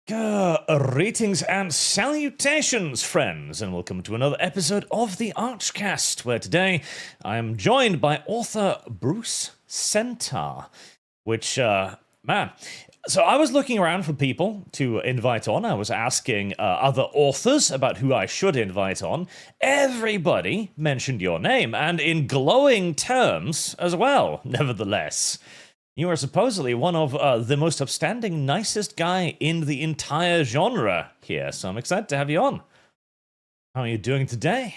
Greetings and salutations, friends, and welcome to another episode of the ArchCast, where today I am joined by author Bruce Sentar, which, man. So I was looking around for people to invite on. I was asking other authors about who I should invite on. Everybody mentioned your name, and in glowing terms as well, nevertheless. You are supposedly one of the most upstanding, nicest guy in the entire genre here, so I'm excited to have you on. How are you doing today?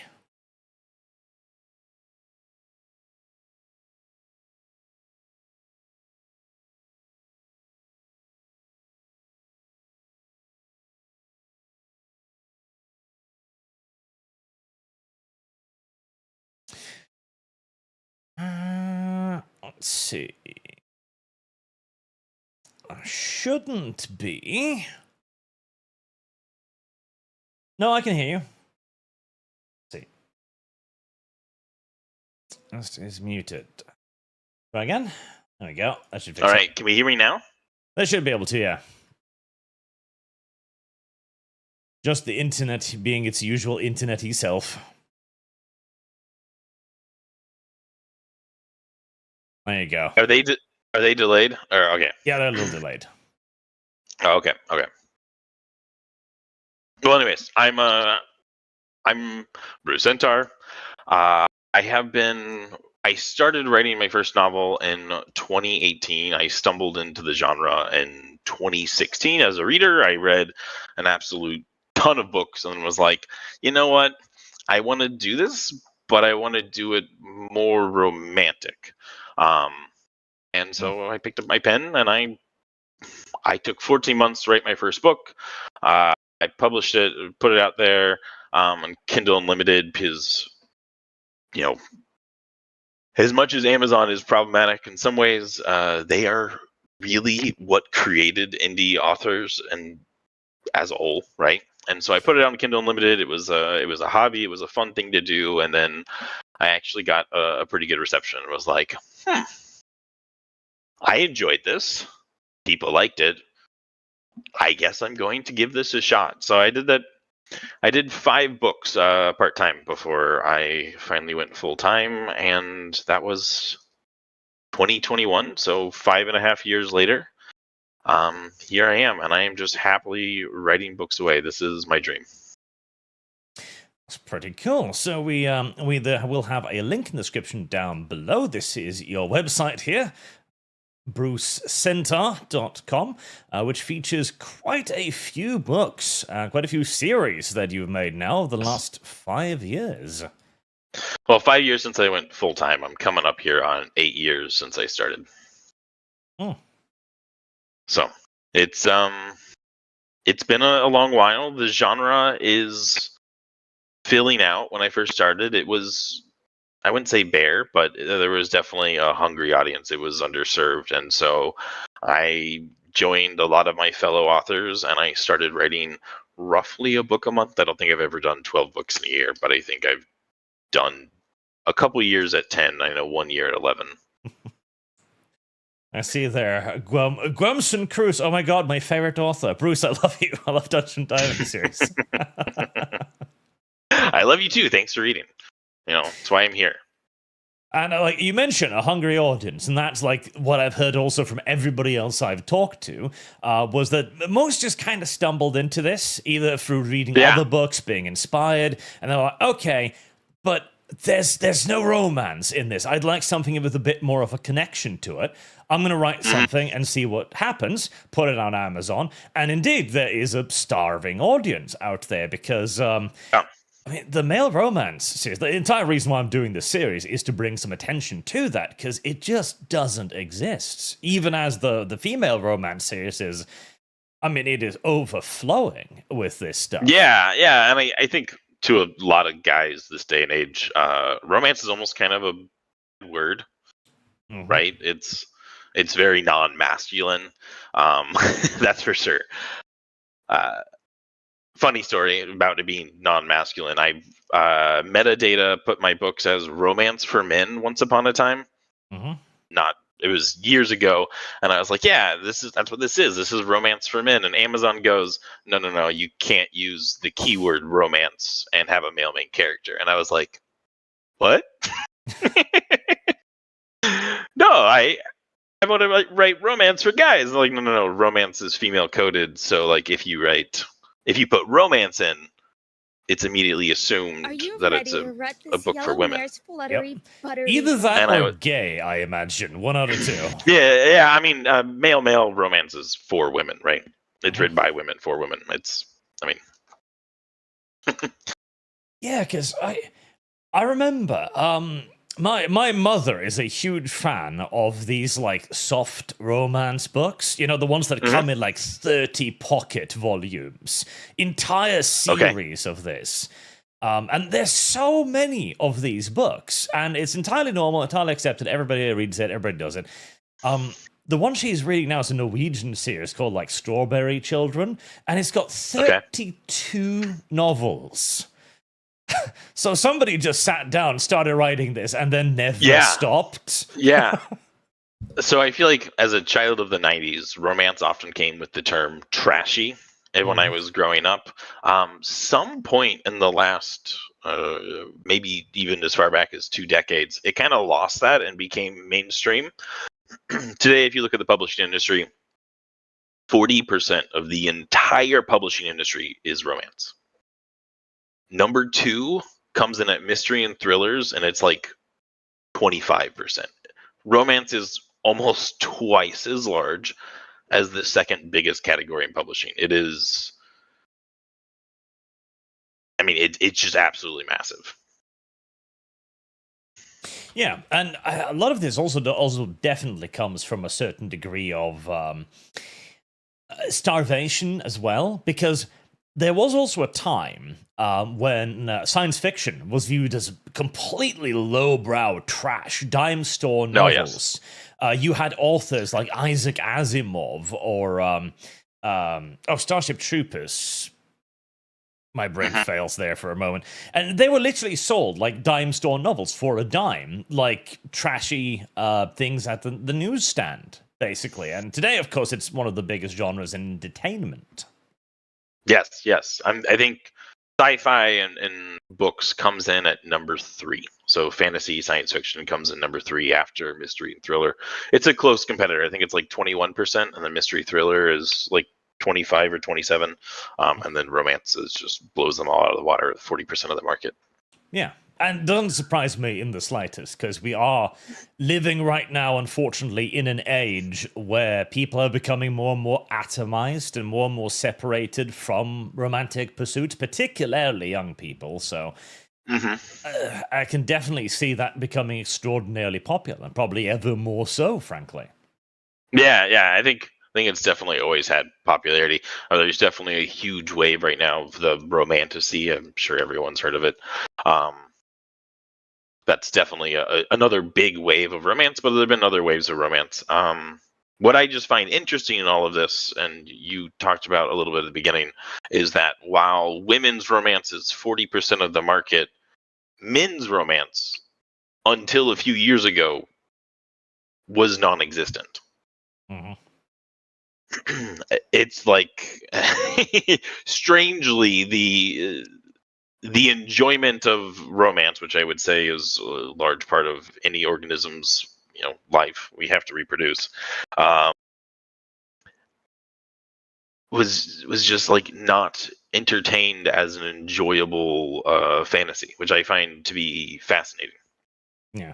Let's see. Shouldn't be. No, I can hear you. Let's see. This is muted. Try again. There we go. That should fix it. All right, can we hear me now? They should be able to, yeah. Just the internet being its usual internet-y self. There you go. Are they delayed? Or okay. Yeah, they're a little delayed. Oh, okay. Well, anyways, I'm Bruce Sentar. I started writing my first novel in 2018. I stumbled into the genre in 2016 as a reader. I read an absolute ton of books and was like, you know what? I want to do this, but I want to do it more romantic. And so I picked up my pen and I took 14 months to write my first book. I published it, put it out there on Kindle Unlimited because, you know, as much as Amazon is problematic in some ways, they are really what created indie authors and as a whole, right? And so I put it on Kindle Unlimited. It was a hobby. It was a fun thing to do. And then I actually got a pretty good reception. It was like, I enjoyed this. People liked it. I guess I'm going to give this a shot. So I did that. I did 5 books part-time before I finally went full-time, and that was 2021, so 5.5 years later. Here I am, and I am just happily writing books away. This is my dream. That's pretty cool. So we'll have a link in the description down below. This is your website here, brucesentar.com, which features quite a few books, quite a few series that you've made now the last 5 years. Well, 5 years since I went full-time. I'm coming up here on 8 years since I started. So it's been a long while. The genre is filling out. When I first started, it was, I wouldn't say bare, but there was definitely a hungry audience. It was underserved. And so I joined a lot of my fellow authors and I started writing roughly a book a month. I don't think I've ever done 12 books in a year, but I think I've done a couple years at 10. I know 1 year at 11. I see there. Gwumson Cruz. Oh my god, my favorite author. Bruce, I love you. I love Dungeon Diving series. I love you too. Thanks for reading. You know, that's why I'm here. And like you mentioned, a hungry audience, and that's like what I've heard also from everybody else I've talked to, was that most just kind of stumbled into this, either through reading other books, being inspired, and they're like, okay, but there's no romance in this. I'd like something with a bit more of a connection to it. I'm going to write something and see what happens, put it on Amazon, and indeed, there is a starving audience out there because... I mean, the male romance series, the entire reason why I'm doing this series is to bring some attention to that, because it just doesn't exist. Even as the female romance series is, I mean, it is overflowing with this stuff. Yeah, and I think to a lot of guys this day and age, romance is almost kind of a bad word, right? It's very non-masculine, that's for sure. Funny story about it being non-masculine. I metadata put my books as romance for men once upon a time. Not it was years ago, and I was like, yeah, that's what this is. This is romance for men. And Amazon goes, no, you can't use the keyword romance and have a male main character. And I was like, what? No, I want to write romance for guys. Like, no, romance is female coded. So like, if you put romance in, it's immediately assumed that it's a book for women. Yep. Either that or gay, I imagine. One out of two. Yeah. I mean, male romance is for women, right? It's written by women for women. Yeah, because I remember my mother is a huge fan of these like soft romance books. You know, the ones that come in like 30 pocket volumes. Entire series of this. And there's so many of these books, and it's entirely normal, entirely accepted. Everybody reads it, everybody does it. The one she's reading now is a Norwegian series called like Strawberry Children, and it's got 32 novels. So somebody just sat down, started writing this, and then never stopped. Yeah. So I feel like as a child of the 90s, romance often came with the term trashy. And when I was growing up, some point in the last, maybe even as far back as 2 decades, it kind of lost that and became mainstream. Today, if you look at the publishing industry, 40% of the entire publishing industry is romance. Number 2 comes in at mystery and thrillers, and it's like 25%. Romance is almost twice as large as the second biggest category in publishing. It is, it's just absolutely massive. Yeah, and a lot of this also definitely comes from a certain degree of starvation as well, because there was also a time when science fiction was viewed as completely lowbrow trash, dime store novels. You had authors like Isaac Asimov or Starship Troopers. My brain fails there for a moment. And they were literally sold like dime store novels for a dime, like trashy things at the newsstand, basically. And today, of course, it's one of the biggest genres in entertainment. Yes. I think sci-fi and books comes in at number 3. So fantasy, science fiction comes in number 3 after mystery and thriller. It's a close competitor. I think it's like 21%, and then mystery thriller is like 25 or 27, and then romance just blows them all out of the water, 40% of the market. Yeah. And it doesn't surprise me in the slightest, because we are living right now, unfortunately, in an age where people are becoming more and more atomized and more separated from romantic pursuits, particularly young people. So I can definitely see that becoming extraordinarily popular, and probably ever more so, frankly. Yeah, I think it's definitely always had popularity. There's definitely a huge wave right now of the romantasy. I'm sure everyone's heard of it. That's definitely another big wave of romance, but there have been other waves of romance. What I just find interesting in all of this, and you talked about a little bit at the beginning, is that while women's romance is 40% of the market, men's romance, until a few years ago, was non-existent. It's like, strangely, the enjoyment of romance, which I would say is a large part of any organism's life, we have to reproduce, was just like not entertained as an enjoyable fantasy, which I find to be fascinating. Yeah.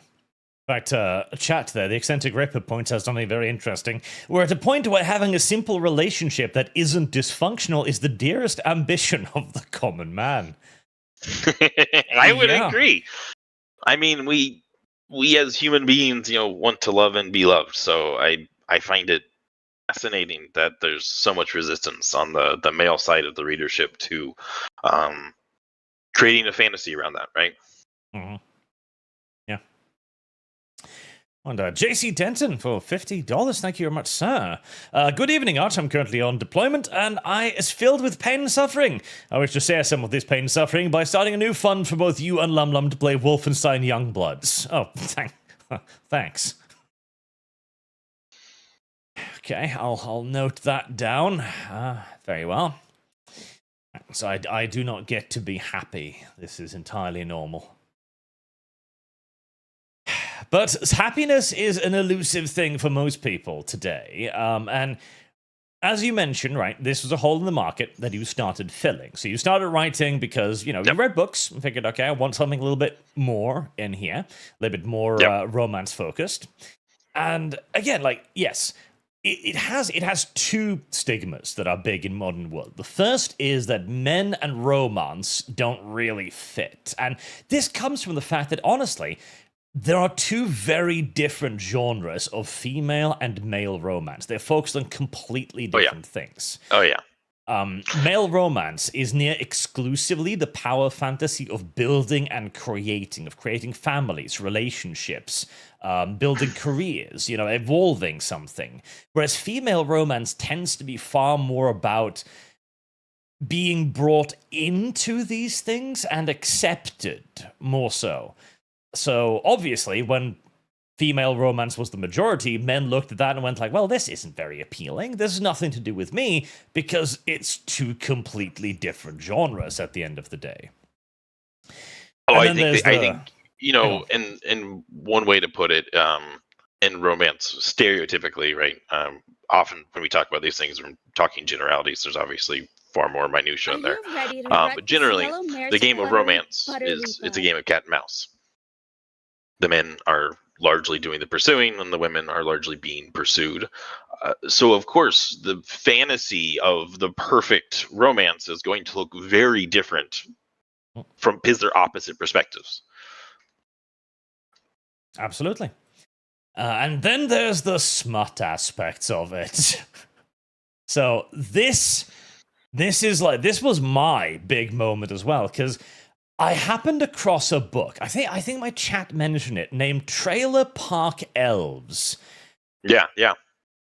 In fact, a chat there, the Eccentric Ripper points out something very interesting. We're at a point where having a simple relationship that isn't dysfunctional is the dearest ambition of the common man. I would agree. I mean, we as human beings, want to love and be loved. So I find it fascinating that there's so much resistance on the male side of the readership to creating a fantasy around that, right? Yeah. And JC Denton for $50. Thank you very much, sir. Good evening, Arch. I'm currently on deployment, and I is filled with pain and suffering. I wish to share some of this pain and suffering by starting a new fund for both you and Lum Lum to play Wolfenstein Youngbloods. Oh, thanks. Okay, I'll note that down. Very well. So I do not get to be happy. This is entirely normal. But happiness is an elusive thing for most people today. And as you mentioned, right, this was a hole in the market that you started filling. So you started writing because, you read books and figured, okay, I want something a little bit more in here, a little bit more romance focused. And again, yes, it has two stigmas that are big in modern world. The first is that men and romance don't really fit. And this comes from the fact that, honestly, there are two very different genres of female and male romance. They're focused on completely different things. Oh, yeah. Male romance is near exclusively the power fantasy of building and creating families, relationships, building careers, evolving something. Whereas female romance tends to be far more about being brought into these things and accepted more so. So, obviously, when female romance was the majority, men looked at that and went like, well, this isn't very appealing. This has nothing to do with me, because it's two completely different genres at the end of the day. Oh, I think in one way to put it, in romance, stereotypically, right? Often when we talk about these things, we're talking generalities. There's obviously far more minutia in there. But generally, the game of romance it's a game of cat and mouse. The men are largely doing the pursuing, and the women are largely being pursued. So, of course, the fantasy of the perfect romance is going to look very different because they're opposite perspectives. Absolutely. And then there's the smut aspects of it. So this was my big moment as well, because I happened across a book. I think my chat mentioned it, named Trailer Park Elves. Yeah.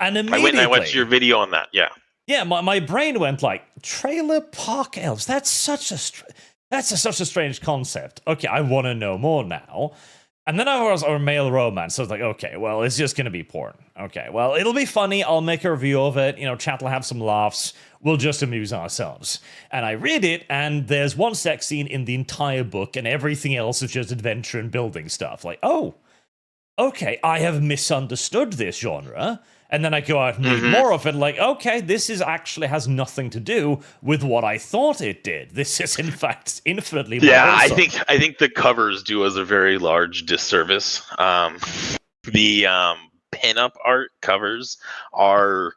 And immediately, I went and I watched your video on that. Yeah. Yeah, my brain went like, Trailer Park Elves. That's such a strange concept. Okay, I want to know more now. And then I was on male romance. So I was like, okay, well, it's just going to be porn. Okay, well, it'll be funny. I'll make a review of it. Chat will have some laughs. We'll just amuse ourselves. And I read it, and there's one sex scene in the entire book, and everything else is just adventure and building stuff. Like, oh, okay, I have misunderstood this genre. And then I go out and read more of it, like, okay, this actually has nothing to do with what I thought it did. This is, in fact, infinitely more wholesome. I think the covers do us a very large disservice. The pinup art covers are,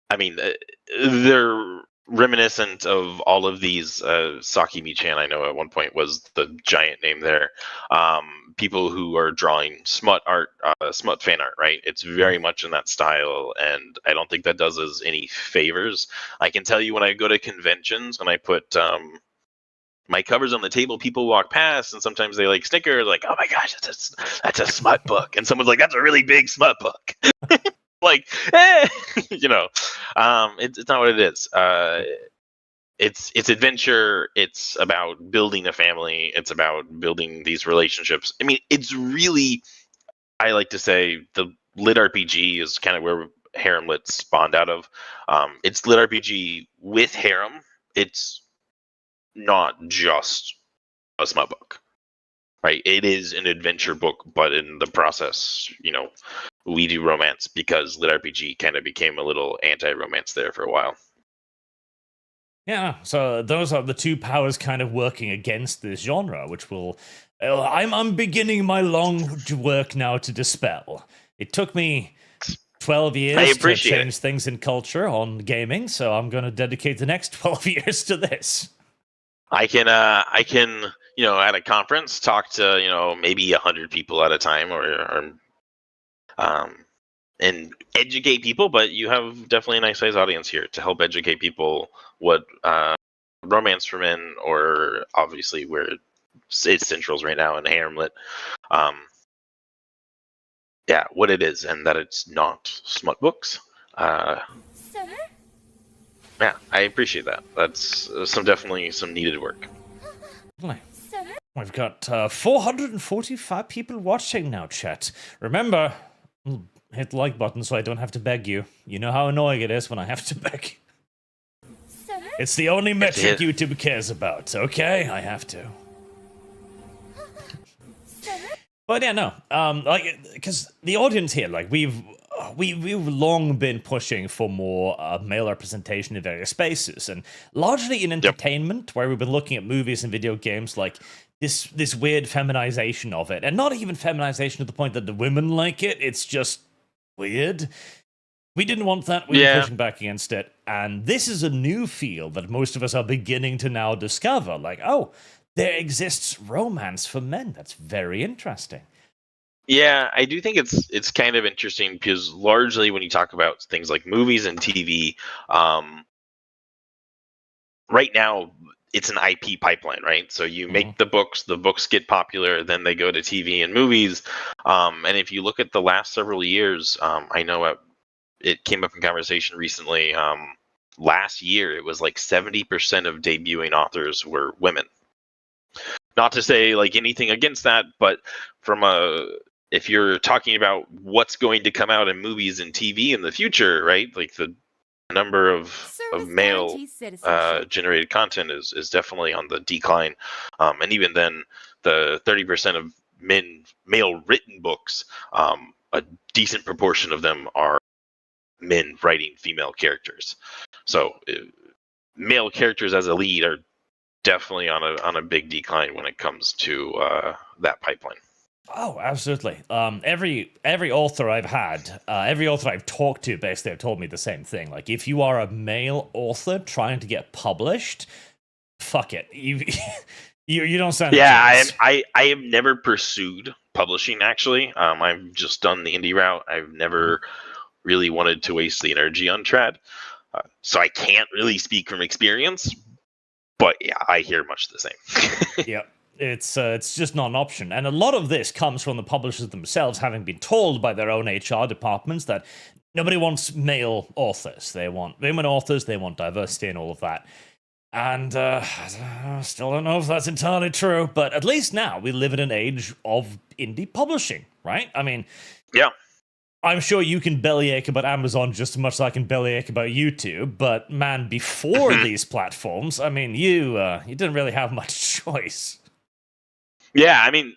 they're reminiscent of all of these. Sakimi-chan, I know at one point was the giant name there. People who are drawing smut art, smut fan art, right? It's very much in that style, and I don't think that does us any favors. I can tell you, when I go to conventions and I put my covers on the table, people walk past, and sometimes they snicker, like, "Oh my gosh, that's a smut book," and someone's like, "That's a really big smut book." It's not what it is. It's adventure. It's about building a family. It's about building these relationships. It's really, I like to say, the lit RPG is kind of where harem lit spawned out of. It's lit RPG with harem. It's not just a smut book, right? It is an adventure book, but in the process, we do romance, because lit RPG kind of became a little anti-romance there for a while. Yeah, so those are the two powers kind of working against this genre, which will... I'm beginning my long work now to dispel. It took me 12 years to change things in culture on gaming, so I'm going to dedicate the next 12 years to this. I can, at a conference, talk to, maybe 100 people at a time, or and educate people, but you have definitely a nice size audience here to help educate people what romance for men, or obviously where it's centrals right now in haremlit, what it is, and that it's not smut books. Yeah, I appreciate that. That's definitely some needed work. We've got 445 people watching now, chat. Remember, hit the like button so I don't have to beg you. You know how annoying it is when I have to beg. It's the only metric YouTube cares about. Okay, I have to. But yeah, no. Because the audience here, like, we've long been pushing for more male representation in various spaces, and largely in entertainment, where we've been looking at movies and video games, like this weird feminization of it, and not even feminization to the point that the women like it. It's just weird. We didn't want that. We were pushing back against it, and this is a new field that most of us are beginning to now discover. Like, oh, there exists romance for men. That's very interesting. Yeah, I do think it's kind of interesting because largely when you talk about things like movies and TV, right now it's an IP pipeline, right? So you make the books get popular, then they go to TV and movies. And if you look at the last several years, I know it came up in conversation recently. Last year, it was like 70% of debuting authors were women. Not to say like anything against that, but if you're talking about what's going to come out in movies and TV in the future, right? Like the number of male generated content is definitely on the decline. And even then, the 30% of male written books, a decent proportion of them are men writing female characters. So male characters as a lead are definitely on a big decline when it comes to that pipeline. Oh, absolutely. Every author I've had, every author I've talked to, basically, have told me the same thing. Like, if you are a male author trying to get published, fuck it. You don't sound. Yeah, I have never pursued publishing. Actually, I've just done the indie route. I've never really wanted to waste the energy on trad, so I can't really speak from experience. But yeah, I hear much the same. Yep. It's just not an option. And a lot of this comes from the publishers themselves having been told by their own HR departments that nobody wants male authors. They want women authors, they want diversity and all of that. And I still don't know if that's entirely true, but at least now we live in an age of indie publishing, right? I mean, yeah. I'm sure you can bellyache about Amazon just as much as I can bellyache about YouTube, but man, before these platforms, I mean, you didn't really have much choice. Yeah, I mean,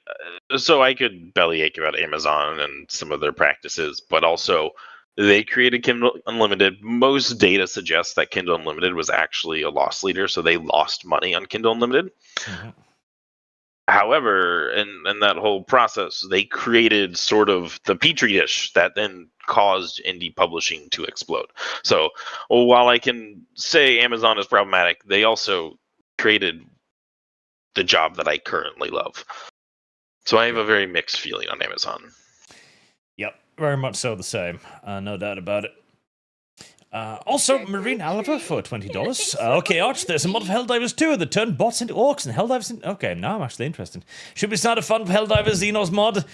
so I could bellyache about Amazon and some of their practices, but also they created Kindle Unlimited. Most data suggests that Kindle Unlimited was actually a loss leader, so they lost money on Kindle Unlimited. Mm-hmm. However, in that whole process, they created sort of the petri dish that then caused indie publishing to explode. So while I can say Amazon is problematic, they also created the job that I currently love. So I have a very mixed feeling on Amazon. Yep, very much so the same. No doubt about it. Also, Marine Oliver for $20. Okay, Arch, there's a mod of Helldivers 2 that turned bots into orcs and Helldivers into... Okay, now I'm actually interested. Should we start a fun Helldivers Xenos mod?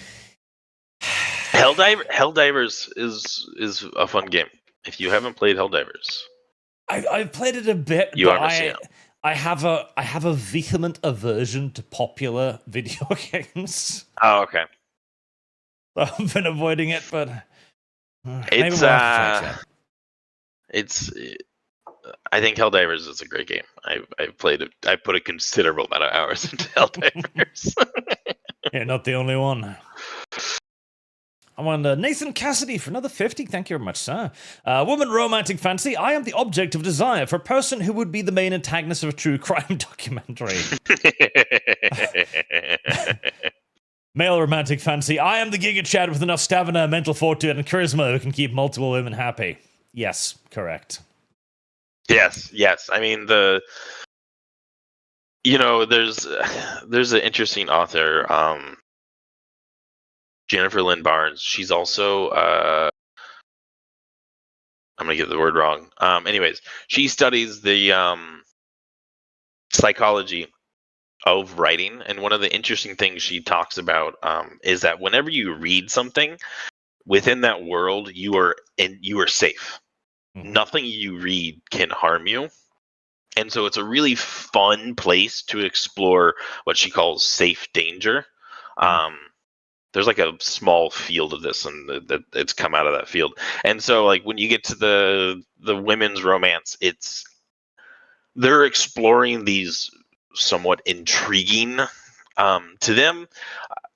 Helldivers is a fun game. If you haven't played Helldivers... I've played it a bit, I have a vehement aversion to popular video games. Oh, okay. I've been avoiding it, but it's I think Helldivers is a great game. I've played it. I put a considerable amount of hours into Helldivers. You're not the only one. I want Nathan Cassidy for another 50. Thank you very much, sir. Woman romantic fantasy. I am the object of desire for a person who would be the main antagonist of a true crime documentary. Male romantic fantasy. I am the Giga Chad with enough stamina, mental fortitude, and charisma who can keep multiple women happy. Yes, correct. Yes. I mean, there's an interesting author, Jennifer Lynn Barnes. She's also I'm gonna get the word wrong. Anyways, she studies the psychology of writing, and one of the interesting things she talks about is that whenever you read something within that world, you are safe. Mm-hmm. Nothing you read can harm you. And so it's a really fun place to explore what she calls safe danger. there's like a small field of this, and that it's come out of that field. And so like when you get to the women's romance, they're exploring these somewhat intriguing to them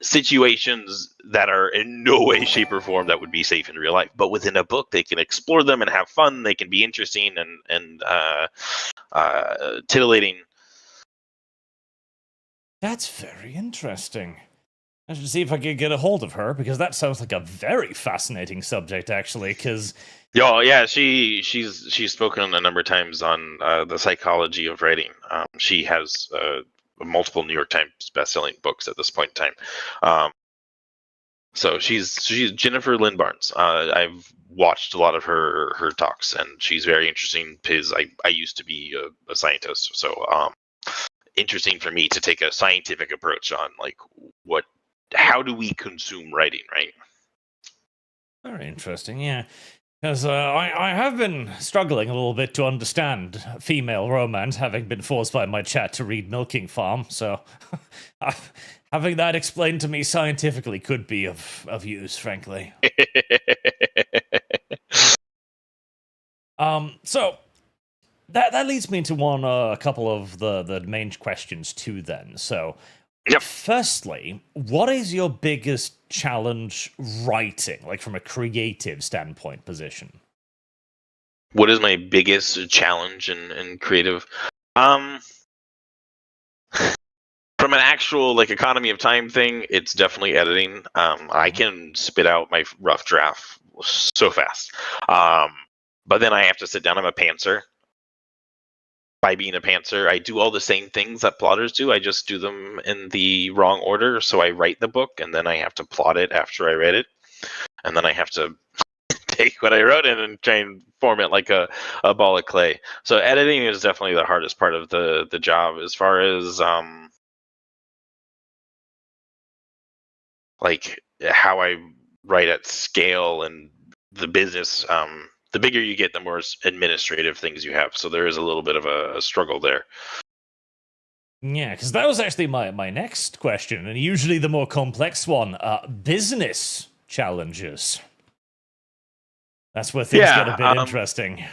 situations that are in no way, shape, or form that would be safe in real life. But within a book, they can explore them and have fun. They can be interesting and titillating. That's very interesting. I should see if I could get a hold of her, because that sounds like a very fascinating subject, actually. Because yeah, she's spoken a number of times on the psychology of writing. She has multiple New York Times best-selling books at this point in time. So she's Jennifer Lynn Barnes. I've watched a lot of her talks, and she's very interesting because I used to be a scientist, so interesting for me to take a scientific approach on like how do we consume writing, right? very interesting, yeah. Because I have been struggling a little bit to understand female romance, having been forced by my chat to read Milking Farm, so having that explained to me scientifically could be of use, frankly. So that leads me into a couple of the main questions too then. So Yep. Firstly, what is your biggest challenge writing, like from a creative standpoint position? What is my biggest challenge in creative? From an actual like economy of time thing, it's definitely editing. I can spit out my rough draft so fast, but then I have to sit down. I'm a pantser. By being a pantser, I do all the same things that plotters do. I just do them in the wrong order. So I write the book, and then I have to plot it after I read it, and then I have to take what I wrote in and try and form it like a ball of clay. So editing is definitely the hardest part of the job. As far as like how I write at scale and the business, the bigger you get, the more administrative things you have. So there is a little bit of a struggle there. Yeah, because that was actually my next question, and usually the more complex one, business challenges. That's where things get a bit interesting.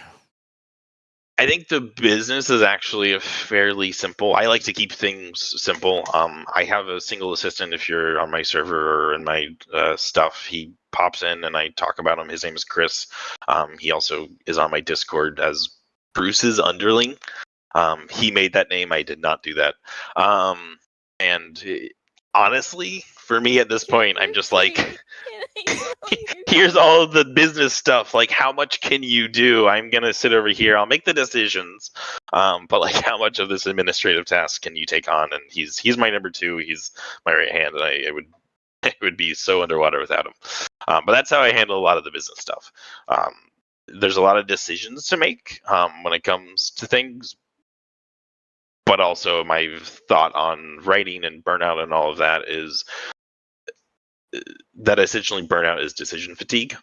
I think the business is actually fairly simple. I like to keep things simple. I have a single assistant. If you're on my server or in my stuff, he pops in and I talk about him. His name is Chris. He also is on my Discord as Bruce's underling. He made that name. I did not do that. Honestly, for me at this point, I'm just like, here's all of the business stuff. Like, how much can you do? I'm gonna sit over here. I'll make the decisions. But like, how much of this administrative task can you take on? And he's my number two. He's my right hand, and I would be so underwater without him. But that's how I handle a lot of the business stuff. There's a lot of decisions to make when it comes to things. But also my thought on writing and burnout and all of that is that essentially burnout is decision fatigue.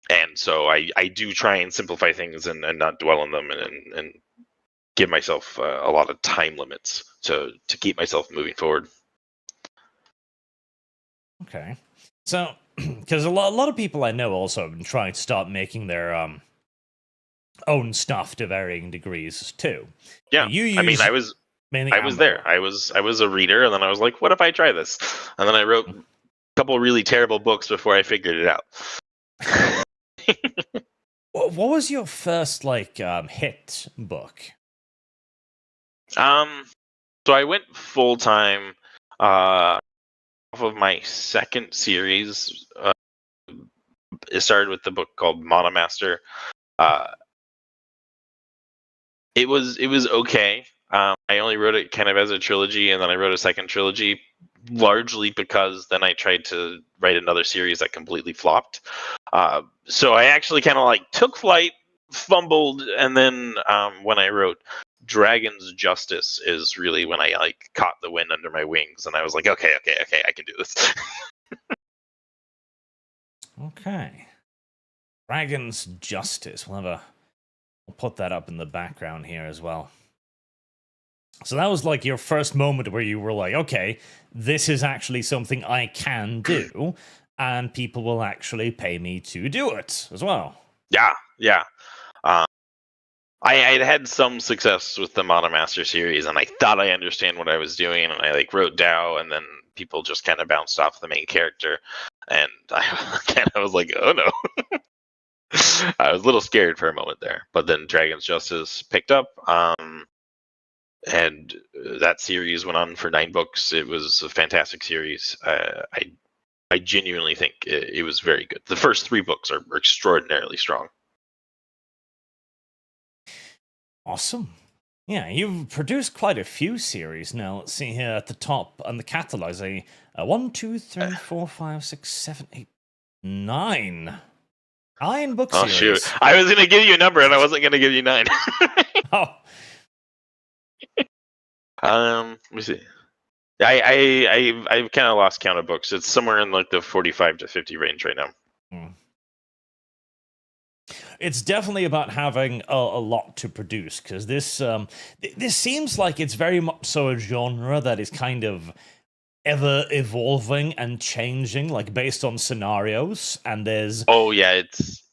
And so I do try and simplify things and not dwell on them and give myself a lot of time limits to keep myself moving forward. Okay. So, because a lot of people I know also have been trying to start making their own stuff to varying degrees too. Yeah, I mean, I was there. I was a reader, and then I was like, what if I try this? And then I wrote a couple of really terrible books before I figured it out. What was your first hit book? So I went full time off of my second series. It started with the book called Monomaster. It was okay. I only wrote it kind of as a trilogy, and then I wrote a second trilogy, largely because then I tried to write another series that completely flopped. So I actually kind of like took flight, fumbled, and then when I wrote Dragon's Justice is really when I like caught the wind under my wings, and I was like, okay, I can do this. Okay. Dragon's Justice. We'll put that up in the background here as well. So that was like your first moment where you were like, okay, this is actually something I can do, and people will actually pay me to do it as well. Yeah. I had some success with the Modern Master series, and I thought I understand what I was doing, and I like wrote Dao, and then people just kind of bounced off the main character, and I kind of was like, oh no. I was a little scared for a moment there, but then Dragon's Justice picked up, and that series went on for 9 books. It was a fantastic series. I genuinely think it was very good. The first 3 books are extraordinarily strong. Awesome. Yeah, you've produced quite a few series now. Let's see here at the top on the catalog. Is a 1, 2, 3, 4, 5, 6, 7, 8, 9. 9 book series. Shoot! I was gonna give you a number, and I wasn't gonna give you 9. Oh. Let me see. I've kind of lost count of books. It's somewhere in like the 45 to 50 range right now. It's definitely about having a lot to produce, because this seems like it's very much so a genre that is kind of ever evolving and changing, like based on scenarios. And there's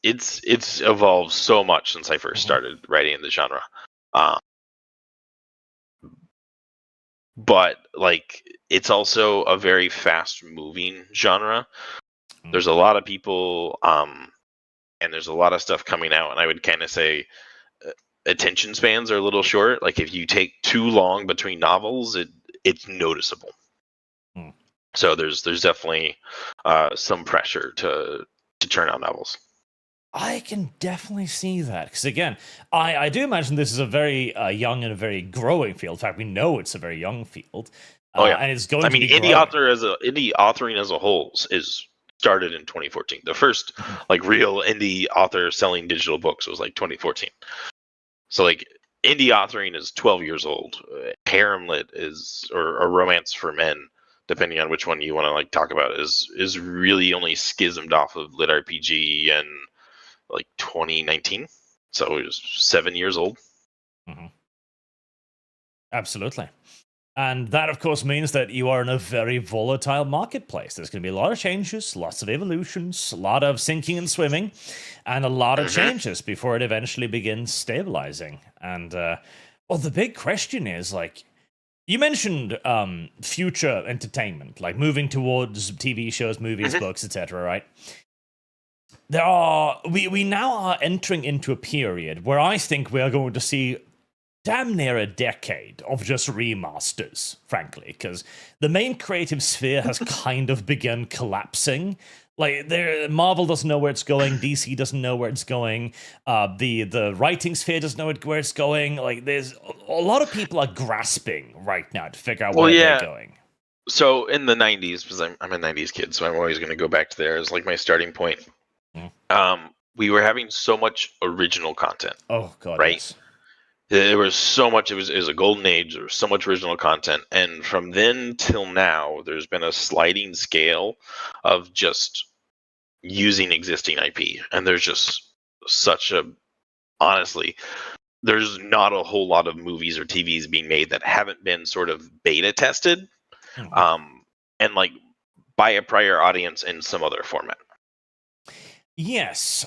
it's evolved so much since I first started writing in the genre. But like it's also a very fast moving genre. There's a lot of people and there's a lot of stuff coming out, and I would kind of say attention spans are a little short. Like if you take too long between novels, it's noticeable. So there's definitely some pressure to churn out novels. I can definitely see that, because again, I do imagine this is a very young and a very growing field. In fact, we know it's a very young field. And it's going. I mean, indie authoring as a whole is started in 2014. The first like real indie author selling digital books was like 2014. So like indie authoring is 12 years old. Harem lit or a romance for men, depending on which one you want to like talk about, is really only schismed off of litrpg and like 2019, so it was 7 years old. Absolutely. And that, of course, means that you are in a very volatile marketplace. There's going to be a lot of changes, lots of evolutions, a lot of sinking and swimming, and a lot of changes before it eventually begins stabilizing. And, well, the big question is, like, you mentioned future entertainment, like moving towards TV shows, movies, books, etc., right? We now are entering into a period where I think we are going to see damn near a decade of just remasters, frankly, because the main creative sphere has kind of begun collapsing. Like, Marvel doesn't know where it's going, DC doesn't know where it's going, the writing sphere doesn't know where it's going. Like, there's a lot of people are grasping right now to figure out where they're going. So in the 90s, because I'm a 90s kid, so I'm always going to go back to there as like my starting point. We were having so much original content. Oh god, right? Yes. There was so much. It was a golden age. There was so much original content, and from then till now, there's been a sliding scale of just using existing IP, and there's just honestly, there's not a whole lot of movies or TVs being made that haven't been sort of beta tested, and like by a prior audience in some other format. Yes,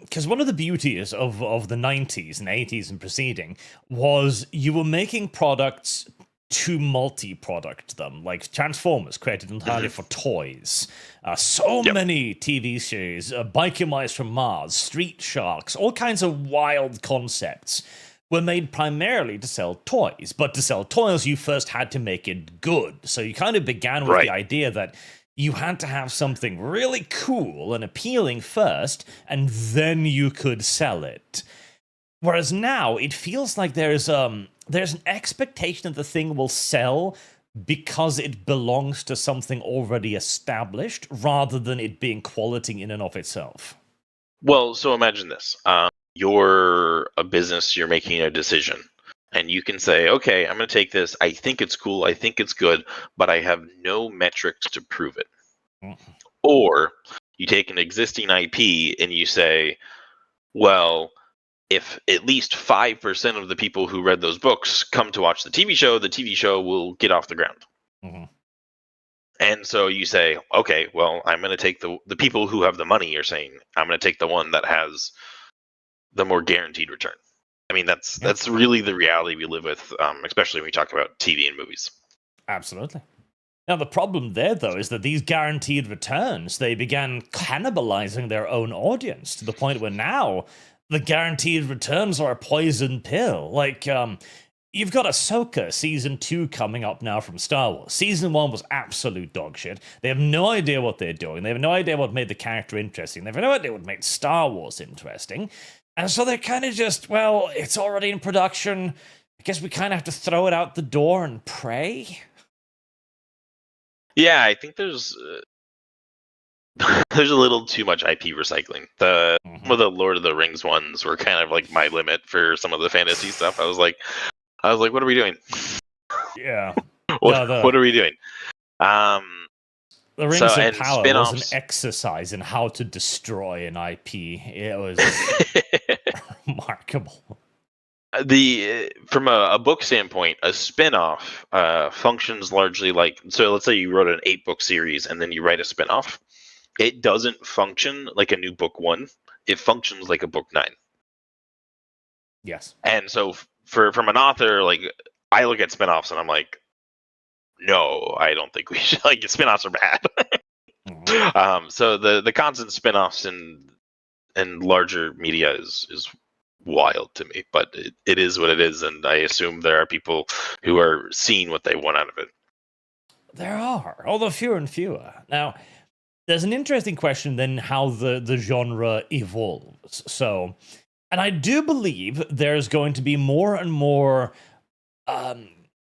because one of the beauties of the 90s and 80s and preceding was you were making products to multi-product them, like Transformers created entirely for toys. Many TV series, Biker Mice from Mars, Street Sharks, all kinds of wild concepts were made primarily to sell toys. But to sell toys, you first had to make it good. So you kind of began with the idea that you had to have something really cool and appealing first, and then you could sell it. Whereas now, it feels like there's an expectation that the thing will sell because it belongs to something already established, rather than it being quality in and of itself. Well, so imagine this. You're a business, you're making a decision. And you can say, okay, I'm going to take this. I think it's cool. I think it's good, but I have no metrics to prove it. Or you take an existing IP and you say, well, if at least 5% of the people who read those books come to watch the TV show will get off the ground. Mm-hmm. And so you say, okay, well, I'm going to take the people who have the money. You're saying I'm going to take the one that has the more guaranteed return. I mean, that's really the reality we live with, especially when we talk about TV and movies. Absolutely. Now, the problem there, though, is that these guaranteed returns, they began cannibalizing their own audience to the point where now the guaranteed returns are a poison pill. Like, you've got Ahsoka Season 2 coming up now from Star Wars. Season 1 was absolute dog shit. They have no idea what they're doing. They have no idea what made the character interesting. They have no idea what made Star Wars interesting. And so they're kind of just, well, it's already in production. I guess we kind of have to throw it out the door and pray. Yeah, I think there's a little too much IP recycling. Some of the Lord of the Rings ones were kind of like my limit for some of the fantasy stuff. I was like, what are we doing? Yeah. What are we doing? The Rings of Power was an exercise in how to destroy an IP. It was remarkable. From a book standpoint, a spin-off functions largely like, so let's say you wrote an 8-book series and then you write a spin-off. It doesn't function like a new book 1. It functions like a book 9. Yes. And so from an author, like, I look at spin-offs and I'm like, no, I don't think we should. Like, spin-offs are bad. So the constant spin-offs and larger media is wild to me, but it is what it is, and I assume there are people who are seeing what they want out of it. There are, although fewer and fewer. Now, there's an interesting question then how the genre evolves. So, and I do believe there's going to be more and more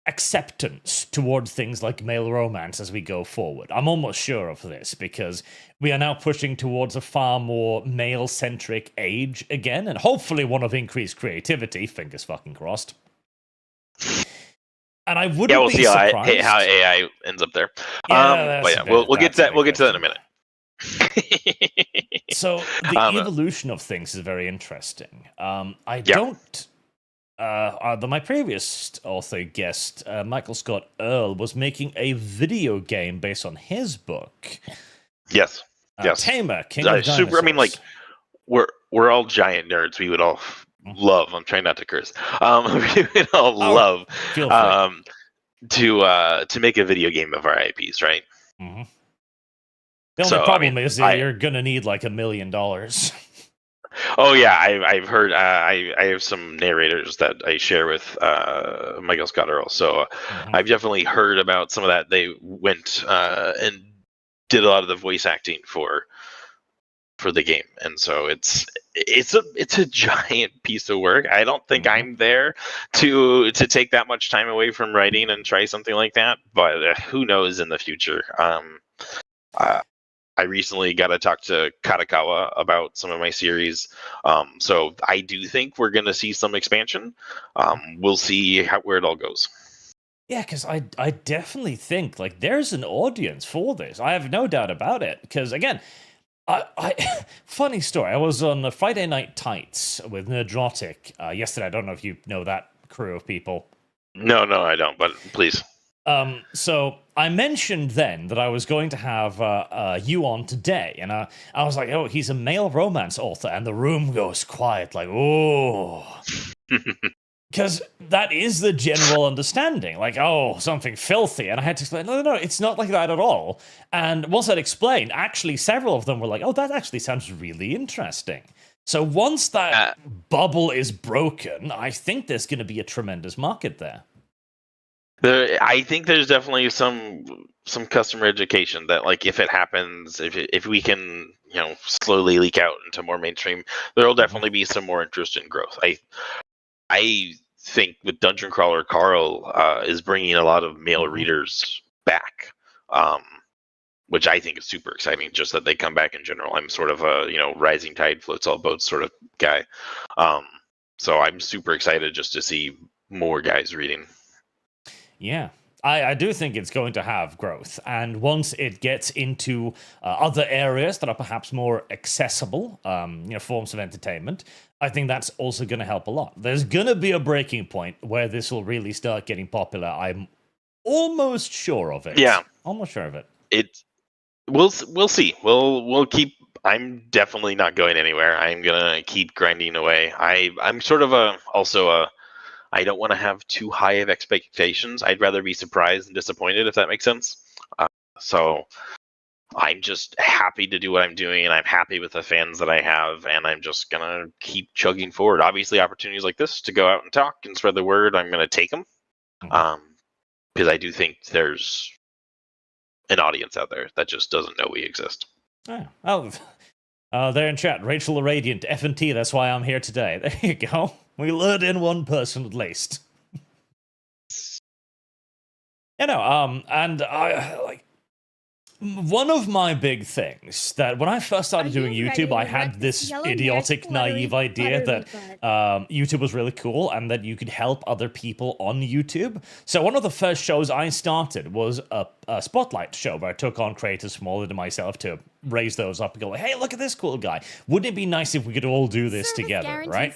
acceptance towards things like male romance as we go forward. I'm almost sure of this because we are now pushing towards a far more male-centric age again, and hopefully one of increased creativity, fingers fucking crossed. And I wouldn't we'll be see surprised. how AI ends up there. But we'll get to that. We'll get to that in a minute. So the evolution of things is very interesting. My previous author guest, Michael Scott Earl, was making a video game based on his book. Yes. Tamer, King of Dinosaurs. I mean, like, we're all giant nerds. We would all love. I'm trying not to curse. We would all love to make a video game of our IPs, right? Mm-hmm. The only problem is that you're gonna need like $1 million. Oh yeah, I've heard. I have some narrators that I share with Michael Scott Earl, so I've definitely heard about some of that. They went and did a lot of the voice acting for the game, and so it's a giant piece of work. I don't think I'm there to take that much time away from writing and try something like that, but who knows in the future. I recently got to talk to Katakawa about some of my series. So I do think we're going to see some expansion. We'll see where it all goes. Yeah, because I definitely think like there's an audience for this. I have no doubt about it. Because again, I funny story. I was on the Friday Night Tights with Nerdrotic yesterday. I don't know if you know that crew of people. No, I don't. But please. So I mentioned then that I was going to have you on today, and I was like, oh, he's a male romance author, and the room goes quiet, like, oh. Because that is the general understanding, like, oh, something filthy, and I had to explain, no, it's not like that at all. And once I'd explained, actually several of them were like, oh, that actually sounds really interesting. So once that bubble is broken, I think there's going to be a tremendous market there. I think there's definitely some customer education that, like, if it happens, if we can, slowly leak out into more mainstream, there will definitely be some more interest in growth. I think with Dungeon Crawler Carl is bringing a lot of male readers back, which I think is super exciting. Just that they come back in general. I'm sort of a rising tide floats all boats sort of guy, so I'm super excited just to see more guys reading. Yeah, I do think it's going to have growth, and once it gets into other areas that are perhaps more accessible, forms of entertainment, I think that's also going to help a lot. There's going to be a breaking point where this will really start getting popular. I'm almost sure of it. Yeah, almost sure of it. We'll see. We'll keep. I'm definitely not going anywhere. I'm gonna keep grinding away. I'm sort of I don't want to have too high of expectations. I'd rather be surprised and disappointed, if that makes sense. So I'm just happy to do what I'm doing, and I'm happy with the fans that I have, and I'm just gonna keep chugging forward. Obviously, opportunities like this to go out and talk and spread the word, I'm gonna take them, because I do think there's an audience out there that just doesn't know we exist. There in chat, Rachel the Radiant, F&T, that's why I'm here today. There you go. We lured in one person at least. And I one of my big things that when I first started doing YouTube, I had this idiotic, naive idea that YouTube was really cool and that you could help other people on YouTube. So one of the first shows I started was a spotlight show where I took on creators smaller than myself to raise those up and go, like, hey, look at this cool guy. Wouldn't it be nice if we could all do this together, right?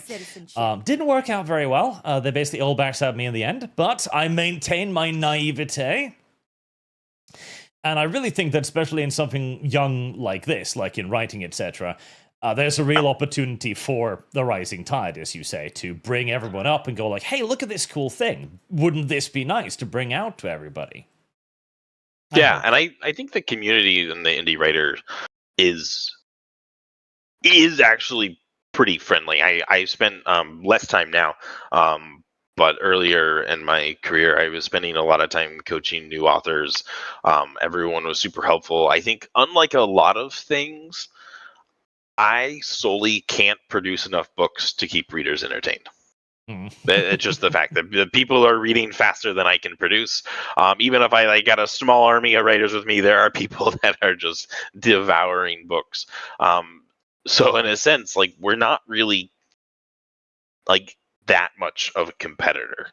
Didn't work out very well. They basically all backstabbed me in the end, but I maintained my naivete. And I really think that especially in something young like this, like in writing, etc., there's a real opportunity for the rising tide, as you say, to bring everyone up and go like, hey, look at this cool thing. Wouldn't this be nice to bring out to everybody? Yeah, and I think the community and the indie writer is actually pretty friendly. I spent less time now, but earlier in my career, I was spending a lot of time coaching new authors. Everyone was super helpful. I think, unlike a lot of things, I solely can't produce enough books to keep readers entertained. It's just the fact that the people are reading faster than I can produce. Even if I got a small army of writers with me, there are people that are just devouring books. So in a sense, we're not really that much of a competitor,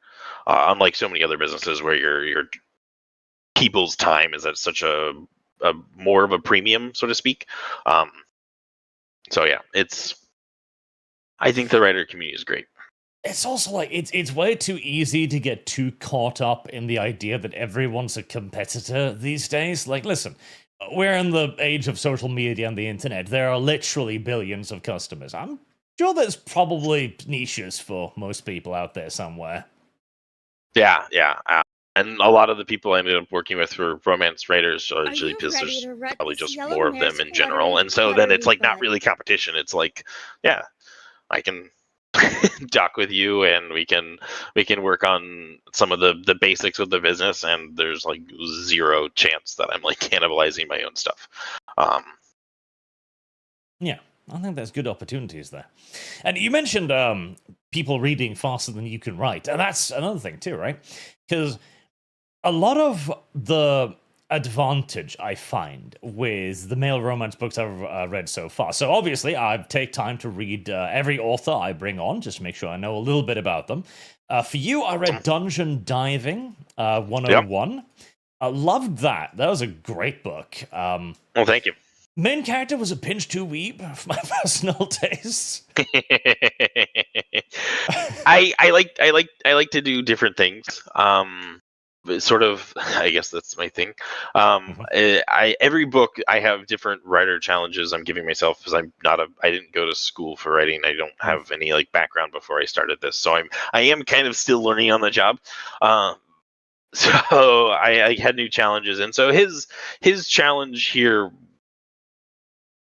unlike so many other businesses where your people's time is at such a more of a premium, so to speak. So yeah, I think the writer community is great. It's also it's way too easy to get too caught up in the idea that everyone's a competitor these days. Listen, we're in the age of social media and the internet. There are literally billions of customers. I'm sure there's probably niches for most people out there somewhere. Yeah. And a lot of the people I ended up working with were romance writers, usually because there's probably just more of them in general. And so then it's not really competition. It's yeah, I can talk with you and we can work on some of the basics of the business, and there's zero chance that I'm cannibalizing my own stuff. Yeah. I think there's good opportunities there. And you mentioned people reading faster than you can write. And that's another thing too, right? Because a lot of the advantage I find with the male romance books I've read so far. So obviously, I take time to read every author I bring on, just to make sure I know a little bit about them. For you, I read Dungeon Diving 101. Yep. I loved that. That was a great book. Well, thank you. Main character was a pinch too weeb for my personal tastes. I like to do different things. Sort of, I guess that's my thing. Every book I have different writer challenges I'm giving myself, because I didn't go to school for writing. I don't have any background before I started this, so I am kind of still learning on the job. So I had new challenges, and so his challenge here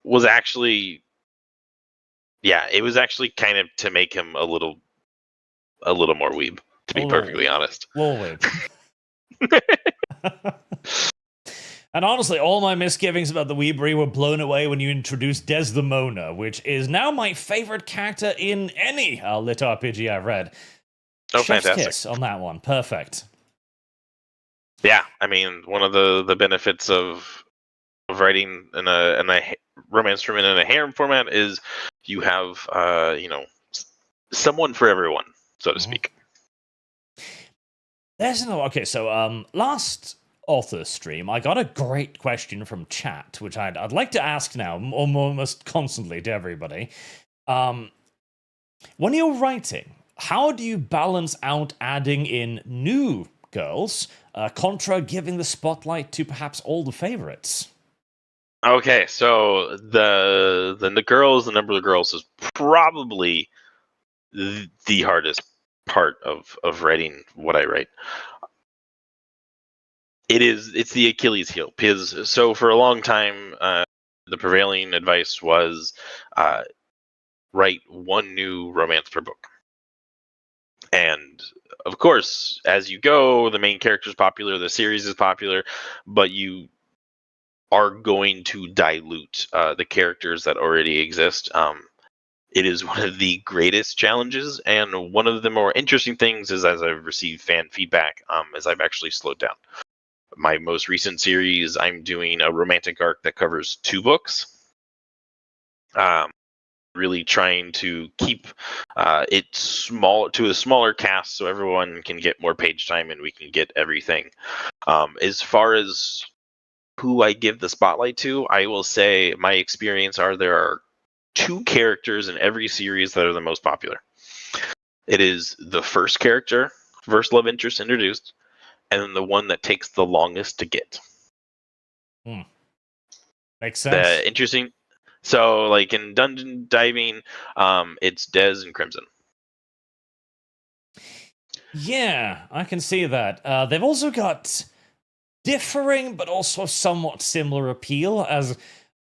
was actually, it was actually kind of to make him a little more weeb, to be perfectly honest. Little weeb. And honestly, all my misgivings about the weebery were blown away when you introduced Desdemona, which is now my favorite character in any litrpg I've read. Oh, Chef's fantastic. Kiss on that one. Perfect. Yeah, I mean, one of the benefits of writing in a romance room in a harem format is you have someone for everyone, so to speak. There's no okay. So last author stream, I got a great question from chat, which I'd like to ask now almost constantly to everybody. When you're writing, how do you balance out adding in new girls, contra giving the spotlight to perhaps all the favorites? Okay, so the number of girls is probably the hardest part of writing what I write. It's the Achilles heel, because so for a long time the prevailing advice was write one new romance per book. And of course, as you go, the main character is popular, the series is popular, but you are going to dilute the characters that already exist. It is one of the greatest challenges, and one of the more interesting things is, as I've received fan feedback, as I've actually slowed down. My most recent series, I'm doing a romantic arc that covers 2 books. Really trying to keep it small to a smaller cast so everyone can get more page time and we can get everything. As far as who I give the spotlight to, I will say my experience are there are 2 characters in every series that are the most popular. It is the first character, first love interest introduced, and then the one that takes the longest to get. Makes sense. Interesting. So, like in Dungeon Diving, it's Dez and Crimson. Yeah, I can see that. They've also got differing but also somewhat similar appeal, as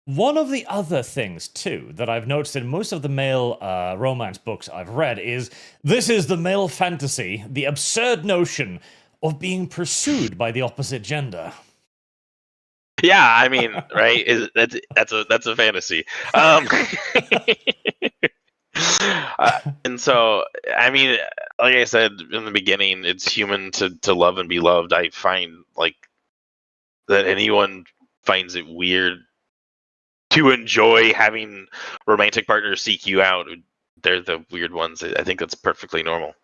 one of the other things, too, that I've noticed in most of the male romance books I've read is this is the male fantasy, the absurd notion of being pursued by the opposite gender. Yeah, I mean, right? That's a fantasy. And so, I mean, like I said in the beginning, it's human to love and be loved. I find like that anyone finds it weird to enjoy having romantic partners seek you out. They're the weird ones. I think that's perfectly normal.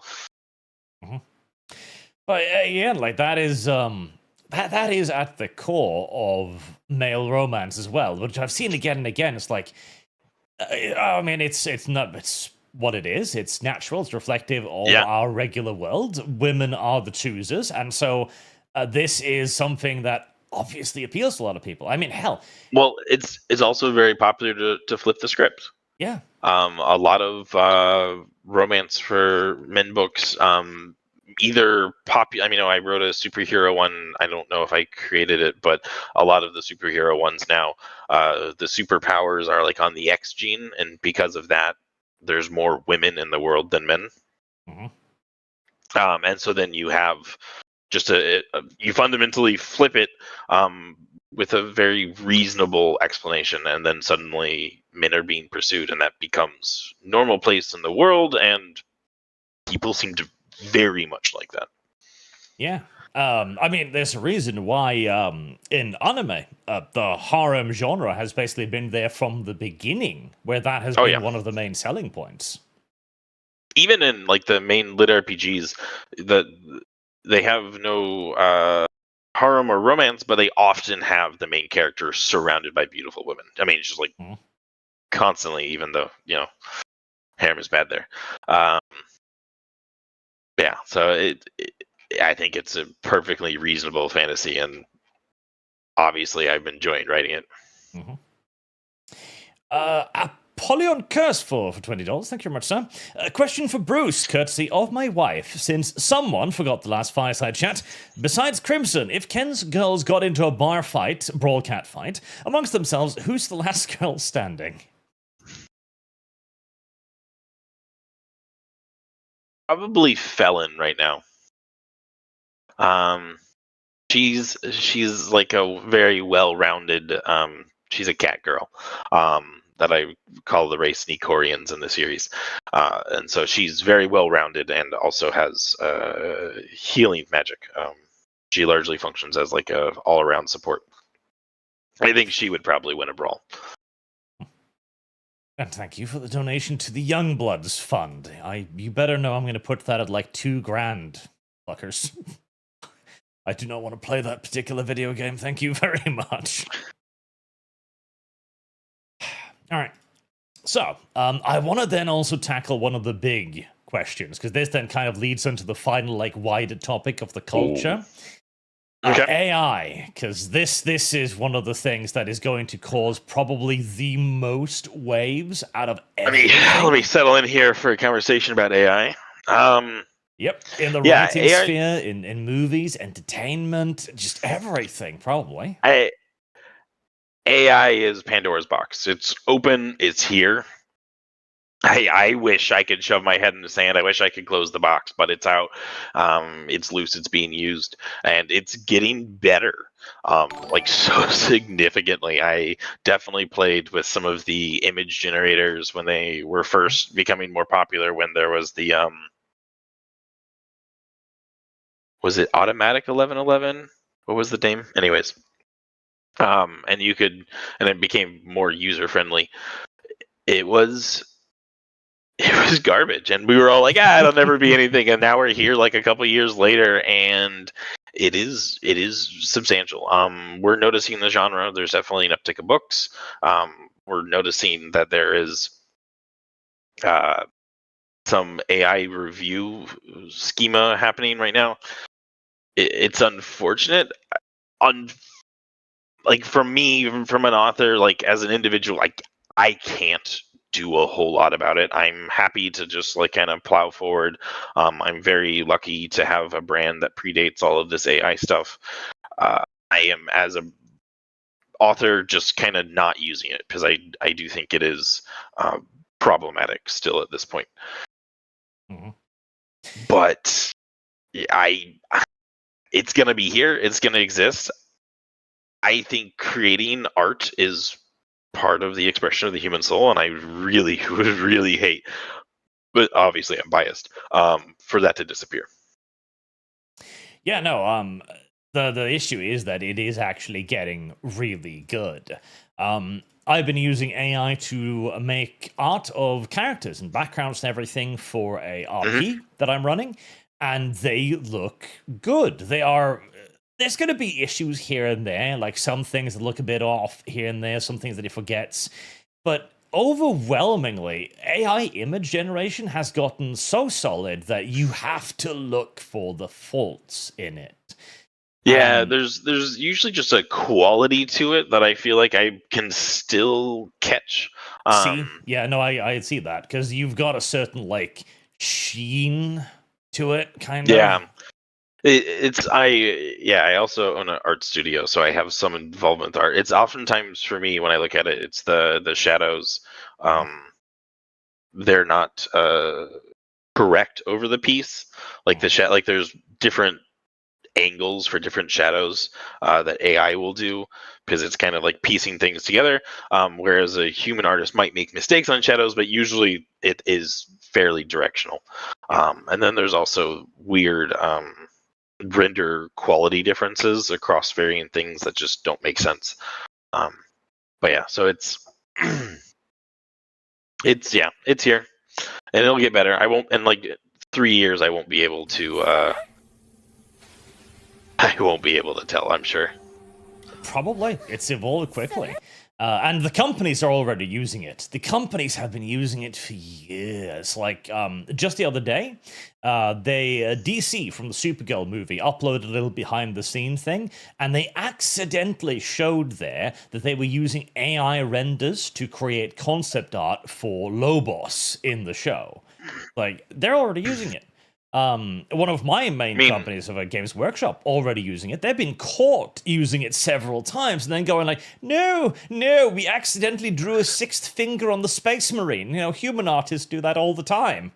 Mm-hmm. But yeah, like that is that is at the core of male romance as well, which I've seen again and again. It's like, I mean, it's what it is. It's natural. It's reflective of our regular world. Women are the choosers, and so this is something that obviously appeals to a lot of people. I mean, hell. Well, it's also very popular to flip the script. Yeah. A lot of romance for men books. Either popular. I mean, I wrote a superhero one. I don't know if I created it, but a lot of the superhero ones now, the superpowers are like on the X gene, and because of that, there's more women in the world than men. Mm-hmm. And so then you have just you fundamentally flip it with a very reasonable explanation, and then suddenly men are being pursued, and that becomes normal place in the world, and people seem to very much like that. Yeah. I mean, there's a reason why in anime, the harem genre has basically been there from the beginning, where that has been one of the main selling points. Even in like the main lit RPGs, they have no harem or romance, but they often have the main character surrounded by beautiful women. I mean, it's just like constantly, even though, harem is bad there. Yeah, so I think it's a perfectly reasonable fantasy, and obviously I've been enjoying writing it. Mm-hmm. Apollyon Curse for $20. Thank you very much, sir. A question for Bruce, courtesy of my wife, since someone forgot the last fireside chat. Besides Crimson, if Ken's girls got into a brawl cat fight, amongst themselves, who's the last girl standing? Probably Felon right now. She's like a very well-rounded. She's a cat girl. That I call the race Sneakorians in the series, and so she's very well-rounded and also has healing magic. She largely functions as like a all-around support. I think she would probably win a brawl. And thank you for the donation to the Youngbloods Fund. You better know I'm going to put that at like $2,000, fuckers. I do not want to play that particular video game. Thank you very much. All right. So, I want to then also tackle one of the big questions, because this then kind of leads into the final, like, wider topic of the culture. AI, because this is one of the things that is going to cause probably the most waves out of everything. Let me settle in here for a conversation about AI. Yep, in the writing AI, sphere, in movies, entertainment, just everything, probably. AI is Pandora's box. It's open, it's here. I wish I could shove my head in the sand. I wish I could close the box, but it's out. It's loose. It's being used, and it's getting better, like so significantly. I definitely played with some of the image generators when they were first becoming more popular. When there was the was it automatic 1111? What was the name? Anyways, and you could, and it became more user friendly. It was garbage, and we were all like, it'll never be anything. And now we're here like a couple years later, and it is substantial. We're noticing the genre. There's definitely an uptick of books. We're noticing that there is some AI review schema happening right now. It's unfortunate. Like for me, from an author, like as an individual, like I can't do a whole lot about it. I'm happy to just like kind of plow forward. I'm very lucky to have a brand that predates all of this AI stuff. I am, as a author, just kind of not using it because I do think it is problematic still at this point. Mm-hmm. But it's gonna be here. It's gonna exist. I think creating art is part of the expression of the human soul, and I really would really hate, but obviously I'm biased, for that to disappear. Yeah, no, the issue is that it is actually getting really good. I've been using AI to make art of characters and backgrounds and everything for a RP that I'm running, and they look good. There's going to be issues here and there, like some things that look a bit off here and there, some things that he forgets. But overwhelmingly, AI image generation has gotten so solid that you have to look for the faults in it. Yeah, there's usually just a quality to it that I feel like I can still catch. See? Yeah, no, I see that, because you've got a certain, like, sheen to it, kind of. Yeah. I also own an art studio, so I have some involvement with art. It's oftentimes, for me, when I look at it, it's the shadows. They're not correct over the piece. Like like there's different angles for different shadows that AI will do, because it's kind of like piecing things together. Whereas a human artist might make mistakes on shadows, but usually it is fairly directional. And then there's also weird render quality differences across varying things that just don't make sense. But yeah, so it's it's here, and it'll get better. I won't, in like 3 years, I won't be able to tell, I'm sure. Probably. It's evolved quickly. And the companies are already using it. The companies have been using it for years. Like, just the other day, DC from the Supergirl movie uploaded a little behind-the-scenes thing, and they accidentally showed there that they were using AI renders to create concept art for Lobos in the show. Like, they're already using it. One of my main companies of a Games Workshop already using it. They've been caught using it several times and then going like, no, we accidentally drew a sixth finger on the Space Marine. You know, human artists do that all the time.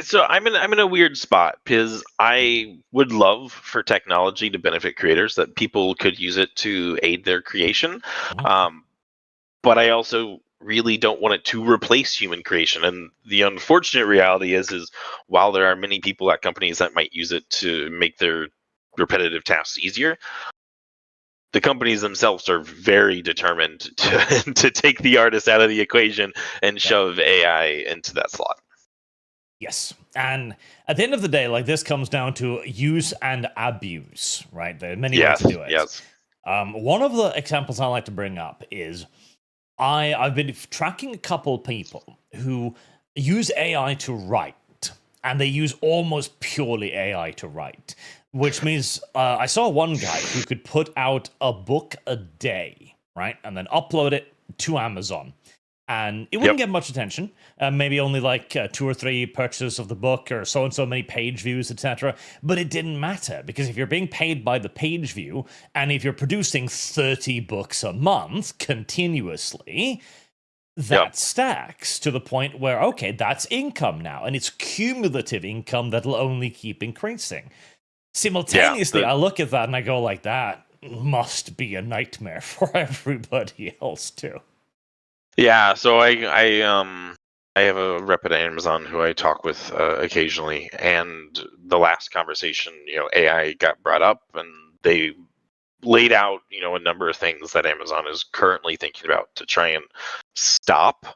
So I'm in a weird spot, because I would love for technology to benefit creators, that people could use it to aid their creation. But I also really don't want it to replace human creation. And the unfortunate reality is while there are many people at companies that might use it to make their repetitive tasks easier, the companies themselves are very determined to take the artist out of the equation and shove AI into that slot. Yes. And at the end of the day, like, this comes down to use and abuse, right? There are many ways to do it. Yes. One of the examples I like to bring up is I've been tracking a couple people who use AI to write, and they use almost purely AI to write, which means I saw one guy who could put out a book a day, right? And then upload it to Amazon. And it wouldn't get much attention, maybe only like 2 or 3 purchases of the book or so and so many page views, etc. But it didn't matter, because if you're being paid by the page view, and if you're producing 30 books a month continuously, that stacks to the point where, okay, that's income now, and it's cumulative income that'll only keep increasing. Simultaneously, I look at that and I go like, that must be a nightmare for everybody else too. Yeah, so I have a rep at Amazon who I talk with occasionally, and the last conversation, AI got brought up, and they laid out, a number of things that Amazon is currently thinking about to try and stop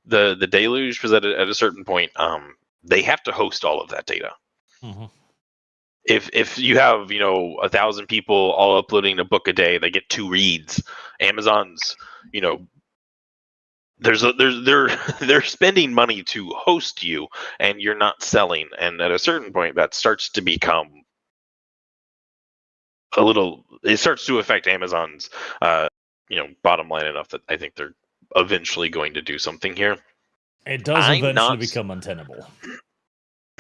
the deluge, because at a certain point, they have to host all of that data. Mm-hmm. If you have 1,000 people all uploading a book a day, they get 2 reads. Amazon's they're spending money to host you, and you're not selling. And at a certain point, that starts to become it starts to affect Amazon's bottom line enough that I think they're eventually going to do something here. It does eventually become untenable.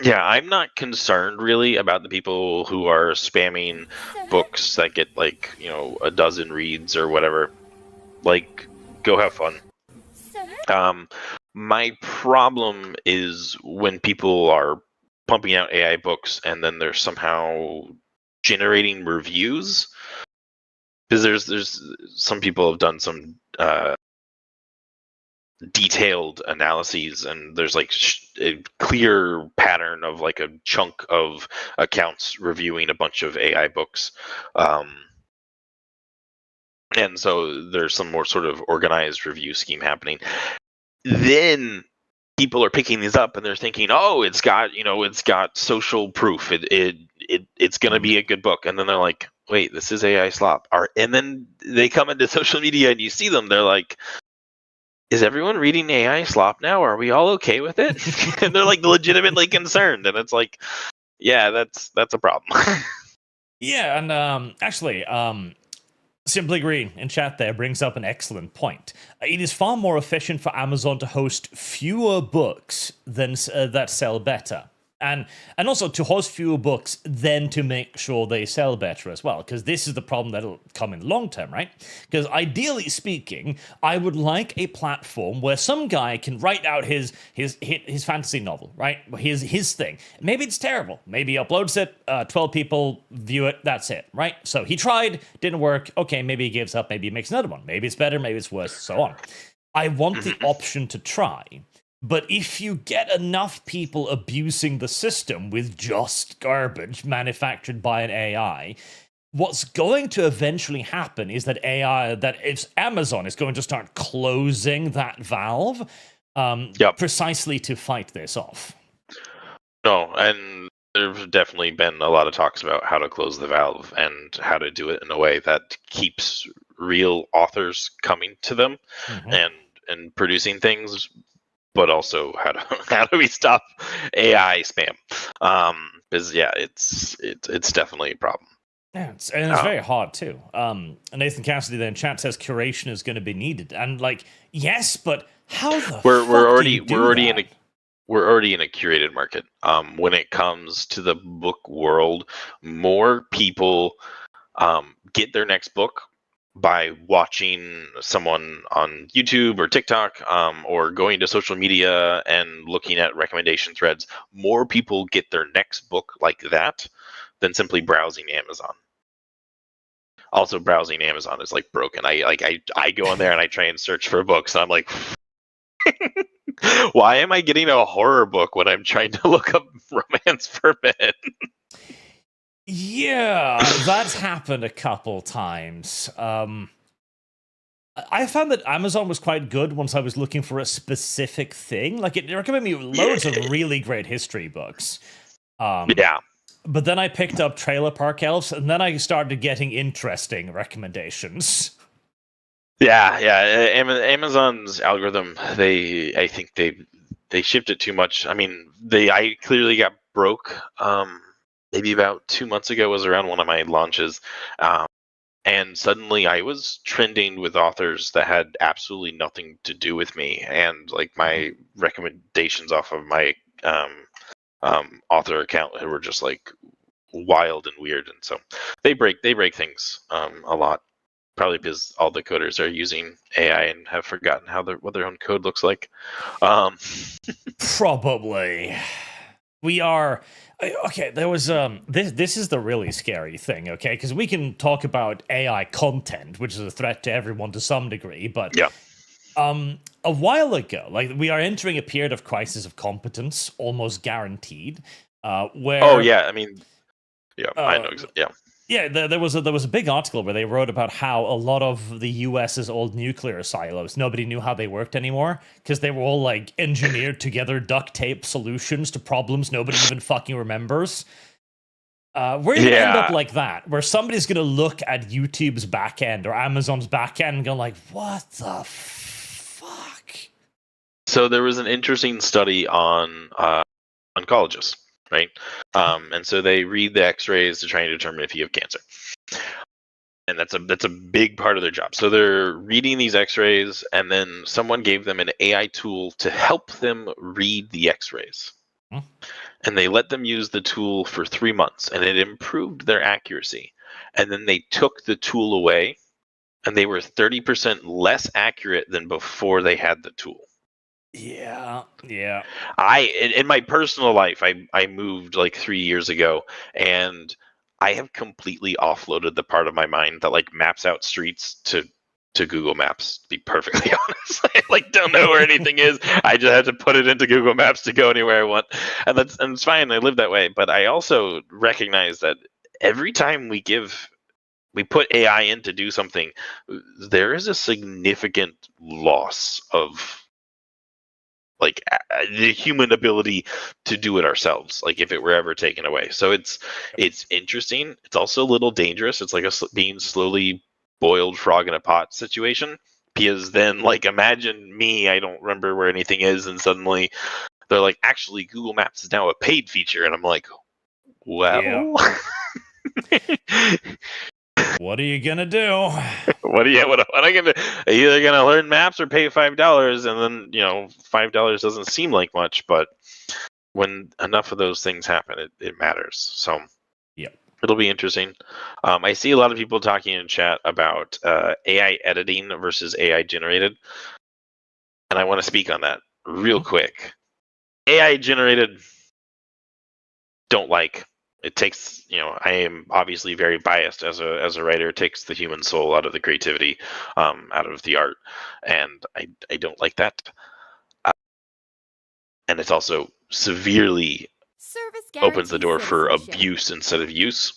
Yeah, I'm not concerned really about the people who are spamming books that get like, a dozen reads or whatever. Like, go have fun. My problem is when people are pumping out AI books and then they're somehow generating reviews, because there's some people have done some detailed analyses, and there's like a clear pattern of like a chunk of accounts reviewing a bunch of AI books. And so there's some more sort of organized review scheme happening. Then people are picking these up and they're thinking, oh, it's got social proof. It's going to be a good book. And then they're like, wait, this is AI slop. And then they come into social media and you see them. They're like, is everyone reading AI slop now? Are we all okay with it? And they're like legitimately concerned. And it's like, yeah, that's a problem. Yeah, and actually, Simply Green in chat there brings up an excellent point. It is far more efficient for Amazon to host fewer books than that sell better. And also to host fewer books than to make sure they sell better as well, because this is the problem that'll come in the long term, right? Because ideally speaking, I would like a platform where some guy can write out his fantasy novel, right? His thing. Maybe it's terrible. Maybe he uploads it, 12 people view it, that's it, right? So he tried, didn't work. Okay, maybe he gives up, maybe he makes another one. Maybe it's better, maybe it's worse, so on. I want the option to try. But if you get enough people abusing the system with just garbage manufactured by an AI, what's going to eventually happen is that if Amazon is going to start closing that valve precisely to fight this off. No, and there's definitely been a lot of talks about how to close the valve and how to do it in a way that keeps real authors coming to them and producing things. But also, how do we stop AI spam? Because it's definitely a problem. Yeah, it's very hard too. Nathan Cassidy there in chat says curation is going to be needed, and like, yes, but how the we're already in a curated market. When it comes to the book world, more people get their next book by watching someone on YouTube or TikTok, or going to social media and looking at recommendation threads. More people get their next book like that than simply browsing Amazon. Also, browsing Amazon is like broken. I go in there and I try and search for books, and I'm like, why am I getting a horror book when I'm trying to look up romance for men? Yeah, that's happened a couple times. I found that Amazon was quite good once I was looking for a specific thing. Like, it recommended me loads of really great history books. Yeah. But then I picked up Trailer Park Elves, and then I started getting interesting recommendations. Yeah. Amazon's algorithm, I think they shipped it too much. I mean, I clearly got broke. Maybe about 2 months ago was around one of my launches. And suddenly I was trending with authors that had absolutely nothing to do with me, and like my recommendations off of my author account were just like wild and weird. And so they break things a lot, probably because all the coders are using AI and have forgotten what their own code looks like. Probably. We are okay. There was this is the really scary thing, okay? Because we can talk about AI content, which is a threat to everyone to some degree, but Yeah. a while ago, like, we are entering a period of crisis of competence, almost guaranteed. Where I mean, I know exactly. Yeah, there was a big article where they wrote about how a lot of the US's old nuclear silos, nobody knew how they worked anymore because they were all like engineered together duct tape solutions to problems nobody even fucking remembers. We're gonna end up like that, where somebody's gonna look at YouTube's backend or Amazon's backend and go like, "What the fuck?" So there was an interesting study on oncologists, right? And so they read the X-rays to try and determine if you have cancer, and that's a big part of their job. So they're reading these X-rays, and then someone gave them an AI tool to help them read the X-rays, and they let them use the tool for 3 months, and it improved their accuracy. And then they took the tool away, and they were 30% less accurate than before they had the tool. Yeah. In my personal life, I moved like 3 years ago, and I have completely offloaded the part of my mind that like maps out streets to Google Maps, to be perfectly honest. I like don't know where anything is. I just have to put it into Google Maps to go anywhere I want. And it's fine. I live that way. But I also recognize that every time we put AI in to do something, there is a significant loss of like the human ability to do it ourselves, like if it were ever taken away. So it's interesting. It's also a little dangerous. It's like being slowly boiled frog in a pot situation, because then like imagine me, I don't remember where anything is, and suddenly they're like, actually Google Maps is now a paid feature, and I'm like, well, what are you gonna do? What am I gonna do? Either gonna learn maps or pay $5, and then $5 doesn't seem like much, but when enough of those things happen, it matters. So it'll be interesting. I see a lot of people talking in chat about AI editing versus AI generated, and I want to speak on that real quick. AI generated, don't like. It takes, I am obviously very biased as a writer. It takes the human soul out of the creativity, out of the art, and I don't like that. And it's also severely opens the door for abuse instead of use.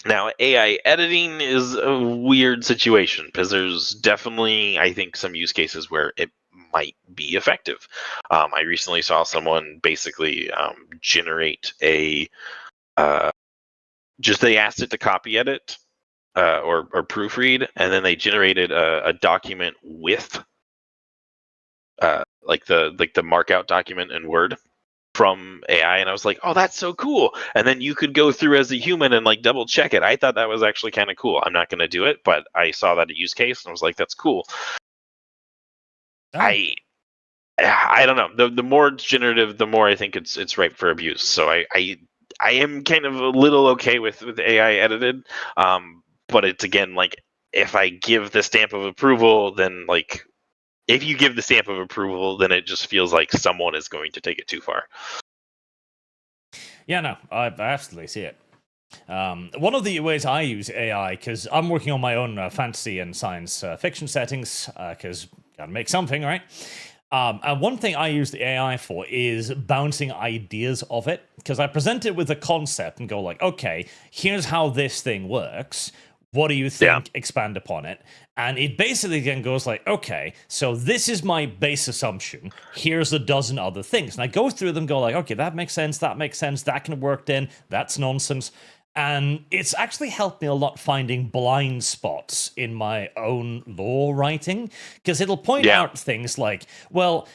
Now, AI editing is a weird situation because there's definitely, I think, some use cases where it might be effective. I recently saw someone basically generate they asked it to copy edit or proofread, and then they generated a document with like the markout document in Word from AI, and I was like, oh, that's so cool. And then you could go through as a human and like double check it. I thought that was actually kind of cool. I'm not going to do it, but I saw that a use case and I was like, that's cool. I don't know. The more it's generative, the more I think it's ripe for abuse. So I am kind of a little okay with AI edited, but it's again like if I give the stamp of approval, then like if you give the stamp of approval, then it just feels like someone is going to take it too far. Yeah, no, I absolutely see it. One of the ways I use AI, because I'm working on my own fantasy and science fiction settings, because gotta make something, right? And one thing I use the AI for is bouncing ideas of it, because I present it with a concept and go like, okay, here's how this thing works. What do you think? Expand upon it. And it basically then goes like, okay, so this is my base assumption. Here's a dozen other things. And I go through them, go like, okay, that makes sense, that can work then, that's nonsense. And it's actually helped me a lot finding blind spots in my own lore writing, because it'll point out things like, well,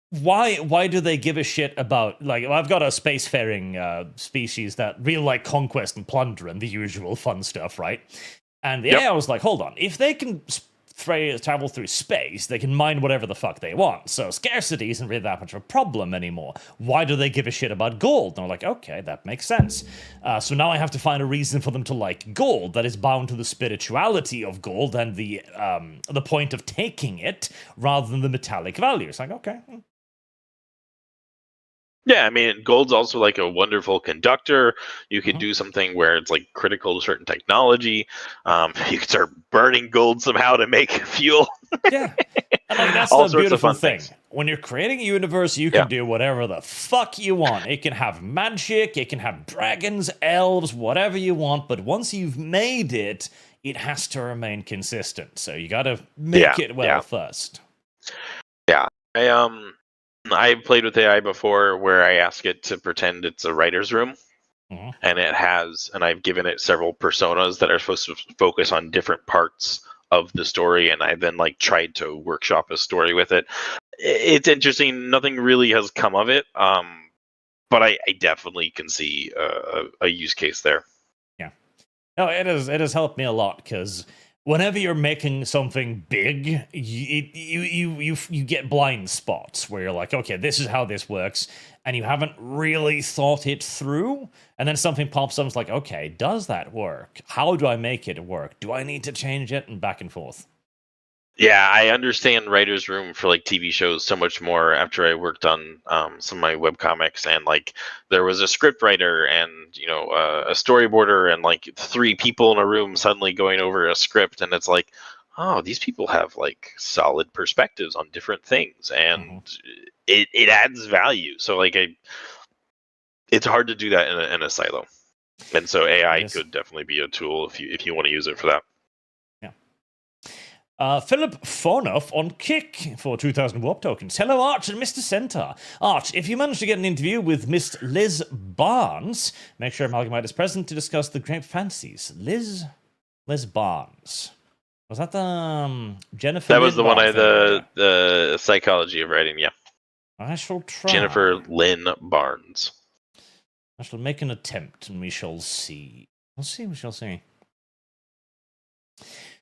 why do they give a shit about, like, I've got a spacefaring species that really like conquest and plunder and the usual fun stuff, right? And the AI was like, hold on, if they can travel through space, they can mine whatever the fuck they want, so scarcity isn't really that much of a problem anymore. Why do they give a shit about gold? And I'm like, okay, that makes sense. So now I have to find a reason for them to like gold that is bound to the spirituality of gold and the point of taking it, rather than the metallic value. It's like, okay. Yeah, I mean, gold's also like a wonderful conductor. You could do something where it's like critical to certain technology. You could start burning gold somehow to make fuel. Yeah, and like, that's All the sorts of beautiful fun thing. things. When you're creating a universe, you can do whatever the fuck you want. It can have magic, it can have dragons, elves, whatever you want. But once you've made it, it has to remain consistent. So you got to make it well first. Yeah, I played with AI before where I ask it to pretend it's a writer's room, and I've given it several personas that are supposed to focus on different parts of the story, and I then like tried to workshop a story with it. It's interesting. Nothing really has come of it, but I definitely can see a use case there. Yeah, no, it has helped me a lot, because whenever you're making something big, you get blind spots where you're like, okay, this is how this works, and you haven't really thought it through, and then something pops up and it's like, okay, does that work? How do I make it work? Do I need to change it? And back and forth. Yeah, I understand writer's room for like TV shows so much more after I worked on some of my webcomics, and like there was a script writer and a storyboarder and like 3 people in a room suddenly going over a script, and it's like, oh, these people have like solid perspectives on different things, and it adds value. So like it's hard to do that in a silo, and so AI could definitely be a tool if you want to use it for that. Philip Fonoff on Kick for 2,000 warp tokens. Hello, Arch and Mr. Sentar. Arch, if you manage to get an interview with Miss Liz Barnes, make sure Amalgamite is present to discuss the great fancies. Liz Barnes. Was that the Jennifer? That was the one the psychology of writing. Yeah, I shall try. Jennifer Lynn Barnes. I shall make an attempt, and we shall see. We shall see.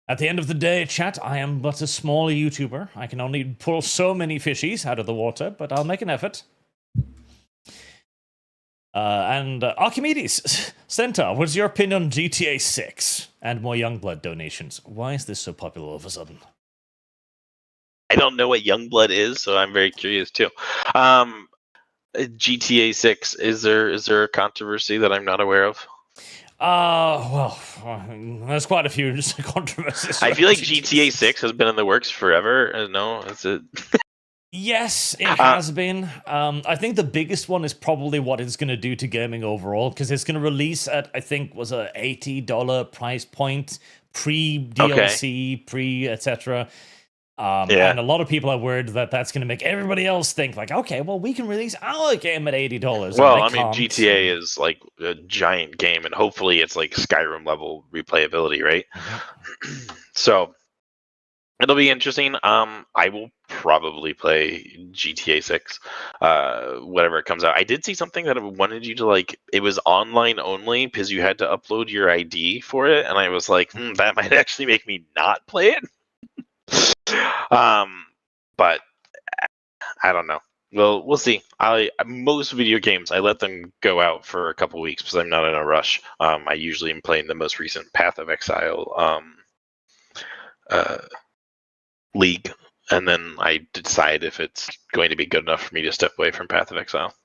At the end of the day, chat, I am but a small YouTuber. I can only pull so many fishies out of the water, but I'll make an effort. And Archimedes, Centaur, what's your opinion on GTA 6 and more Youngblood donations? Why is this so popular all of a sudden? I don't know what Youngblood is, so I'm very curious too. GTA 6, is there a controversy that I'm not aware of? Well, there's quite a few controversies. I feel like GTA 6 has been in the works forever. No, is it? Yes, it has been. I think the biggest one is probably what it's going to do to gaming overall, because it's going to release at, I think, was a $80 price point, pre-DLC, pre-etc. And a lot of people are worried that that's going to make everybody else think, like, okay, well, we can release our game at $80. Well, I mean, GTA is like a giant game, and hopefully it's like Skyrim level replayability, right? So it'll be interesting. I will probably play GTA 6 whenever it comes out. I did see something that wanted you to like, it was online only because you had to upload your ID for it, and I was like, that might actually make me not play it. But I don't know. Well, we'll see. Most video games, I let them go out for a couple weeks because I'm not in a rush. I usually am playing the most recent Path of Exile league, and then I decide if it's going to be good enough for me to step away from Path of Exile.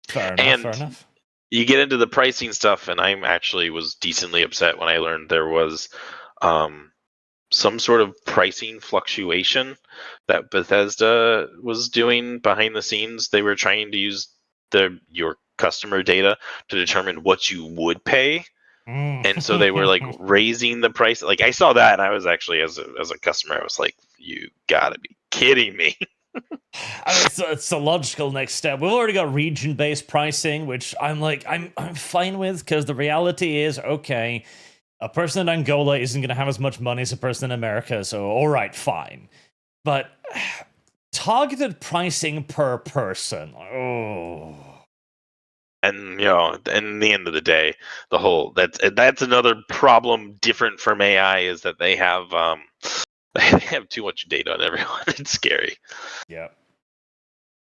Fair enough. You get into the pricing stuff, and I actually was decently upset when I learned there was some sort of pricing fluctuation that Bethesda was doing behind the scenes. They were trying to use your customer data to determine what you would pay And so they were like raising the price. Like I saw that, and I was actually as a customer, I was like, "You gotta be kidding me!" I mean, it's a logical next step. We've already got region-based pricing, which I'm fine with, because the reality is, okay, a person in Angola isn't going to have as much money as a person in America, so all right, fine. But targeted pricing per person, oh. And in the end of the day, that's another problem different from AI is that they have too much data on everyone. It's scary. Yeah.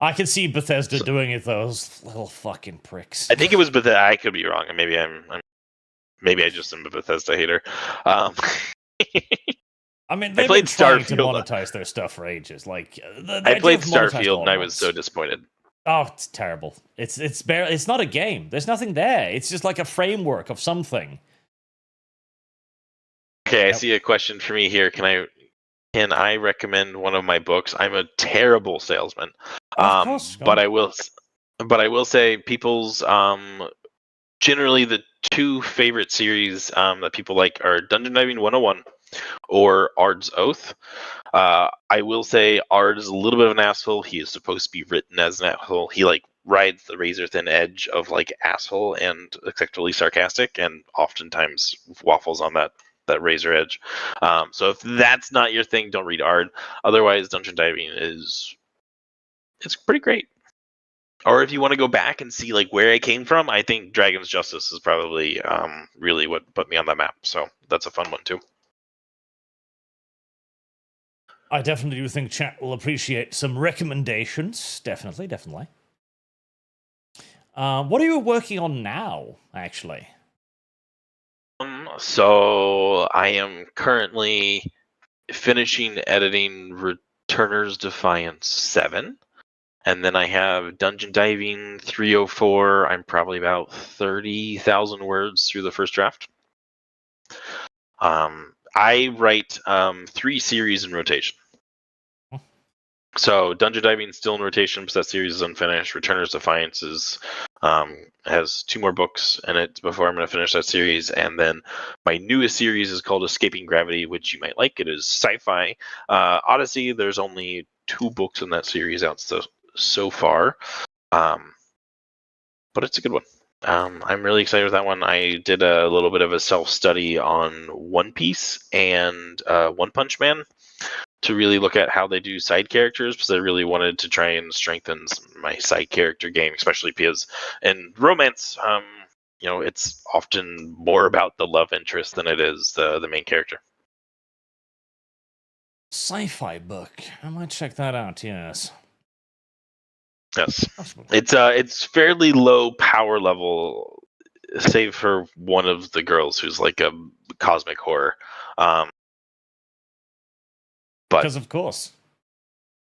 I can see Bethesda doing it, those little fucking pricks. I think it was Bethesda. I could be wrong. Maybe maybe I just am a Bethesda hater. I mean, they've been trying to monetize their stuff for ages. Like, I played Starfield and I was so disappointed. Oh, it's terrible. It's not a game. There's nothing there. It's just like a framework of something. Okay, I see a question for me here. Can I recommend one of my books? I'm a terrible salesman. Of course, but I will say people's generally the two favorite series that people like are Dungeon Diving 101 or Ard's Oath. I will say Ard is a little bit of an asshole. He is supposed to be written as an asshole. He rides the razor thin edge of asshole and acceptably sarcastic, and oftentimes waffles on that razor edge. So if that's not your thing, don't read Ard. Otherwise, Dungeon Diving it's pretty great. Or if you want to go back and see where I came from, I think Dragon's Justice is probably really what put me on that map. So that's a fun one too. I definitely do think chat will appreciate some recommendations. Definitely. What are you working on now, actually? So I am currently finishing editing Returner's Defiance 7. And then I have Dungeon Diving 304. I'm probably about 30,000 words through the first draft. I write 3 series in rotation. So Dungeon Diving is still in rotation because that series is unfinished. Returner's Defiance has 2 more books in it before I'm going to finish that series. And then my newest series is called Escaping Gravity, which you might like. It is sci-fi. Odyssey, there's only 2 books in that series out so far. But it's a good one. I'm really excited with that one. I did a little bit of a self-study on One Piece and One Punch Man to really look at how they do side characters, because I really wanted to try and strengthen my side character game, especially because in romance, it's often more about the love interest than it is the main character. Sci-fi book. I might check that out, yes. Yes. It's fairly low power level, save for one of the girls who's like a cosmic horror. Because of course.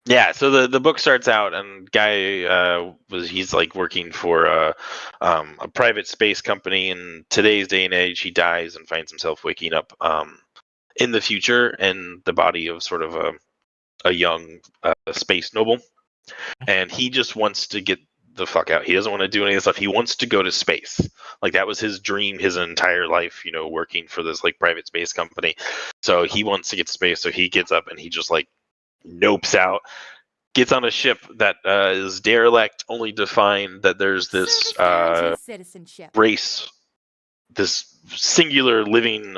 Yeah, so the book starts out, and guy he's working for a private space company. In today's day and age, he dies and finds himself waking up in the future in the body of sort of a young space noble, and he just wants to get the fuck out. He doesn't want to do any of this stuff. He wants to go to space. That was his dream his entire life, working for this private space company. So he wants to get to space. So he gets up and he just nopes out, gets on a ship that is derelict, only to find that there's this race, this singular living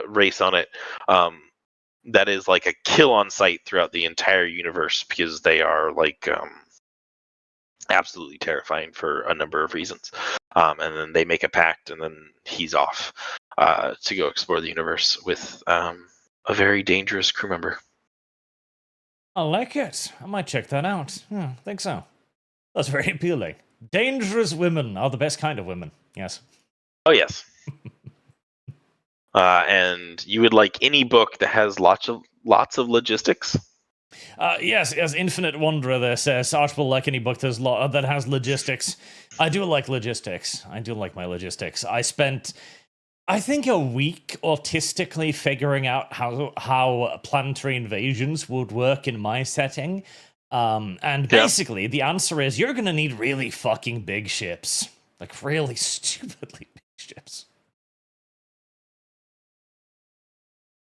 race on it that is a kill on sight throughout the entire universe, because they are absolutely terrifying for a number of reasons. And then they make a pact, and then he's off to go explore the universe with a very dangerous crew member. I like it. I might check that out. I think so. That's very appealing. Dangerous women are the best kind of women. Yes. Oh, yes. And you would like any book that has lots of logistics? Yes, as Infinite Wanderer there says, Arch will like any book that has logistics. I do like logistics. I do like my logistics. I spent, I think, a week autistically figuring out how planetary invasions would work in my setting. And basically, the answer is you're going to need really fucking big ships. Really stupidly big ships.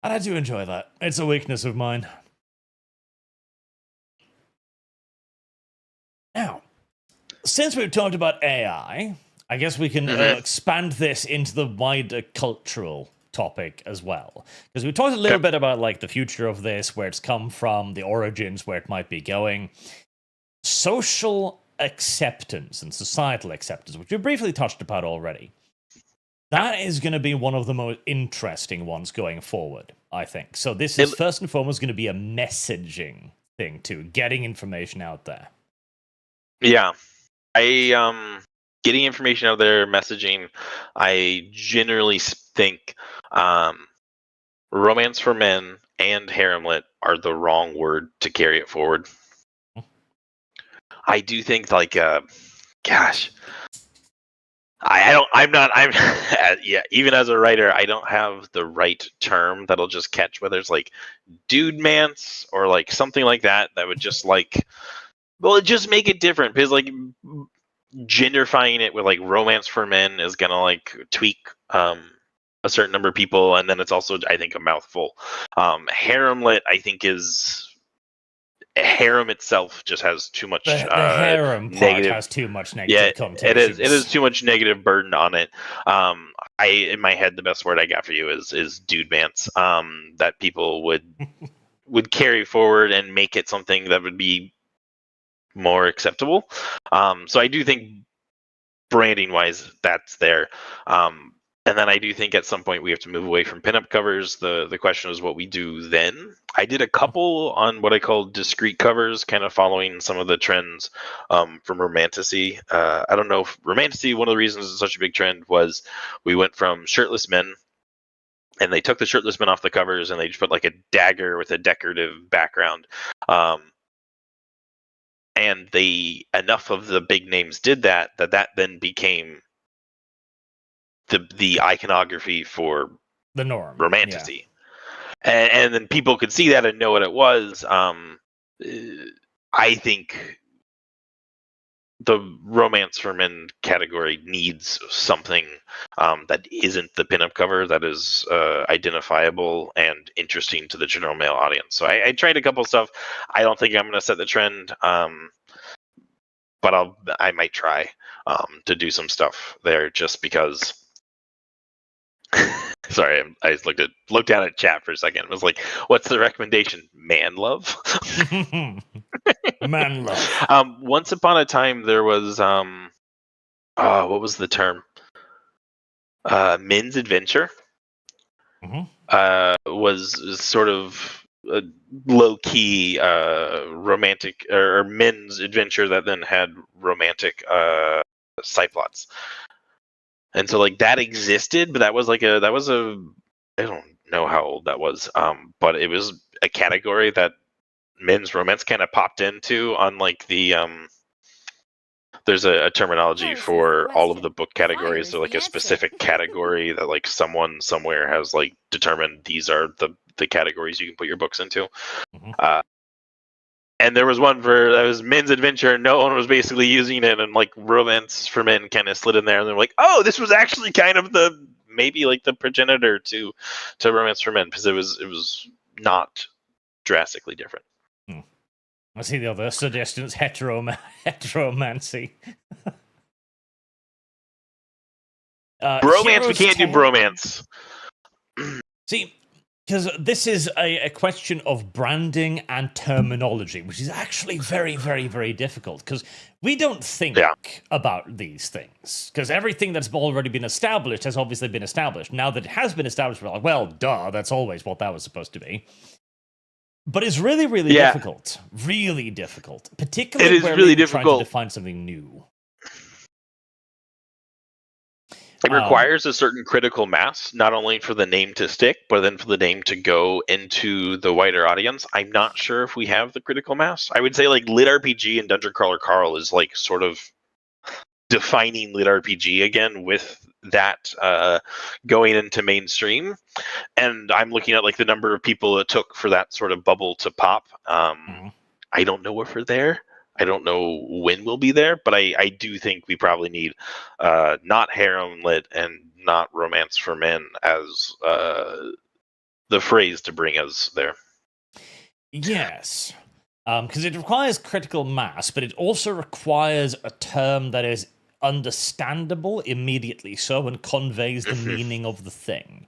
And I do enjoy that. It's a weakness of mine. Now, since we've talked about AI, I guess we can expand this into the wider cultural topic as well. Because we talked a little bit about like the future of this, where it's come from, the origins, where it might be going. Social acceptance and societal acceptance, which we briefly touched upon already. That is going to be one of the most interesting ones going forward, I think. So this is first and foremost going to be a messaging thing too, getting information out there. Yeah. Getting information out there, messaging, I generally think romance for men and haremlit are the wrong word to carry it forward. I do think like gosh, I'm yeah, even as a writer, I don't have the right term that'll just catch, whether it's like dude mance or like something like that would just like, well, it just make it different, because like genderifying it with like romance for men is gonna like tweak a certain number of people, and then it's also, I think, a mouthful. Haremlit, I think, is harem itself just has too much the harem part has too much negative connotations. It is too much negative burden on it. In my head, the best word I got for you is dude mance, that people would carry forward and make it something that would be more acceptable. So I do think branding wise that's there. And then I do think at some point we have to move away from pinup covers. The question is what we do then. I did a couple on what I call discrete covers, kind of following some of the trends from Romantasy. I don't know if Romantasy, one of the reasons it's such a big trend was we went from shirtless men, and they took the shirtless men off the covers and they just put like a dagger with a decorative background. And enough of the big names did that then became the iconography for the norm, Romantasy. Yeah. And then people could see that and know what it was. I think the romance for men category needs something that isn't the pinup cover, that is identifiable and interesting to the general male audience. So I tried a couple stuff. I don't think I'm going to set the trend, but I might try to do some stuff there, just because. Sorry, I just looked down at chat for a second. It was like, "What's the recommendation? Man love." Man love. Once upon a time, there was what was the term? Men's adventure. Was sort of a low key romantic or men's adventure that then had romantic side plots. And so like that existed, but that was a I don't know how old that was, but it was a category that men's romance kind of popped into on like the there's a terminology for all of the book categories. So like a specific category that like someone somewhere has like determined these are the categories you can put your books into. And there was one that was men's adventure, and no one was basically using it, and like romance for men kind of slid in there, and they're like, oh, this was actually kind of maybe like the progenitor to romance for men, because it was not drastically different. I see the other suggestions, heteromancy. Bromance, we can't do bromance. See, because this is a question of branding and terminology, which is actually very, very, very difficult, because we don't think about these things, because everything that's already been established has obviously been established. Now that it has been established, we're like, well, duh, that's always what that was supposed to be. But it's really, really difficult. Really difficult. Particularly it is really difficult trying to define something new. It requires a certain critical mass, not only for the name to stick, but then for the name to go into the wider audience. I'm not sure if we have the critical mass. I would say like litrpg and Dungeon Crawler Carl is like sort of defining litrpg again, with that going into mainstream. And I'm looking at like the number of people it took for that sort of bubble to pop. I don't know if we're there. I don't know when we'll be there, but I do think we probably need not harem lit and not romance for men as the phrase to bring us there. Yes. Because it requires critical mass, but it also requires a term that is understandable immediately so and conveys the meaning of the thing.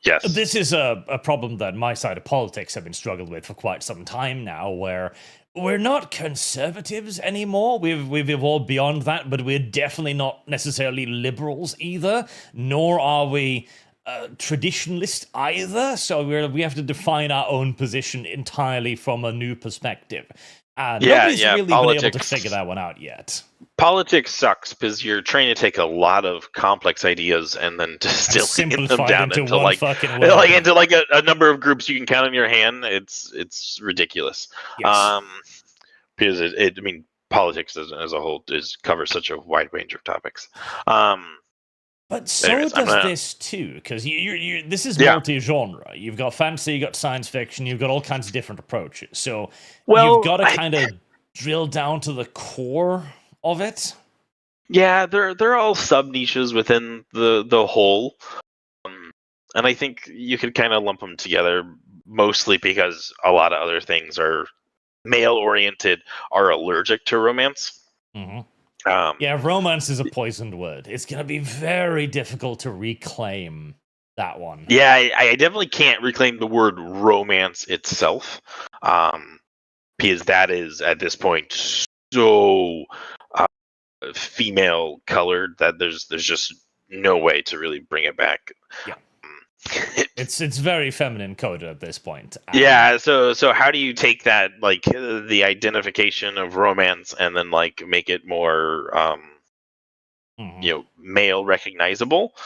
Yes. This is a problem that my side of politics have been struggling with for quite some time now, where we're not conservatives anymore. We've evolved beyond that, but we're definitely not necessarily liberals either, nor are we traditionalist either. So we have to define our own position entirely from a new perspective. Nobody's really been able to figure that one out yet. Politics sucks because you're trying to take a lot of complex ideas and then distilling them down into like a number of groups you can count on your hand. It's ridiculous. Yes. Because I mean, politics as a whole covers such a wide range of topics. But so does this too, because this is multi-genre. You've got fantasy, you've got science fiction, you've got all kinds of different approaches. So you've got to kind of drill down to the core of it. Yeah, they're all sub niches within the whole, and I think you could kind of lump them together mostly because a lot of other things are male oriented, are allergic to romance. Mm-hmm. Romance is a poisoned word. It's going to be very difficult to reclaim that one. Yeah, I definitely can't reclaim the word romance itself, because that is at this point so female colored that there's just no way to really bring it back. Yeah. It's very feminine coded at this point. Yeah, so how do you take that, like, the identification of romance and then like make it more male recognizable?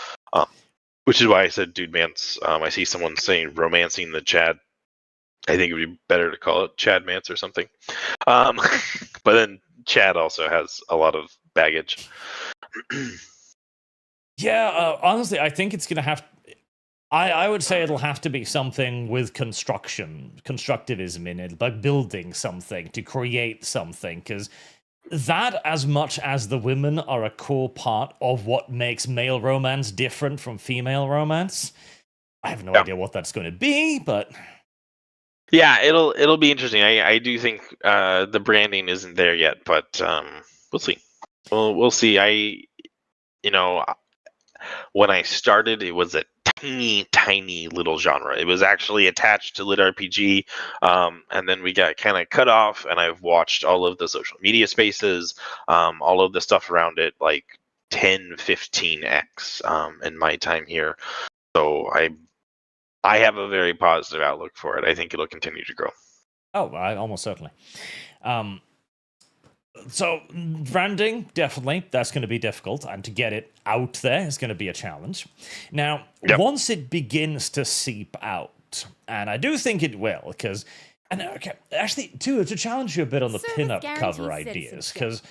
Which is why I said dude mance. I see someone saying romancing the Chad. I think it would be better to call it Chad mance or something. But then Chad also has a lot of baggage. Honestly, I think it's gonna have I would say it'll have to be something with constructivism in it, like building something to create something, because that, as much as the women are a core part of what makes male romance different from female romance, I have no idea what that's going to be, but yeah, it'll be interesting. I do think the branding isn't there yet, but we'll see. We'll see. When I started, it was a tiny little genre. It was actually attached to litrpg, and then we got kind of cut off, and I've watched all of the social media spaces, all of the stuff around it, like 10-15x in my time here. So I have a very positive outlook for it. I think it'll continue to grow. Almost certainly. So branding, definitely, that's going to be difficult, and to get it out there is going to be a challenge. Now, once it begins to seep out, and I do think it will, because, actually, too, to challenge you a bit on the pinup cover ideas, because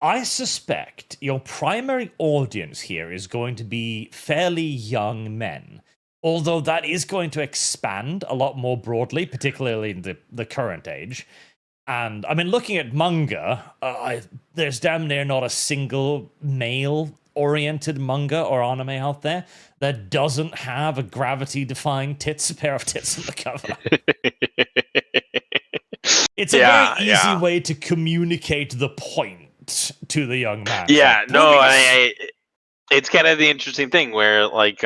I suspect your primary audience here is going to be fairly young men, although that is going to expand a lot more broadly, particularly in the current age. And, I mean, looking at manga, there's damn near not a single male-oriented manga or anime out there that doesn't have a gravity-defying pair of tits on the cover. It's a very easy way to communicate the point to the young man. Yeah, it's kind of the interesting thing where, like,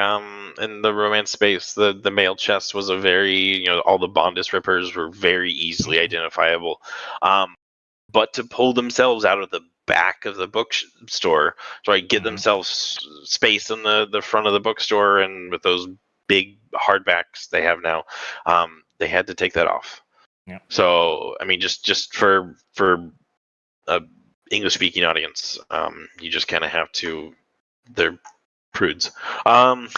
in the romance space, the male chest was a very, all the Bondus rippers were very easily identifiable. But to pull themselves out of the back of the bookstore, get themselves space in the front of the bookstore, and with those big hardbacks they have now, they had to take that off. Yeah. So, I mean, just for a English-speaking audience, you just kind of have to. They're prudes. Either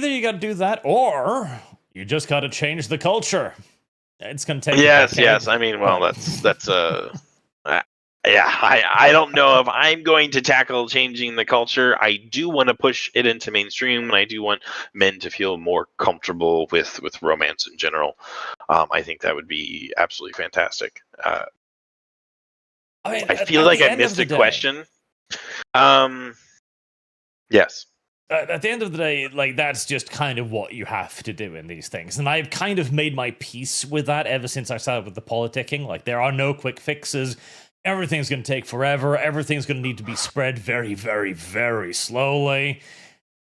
you got to do that, or you just got to change the culture. It's going to take. Yes. I mean, well, that's I don't know if I'm going to tackle changing the culture. I do want to push it into mainstream, and I do want men to feel more comfortable with romance in general. I think that would be absolutely fantastic. I feel like I missed a question. Yes. At the end of the day, like, that's just kind of what you have to do in these things. And I've kind of made my peace with that ever since I started with the politicking. Like, there are no quick fixes. Everything's going to take forever. Everything's going to need to be spread very, very, very slowly.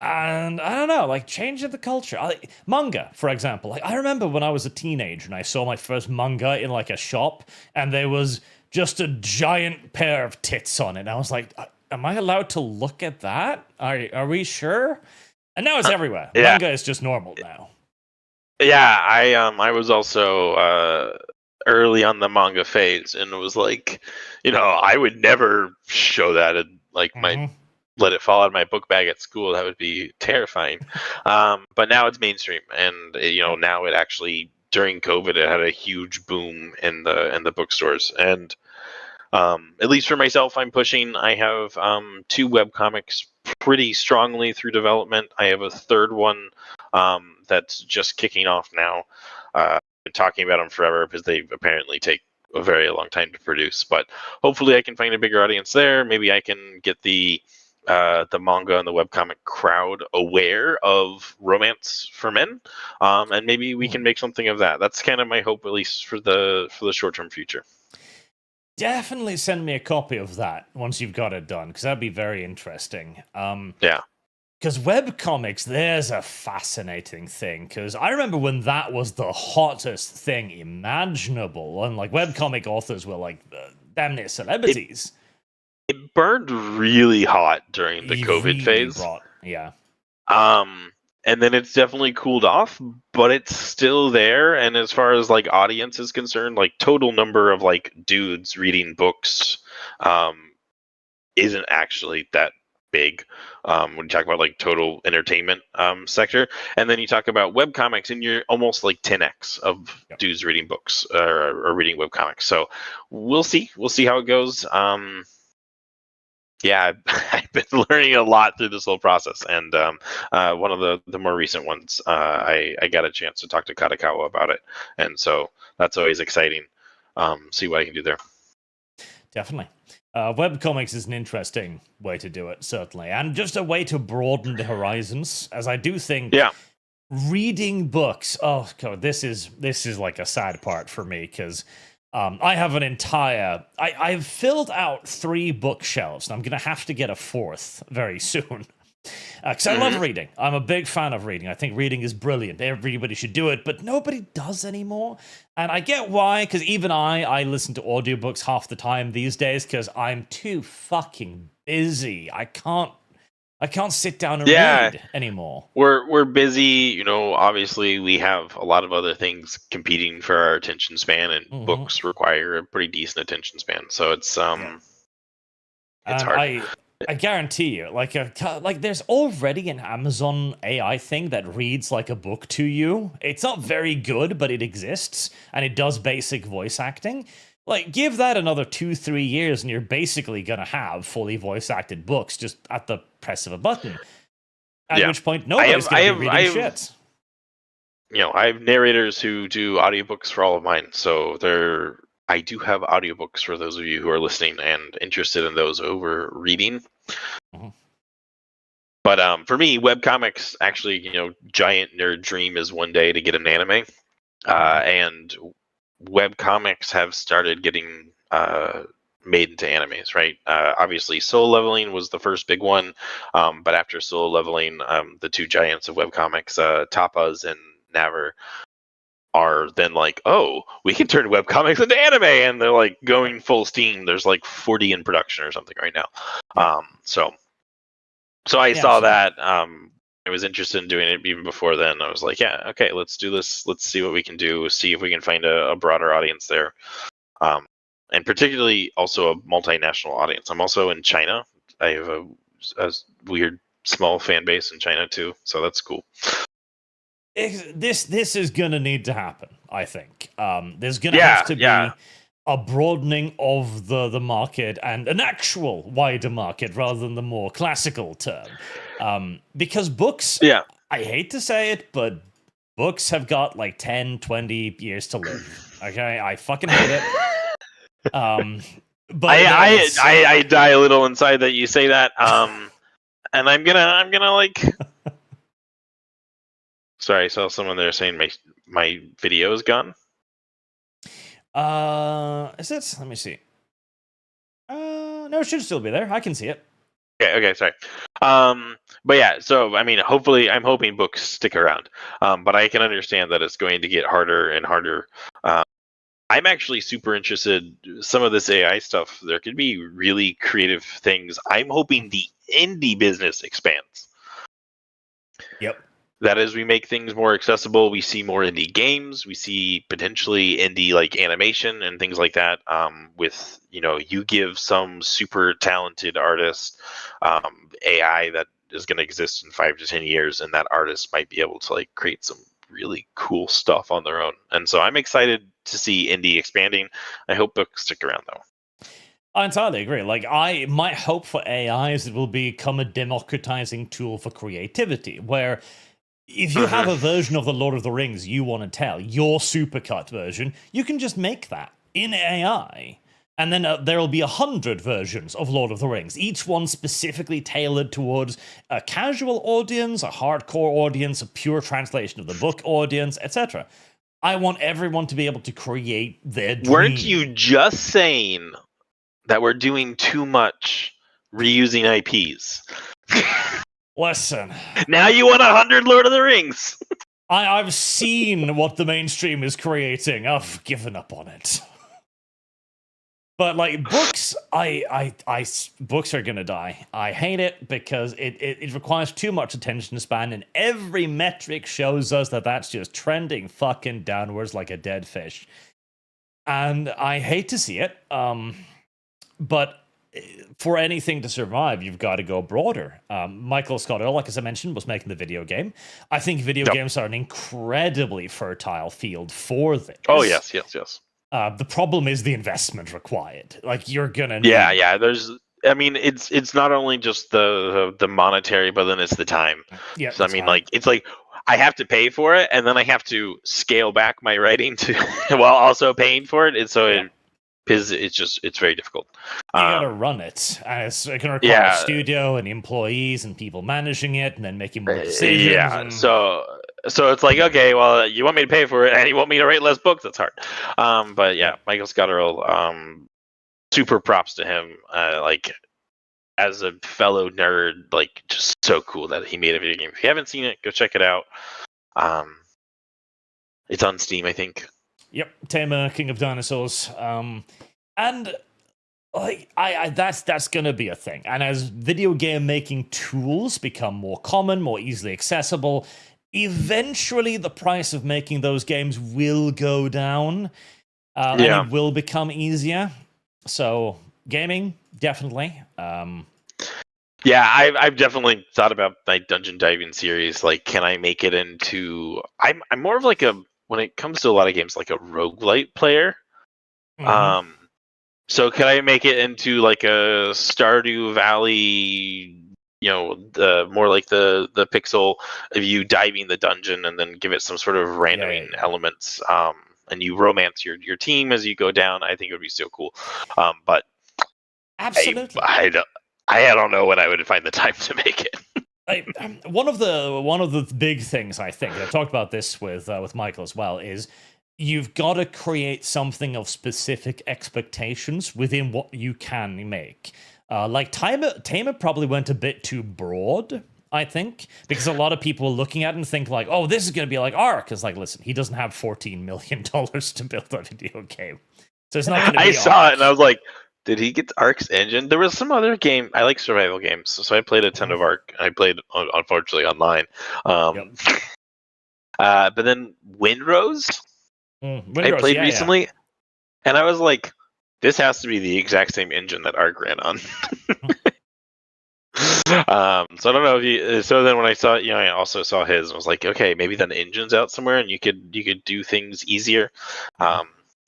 And I don't know, like, changing the culture. Manga, for example. Like, I remember when I was a teenager and I saw my first manga in, like, a shop, and there was just a giant pair of tits on it. And I was like, am I allowed to look at that? Are we sure? And now it's everywhere. Yeah. Manga is just normal now. Yeah, I was also early on the manga phase, and it was like, I would never show that in like my let it fall out of my book bag at school. That would be terrifying. But now it's mainstream, and now it actually, during COVID, it had a huge boom in the bookstores. And at least for myself, I'm pushing. I have 2 webcomics pretty strongly through development. I have a third one that's just kicking off now. I've been talking about them forever because they apparently take a very long time to produce. But hopefully I can find a bigger audience there. Maybe I can get the manga and the webcomic crowd aware of romance for men, and maybe we can make something of that. That's kind of my hope, at least for the short-term future. Definitely send me a copy of that once you've got it done, because that'd be very interesting. Yeah. Because webcomics, there's a fascinating thing, because I remember when that was the hottest thing imaginable, and like webcomic authors were like damn near celebrities. It burned really hot during the COVID phase. Yeah. And then it's definitely cooled off, but it's still there. And as far as like audience is concerned, like total number of like dudes reading books isn't actually that big when you talk about like total entertainment sector. And then you talk about webcomics, and you're almost like 10x of dudes reading books or reading webcomics. So we'll see how it goes. Yeah, I've been learning a lot through this whole process, and one of the more recent ones, I got a chance to talk to Katakawa about it, and so that's always exciting. See what I can do there. Definitely. Webcomics is an interesting way to do it, certainly, and just a way to broaden the horizons, as I do think reading books, oh god, this is like a sad part for me, because I have an entire... I've filled out 3 bookshelves, and I'm going to have to get a 4th very soon. Because I love reading. I'm a big fan of reading. I think reading is brilliant. Everybody should do it, but nobody does anymore. And I get why, because even I listen to audiobooks half the time these days, because I'm too fucking busy. I can't sit down and read anymore. We're busy, obviously we have a lot of other things competing for our attention span, and books require a pretty decent attention span. So it's it's hard. I guarantee you, like there's already an Amazon AI thing that reads like a book to you. It's not very good, but it exists, and it does basic voice acting. Like, give that another 2-3 years, and you're basically gonna have fully voice-acted books just at the press of a button. At which point, nobody's gonna be reading shit. I have narrators who do audiobooks for all of mine, so I do have audiobooks for those of you who are listening and interested in those over reading. But for me, webcomics, actually, giant nerd dream is one day to get an anime, and webcomics have started getting made into animes, right? Obviously, Solo Leveling was the first big one, but after Solo Leveling, the 2 giants of webcomics, Tapas and Naver, are then like, oh, we can turn webcomics into anime, and they're like going full steam. There's like 40 in production or something right now. So I saw that. I was interested in doing it even before then. I was like, yeah, okay, let's do this. Let's see what we can do. See if we can find a broader audience there. And particularly also a multinational audience. I'm also in China. I have a weird small fan base in China too. So that's cool. This is gonna need to happen, I think. There's gonna have to be a broadening of the market, and an actual wider market rather than the more classical term. Because books, I hate to say it, but books have got like 10, 20 years to live. Okay, I fucking hate it. But I die a little inside that you say that. and I'm gonna like. Sorry, I saw someone there saying my video is gone. Is it? Let me see. No, it should still be there. I can see it. Okay, sorry. But yeah, so I mean, hopefully, I'm hoping books stick around. But I can understand that it's going to get harder and harder. I'm actually super interested. Some of this AI stuff, there could be really creative things. I'm hoping the indie business expands. Yep. That is, we make things more accessible. We see more indie games. We see potentially indie like animation and things like that. With you give some super talented artist AI that is going to exist in 5 to 10 years, and that artist might be able to like create some really cool stuff on their own. And so I'm excited to see indie expanding. I hope books stick around though. I entirely agree. Like, my hope for AI is it will become a democratizing tool for creativity, where if you have a version of the Lord of the Rings you want to tell, your supercut version, you can just make that in AI. And then there'll be 100 versions of Lord of the Rings, each one specifically tailored towards a casual audience, a hardcore audience, a pure translation of the book audience, etc. I want everyone to be able to create their dream. Weren't you just saying that we're doing too much reusing IPs? Listen. Now you want 100 Lord of the Rings. I've seen what the mainstream is creating. I've given up on it. But like books, books are gonna die. I hate it because it requires too much attention span, and every metric shows us that that's just trending fucking downwards like a dead fish. And I hate to see it. But for anything to survive, you've got to go broader. Michael Scott Earl, like as I mentioned, was making the video game. I think video games are an incredibly fertile field for this. Oh, yes. The problem is the investment required. Like, you're gonna need... Yeah. It's not only just the monetary, but then it's the time. Yeah. So, it's like I have to pay for it, and then I have to scale back my writing to while also paying for it. And so it's very difficult. You gotta run it, and it's going to require a studio and employees and people managing it, and then making more decisions. Yeah, so it's like, okay, well, you want me to pay for it, and you want me to write less books. That's hard. But yeah, Michael Scott Earl, super props to him. Like, as a fellow nerd, like, just so cool that he made a video game. If you haven't seen it, go check it out. It's on Steam, I think. Yep, Tamer, King of Dinosaurs, and like that's gonna be a thing. And as video game making tools become more common, more easily accessible, eventually the price of making those games will go down, and it will become easier. So gaming, definitely. Yeah, I've definitely thought about my dungeon diving series. Like, can I make it into? I'm more of like when it comes to a lot of games, like a roguelite player. So can I make it into like a Stardew Valley, more like the pixel of you diving the dungeon and then give it some sort of randoming elements, and you romance your team as you go down. I think it would be so cool. But absolutely, I don't know when I would find the time to make it. One of the big things I think, I talked about this with Michael as well, is you've got to create something of specific expectations within what you can make. Like Tamer probably went a bit too broad, I think, because a lot of people are looking at it and think like, oh, this is going to be like Ark. It's like, listen, he doesn't have $14 million to build a video game, so it's not going to be I saw it and I was like, did he get Ark's engine? There was some other game. I like survival games, so I played a ton of Ark. I played, unfortunately, online. But then Windrose, I played recently, and I was like, this has to be the exact same engine that Ark ran on. So I don't know if you. So then when I saw, I also saw his, and was like, okay, maybe the engine's out somewhere, and you could do things easier.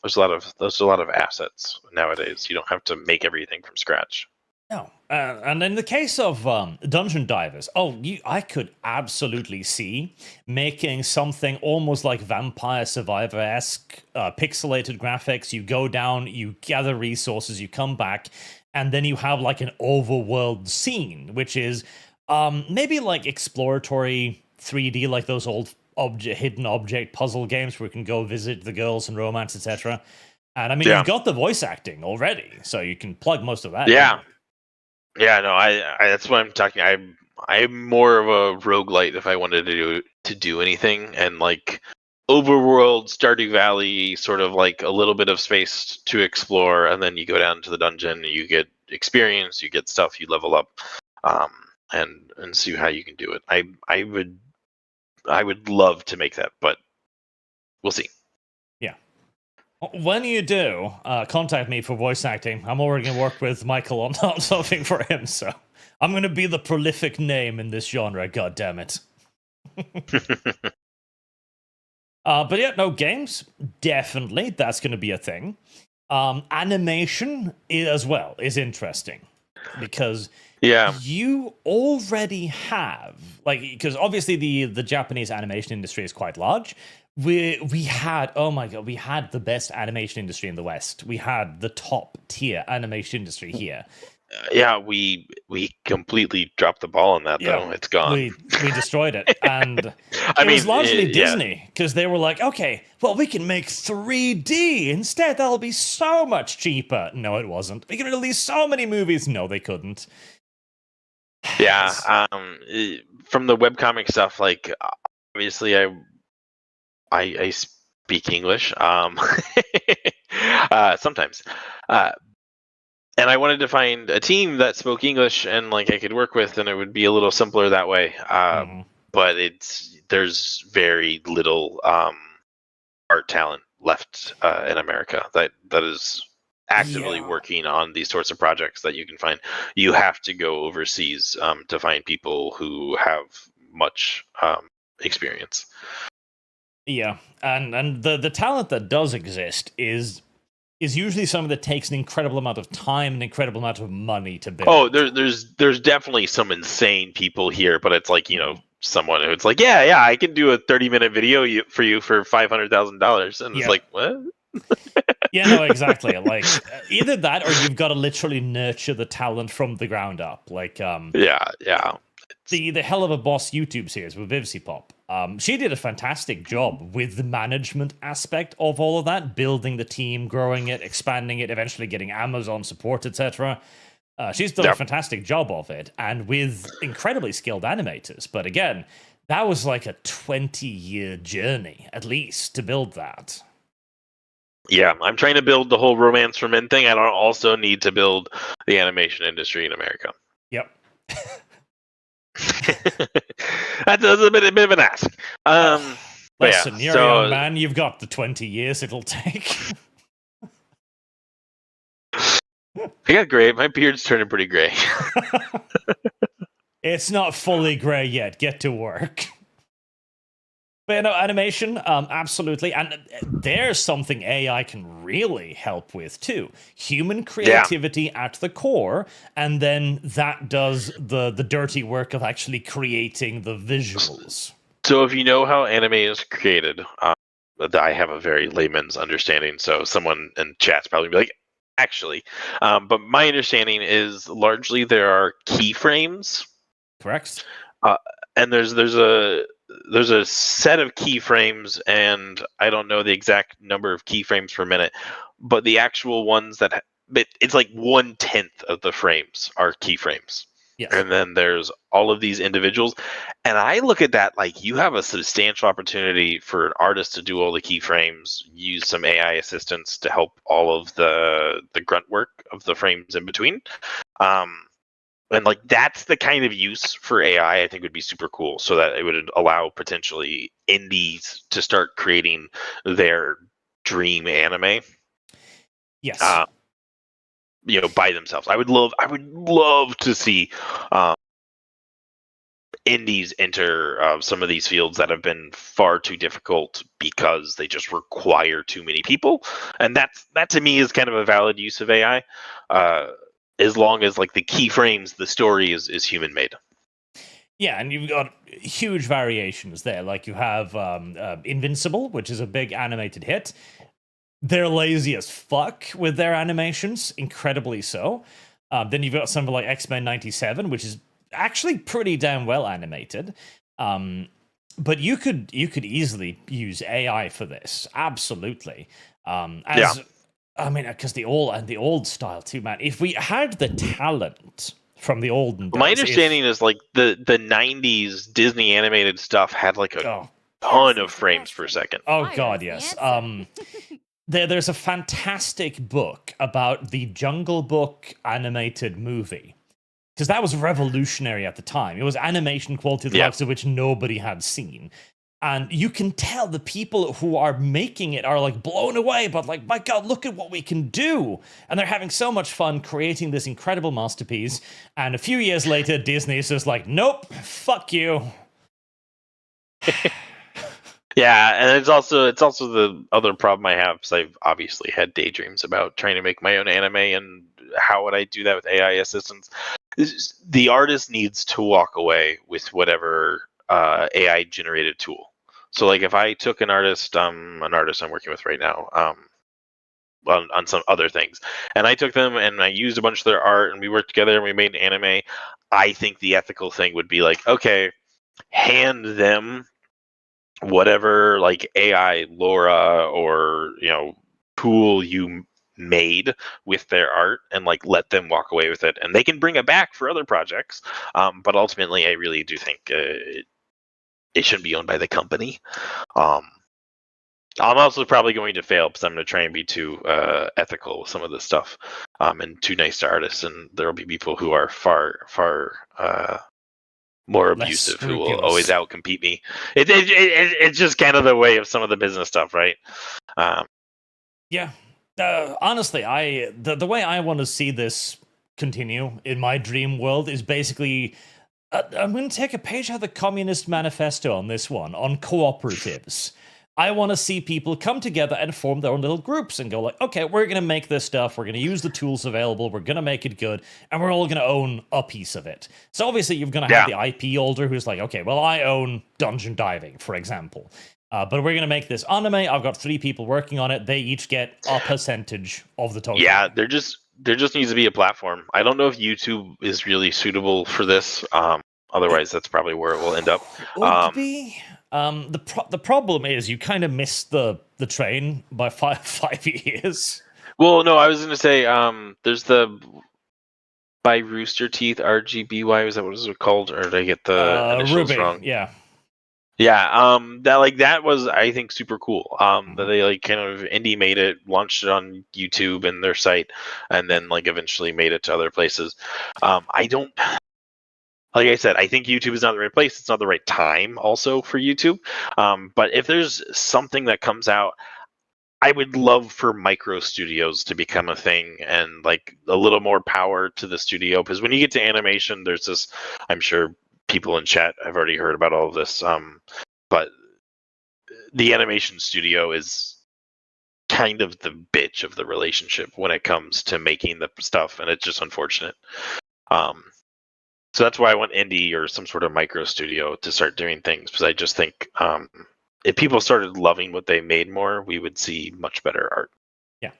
There's a lot of assets nowadays. You don't have to make everything from scratch. No, and in the case of Dungeon Divers, I could absolutely see making something almost like Vampire Survivor-esque, pixelated graphics. You go down, you gather resources, you come back, and then you have like an overworld scene, which is Maybe like exploratory 3D, like those old hidden object puzzle games where you can go visit the girls and romance, etc. And I mean, you've got the voice acting already, so you can plug most of that. Yeah. In. Yeah, no, I that's what I'm talking. I'm more of a roguelite if I wanted to do anything, and like overworld, Stardew Valley, sort of like a little bit of space to explore, and then you go down to the dungeon, you get experience, you get stuff, you level up, and see how you can do it. I would love to make that, but we'll see. Yeah. When you do, contact me for voice acting. I'm already going to work with Michael on something for him, so I'm going to be the prolific name in this genre, God damn it. But yeah, no, games, definitely, that's going to be a thing. Animation as well is interesting, because you already have, like, because obviously the Japanese animation industry is quite large. We had, oh my god, we had the best animation industry in the West. We had the top tier animation industry here. Yeah, we completely dropped the ball on that, though. It's gone. We destroyed it, and it was largely Disney, because they were like, okay, well, we can make 3D instead. That'll be so much cheaper. No, it wasn't. We can release so many movies. No, they couldn't. Yeah, from the webcomic stuff, like obviously I speak English sometimes. And I wanted to find a team that spoke English and like I could work with, and it would be a little simpler that way. But there's very little art talent left in America that is actively working on these sorts of projects that you can find. You have to go overseas to find people who have much experience. Yeah, and the talent that does exist is usually something that takes an incredible amount of time, an incredible amount of money to build. Oh, there's definitely some insane people here, but it's like, someone who's like, yeah, I can do a 30-minute video for you for $500,000, and it's like, what? Yeah, no, exactly. Like either that, or you've got to literally nurture the talent from the ground up. Like, yeah. The Hell of a Boss YouTube series with VivsyPop. She did a fantastic job with the management aspect of all of that, building the team, growing it, expanding it, eventually getting Amazon support, etc. She's done a fantastic job of it, and with incredibly skilled animators. But again, that was like a 20-year journey, at least, to build that. Yeah, I'm trying to build the whole Romance for Men thing. I don't also need to build the animation industry in America. Yep. That's a bit of an ask. Listen, you're a young man. You've got the 20 years it'll take. I got gray. My beard's turning pretty gray. It's not fully gray yet. Get to work. But animation, absolutely. And there's something AI can really help with, too. Human creativity at the core, and then that does the dirty work of actually creating the visuals. So if you know how anime is created, I have a very layman's understanding, so someone in chat's probably be like, actually. But my understanding is largely there are keyframes. Correct. And there's a set of keyframes, and I don't know the exact number of keyframes per minute, but the actual ones it's like 1/10 of the frames are keyframes. Yes. And then there's all of these individuals, and I look at that like you have a substantial opportunity for an artist to do all the keyframes, use some AI assistants to help all of the grunt work of the frames in between. And like that's the kind of use for AI I think would be super cool, so that it would allow potentially indies to start creating their dream anime. Yes. By themselves. I would love to see indies enter some of these fields that have been far too difficult because they just require too many people. And that to me is kind of a valid use of AI. As long as like the keyframes, the story is human made. Yeah, and you've got huge variations there. Like you have Invincible, which is a big animated hit. They're lazy as fuck with their animations, incredibly so. Then you've got something like X-Men 97, which is actually pretty damn well animated. But you could easily use AI for this, absolutely. I mean, because the old style too, man. If we had the talent from the olden days, my understanding is like the 90s Disney animated stuff had like a ton of frames per second. Oh god, yes. There's a fantastic book about the Jungle Book animated movie. Because that was revolutionary at the time. It was animation quality, the likes of which nobody had seen. And you can tell the people who are making it are like blown away, but like, my god, look at what we can do. And they're having so much fun creating this incredible masterpiece. And a few years later, Disney's just like, nope, fuck you. Yeah, and it's also the other problem I have, because I've obviously had daydreams about trying to make my own anime, and how would I do that with AI assistants? The artist needs to walk away with whatever AI generated tool. So like if I took an artist I'm working with right now, on some other things, and I took them and I used a bunch of their art and we worked together and we made an anime, I think the ethical thing would be like, okay, hand them whatever like AI Laura or tool you made with their art, and like let them walk away with it, and they can bring it back for other projects, but ultimately I really do think it shouldn't be owned by the company. I'm also probably going to fail because I'm going to try and be too ethical with some of this stuff, and too nice to artists, and there will be people who are far more abusive who will always outcompete me. It's just kind of the way of some of the business stuff, right? Yeah. Honestly, the way I want to see this continue in my dream world is basically, I'm going to take a page out of the Communist Manifesto on this one, on cooperatives. I want to see people come together and form their own little groups and go like, okay, we're going to make this stuff, we're going to use the tools available, we're going to make it good, and we're all going to own a piece of it. So obviously you're going to have the IP holder who's like, okay, well, I own dungeon diving, for example. But we're going to make this anime. I've got 3 people working on it. They each get a percentage of the total. Yeah, there just needs to be a platform. I don't know if YouTube is really suitable for this. Otherwise, that's probably where it will end up. Would be. The problem is you kind of missed the train by 5 years. Well, no, I was going to say there's the by Rooster Teeth RGBY. Was that what it was called, or did I get the initials Ruby, wrong? Yeah. Yeah, that was, I think, super cool. That they like kind of indie made it, launched it on YouTube and their site, and then like eventually made it to other places. I don't, like I said, I think YouTube is not the right place. It's not the right time also for YouTube. But if there's something that comes out, I would love for micro studios to become a thing, and like a little more power to the studio, because when you get to animation, there's this, I'm sure people in chat have already heard about all of this, but the animation studio is kind of the bitch of the relationship when it comes to making the stuff, and it's just unfortunate. So that's why I want indie or some sort of micro studio to start doing things, because I just think if people started loving what they made more, we would see much better art. Yeah,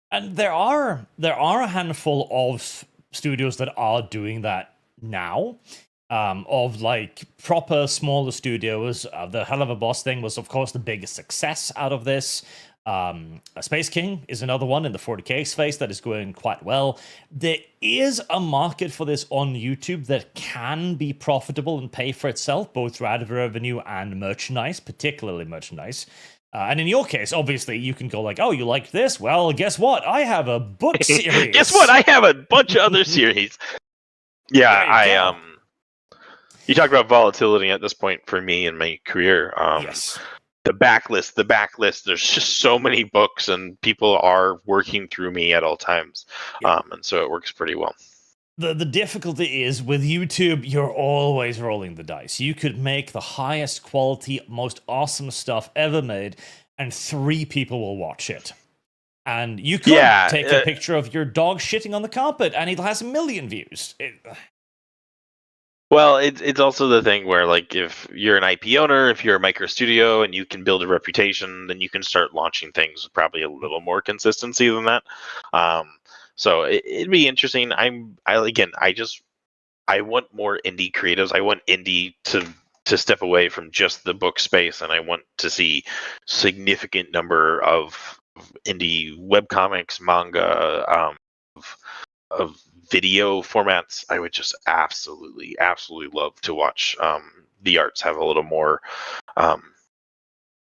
and there are a handful of studios that are doing that now. Of like proper smaller studios. The Hell of a Boss thing was, of course, the biggest success out of this. Space King is another one in the 40k space that is going quite well. There is a market for this on YouTube that can be profitable and pay for itself, both through ad revenue and merchandise, particularly merchandise. And in your case, obviously, you can go like, oh, you like this? Well, guess what? I have a book series. Guess what? I have a bunch of other series. Yeah, you talk about volatility at this point for me in my career. Yes. The backlist, there's just so many books, and people are working through me at all times. Yeah. And so it works pretty well. The difficulty is with YouTube, you're always rolling the dice. You could make the highest quality, most awesome stuff ever made, and 3 people will watch it. And you could take a picture of your dog shitting on the carpet, and it has 1 million views. Well, it's also the thing where, like, if you're an IP owner, if you're a micro studio and you can build a reputation, then you can start launching things with probably a little more consistency than that. So it'd be interesting. I I want more indie creatives. I want indie to step away from just the book space, and I want to see significant number of indie webcomics, manga, of video formats. I would just absolutely love to watch the arts have a little more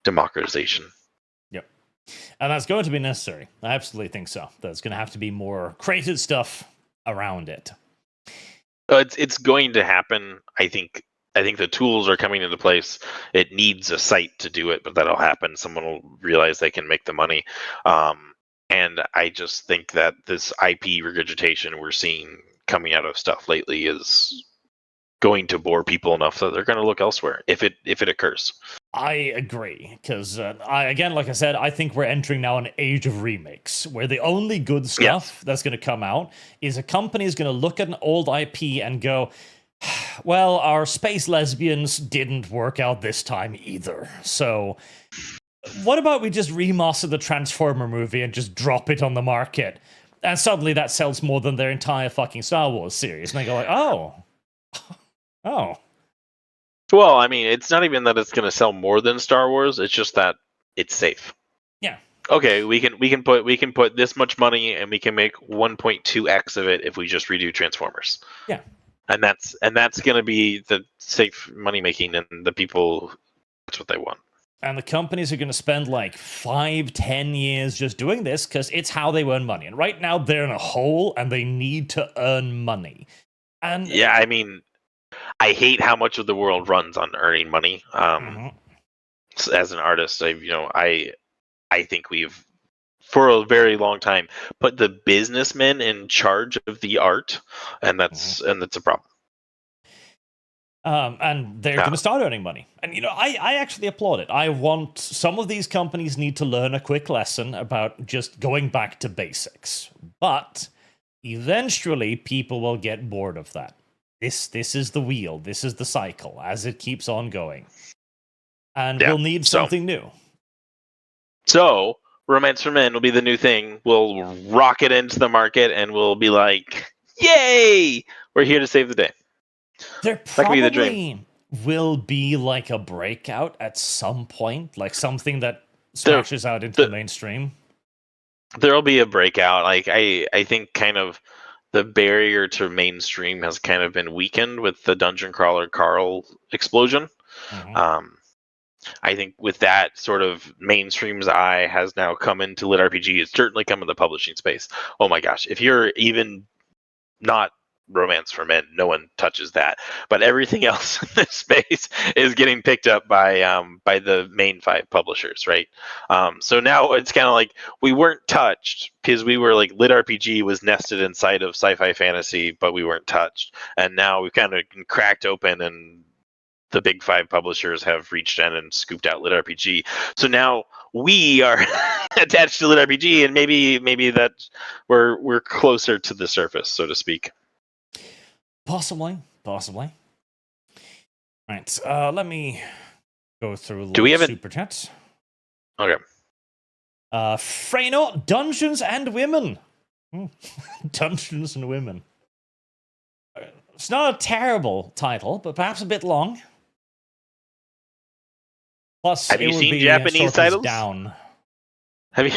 democratization. Yep. And that's going to be necessary. I absolutely think so. There's going to have to be more creative stuff around it. It's going to happen. I think the tools are coming into place. It needs a site to do it, but that'll happen. Someone will realize they can make the money. And I just think that this IP regurgitation we're seeing coming out of stuff lately is going to bore people enough that they're going to look elsewhere if it occurs. I agree, because again, like I said, I think we're entering now an age of remakes, where the only good stuff that's going to come out is a company is going to look at an old IP and go, well, our space lesbians didn't work out this time either, so what about we just remaster the Transformer movie and just drop it on the market? And suddenly that sells more than their entire fucking Star Wars series. And they go like, oh. Well, I mean, it's not even that it's going to sell more than Star Wars. It's just that it's safe. Yeah. Okay, we can put this much money and we can make 1.2x of it if we just redo Transformers. Yeah. And that's going to be the safe money making, and the people, that's what they want. And the companies are going to spend like 5-10 years just doing this because it's how they earn money. And right now they're in a hole and they need to earn money. And yeah, I mean, I hate how much of the world runs on earning money. As an artist, I think we've, for a very long time, put the businessmen in charge of the art, and that's a problem. And they're going to start earning money. And, I actually applaud it. I want some of these companies need to learn a quick lesson about just going back to basics. But eventually, people will get bored of that. This is the wheel. This is the cycle as it keeps on going. And we'll need something new. So, Romance for Men will be the new thing. We'll rocket into the market and we'll be like, yay! We're here to save the day. There probably will be like a breakout at some point, like something that smashes out into the mainstream. There'll be a breakout. Like I think kind of the barrier to mainstream has kind of been weakened with the Dungeon Crawler Carl explosion. Mm-hmm. I think with that sort of mainstream's eye has now come into lit RPG. It's certainly come in the publishing space. Oh my gosh, if you're even not Romance for Men, no one touches that, but everything else in this space is getting picked up by the main 5 publishers, right? So now it's kind of like we weren't touched because we were like lit RPG was nested inside of sci-fi fantasy, but we weren't touched, and now we've kind of cracked open and the big 5 publishers have reached in and scooped out lit RPG. So now we are attached to lit RPG, and maybe that we're closer to the surface, so to speak. Possibly. Right, let me go through super chats. Okay. Freyno, Dungeons and Women. Dungeons and Women. It's not a terrible title, but perhaps a bit long. Plus, have you seen Japanese titles? Down. Have you?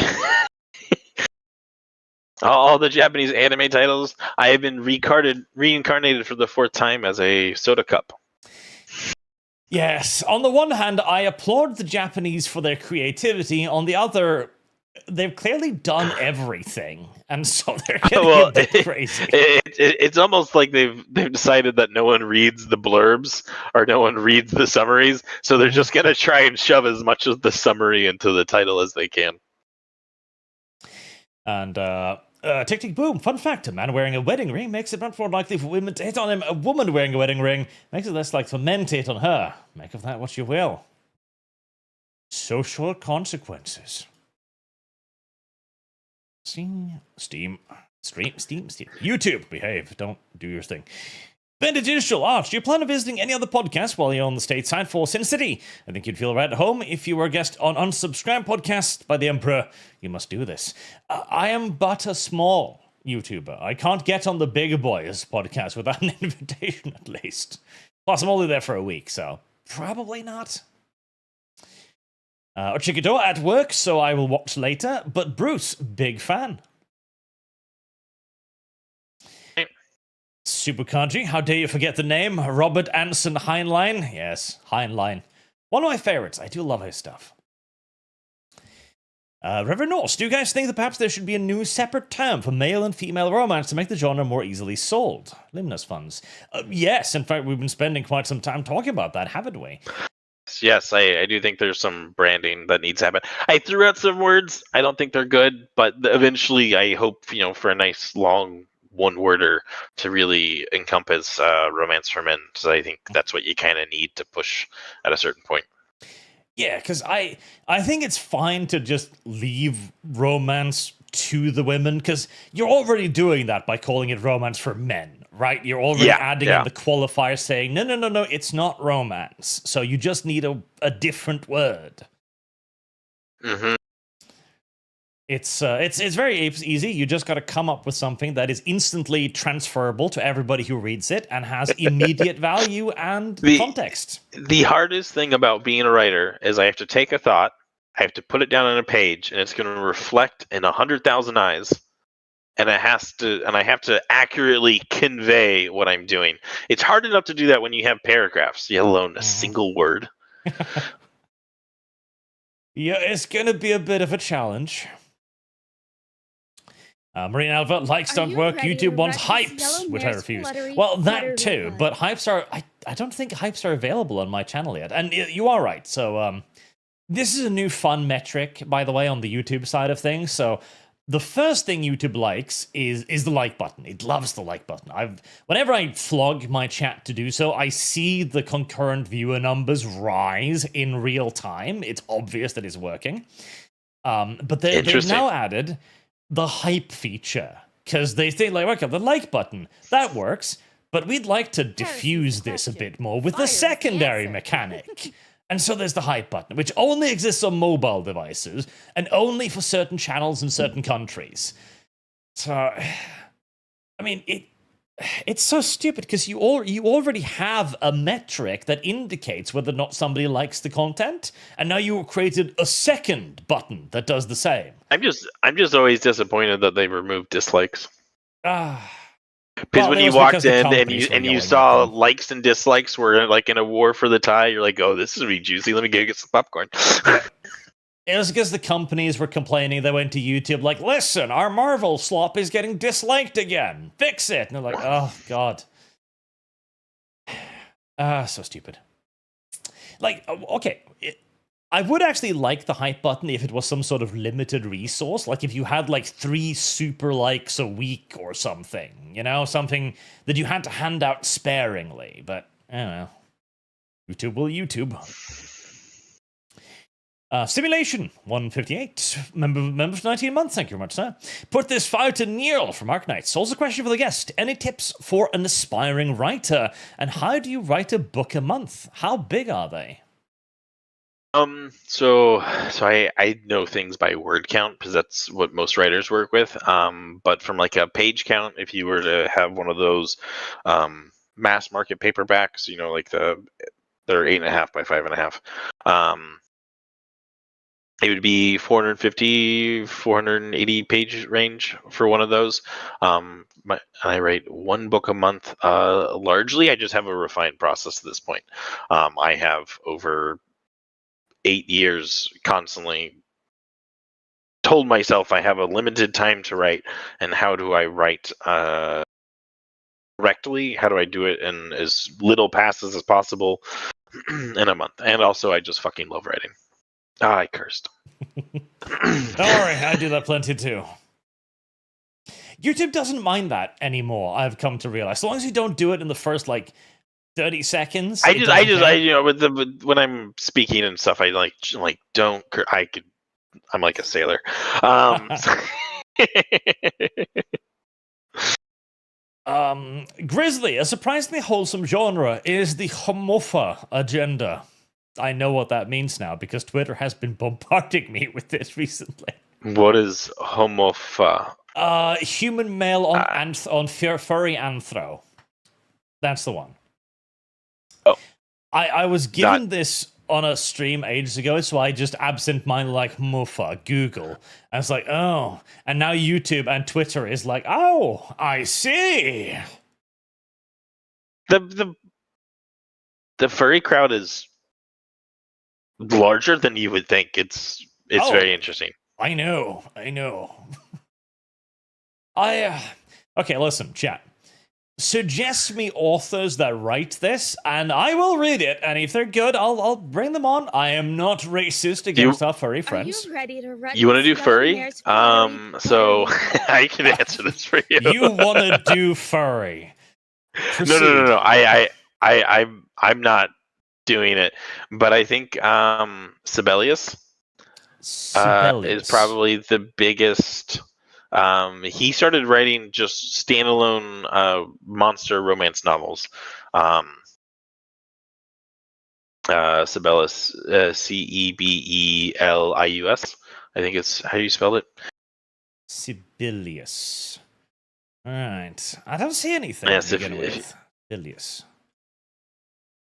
All the Japanese anime titles. I have been reincarnated for the 4th time as a soda cup. Yes. On the one hand, I applaud the Japanese for their creativity. On the other, they've clearly done everything, and so they're getting a bit crazy. It's almost like they've decided that no one reads the blurbs or no one reads the summaries, so they're just going to try and shove as much of the summary into the title as they can. And Tick Tick Boom, fun fact, a man wearing a wedding ring makes it much more likely for women to hit on him. A woman wearing a wedding ring makes it less likely for men to hit on her. Make of that what you will. Social consequences. Steam. YouTube, behave. Don't do your thing. Bandit Digital Arch, do you plan on visiting any other podcasts while you're on the stateside for Sin City? I think you'd feel right at home if you were a guest on Unsubscribed Podcast by the Emperor. You must do this. I am but a small YouTuber. I can't get on the Big Boys podcast without an invitation, at least. Plus, I'm only there for a week, so probably not. Ochikito at work, so I will watch later. But Bruce, big fan. Super Kanji, how dare you forget the name? Robert Anson Heinlein. Yes, Heinlein. One of my favorites. I do love his stuff. Reverend Norse, do you guys think that perhaps there should be a new separate term for male and female romance to make the genre more easily sold? Limnus funds. Yes, in fact, we've been spending quite some time talking about that, haven't we? Yes, I do think there's some branding that needs to happen. I threw out some words. I don't think they're good, but eventually I hope, for a nice long one-worder to really encompass romance for men. So I think that's what you kind of need to push at a certain point. Yeah, because I think it's fine to just leave romance to the women, because you're already doing that by calling it romance for men, right? You're already adding in the qualifier saying, no, it's not romance. So you just need a different word. Mm-hmm. It's very easy. You just got to come up with something that is instantly transferable to everybody who reads it and has immediate value and context. The hardest thing about being a writer is I have to take a thought, I have to put it down on a page, and it's going to reflect in 100,000 eyes, and I have to accurately convey what I'm doing. It's hard enough to do that when you have paragraphs, let alone a single word. Yeah, it's going to be a bit of a challenge. Marine Alpha, likes don't work. YouTube wants hypes, which I refuse. Well, that too, but hypes are... I don't think hypes are available on my channel yet. And you are right. So this is a new fun metric, by the way, on the YouTube side of things. So the first thing YouTube likes is the like button. It loves the like button. Whenever I flog my chat to do so, I see the concurrent viewer numbers rise in real time. It's obvious that it's working. But they've now added the hype feature, because they think, like, okay, the like button, that works, but we'd like to diffuse this a bit more with the secondary mechanic. And so there's the hype button, which only exists on mobile devices and only for certain channels in certain countries. So, I mean, it's so stupid, because you already have a metric that indicates whether or not somebody likes the content, and now you created a second button that does the same. I'm just always disappointed that they removed dislikes. Because when you walked in and you saw likes and dislikes were like in a war for the tie, you're like, oh, this is really juicy. Let me go get some popcorn. It was because the companies were complaining. They went to YouTube like, listen, our Marvel slop is getting disliked again. Fix it. And they're like, oh, God. So stupid. Like, okay, I would actually like the hype button if it was some sort of limited resource. Like if you had like 3 super likes a week or something, something that you had to hand out sparingly. But, I don't know. YouTube will YouTube. Simulation 158, member for 19 months, thank you very much, sir. Put this fire to Neil from Arknight. Solves a question for the guest. Any tips for an aspiring writer? And how do you write a book a month? How big are they? So I know things by word count, because that's what most writers work with. But from like a page count, if you were to have one of those mass market paperbacks, like they're 8.5 by 5.5. It would be 450, 480 page range for one of those. I write one book a month. Largely, I just have a refined process at this point. I have over 8 years constantly told myself I have a limited time to write, and how do I write correctly? How do I do it in as little passes as possible in a month? And also, I just fucking love writing. I cursed. Don't worry, I do that plenty too. YouTube doesn't mind that anymore, I've come to realize. As long as you don't do it in the first, 30 seconds. When I'm speaking and stuff, I don't. I'm like a sailor. Grizzly, a surprisingly wholesome genre, is the homofa agenda. I know what that means now, because Twitter has been bombarding me with this recently. What is homofa? Human male on furry anthro. That's the one. Oh. I was given this on a stream ages ago, so I just absent-mindedly like muffa Google. I was like, oh, and now YouTube and Twitter is like, oh, I see. The furry crowd is larger than you would think. It's very interesting. I know. Okay, listen, chat. Suggest me authors that write this, and I will read it. And if they're good, I'll bring them on. I am not racist against our furry friends. Are you ready to run? You want to do furry? So I can answer this for you. You want to do furry? Proceed. No. I'm not doing it, but I think Sibelius is probably the biggest. He started writing just standalone monster romance novels. Cebelius, Cebelius. I think it's how you spell it. Sibelius. All right. I don't see anything to begin with. Sibelius.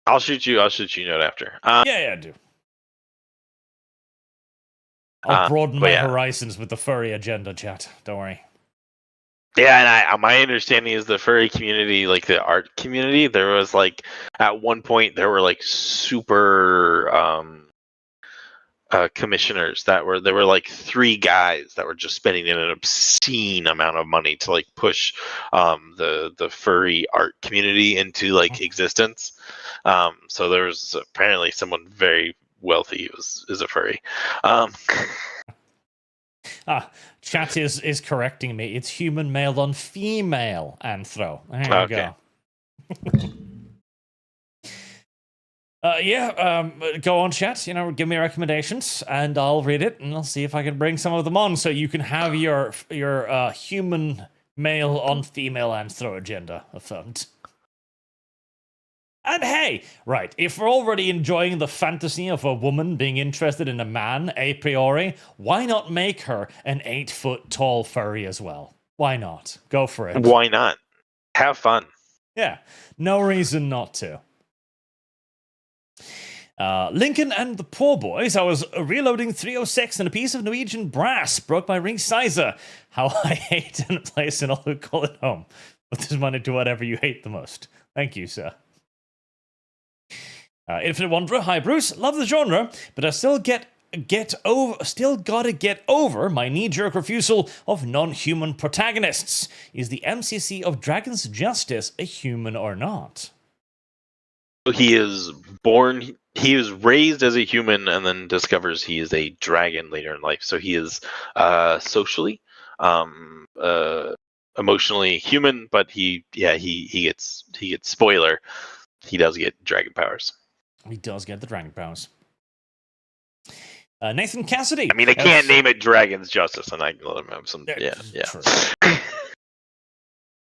I'll shoot you a note after. Yeah, I do. I'll broaden my horizons with the furry agenda, chat. Don't worry. Yeah, and my understanding is the furry community, like the art community, there was like at one point there were like super commissioners there were like 3 guys that were just spending an obscene amount of money to like push the furry art community into like existence. So there was apparently someone very wealthy is a furry. Chat is correcting me. It's human male on female anthro. There you go. Go on, chat. Give me recommendations, and I'll read it, and I'll see if I can bring some of them on, so you can have your human male on female anthro agenda affirmed. And hey, right, if we're already enjoying the fantasy of a woman being interested in a man a priori, why not make her an 8-foot-tall furry as well? Why not? Go for it. Why not? Have fun. Yeah, no reason not to. Lincoln and the Poor Boys. I was reloading 306 and a piece of Norwegian brass broke my ring sizer. How I hate in a place and all who call it home. Put this money to whatever you hate the most. Thank you, sir. Infinite Wanderer, hi Bruce, love the genre, but I still gotta get over my knee-jerk refusal of non-human protagonists. Is the MCC of Dragon's Justice a human or not? He is raised as a human and then discovers he is a dragon later in life. So he is socially, emotionally human, but he gets spoiler. He does get dragon powers. He does get the dragon powers. Nathan Cassidy. I mean, I can't name it Dragon's Justice, and I can let him have some. Yeah. True.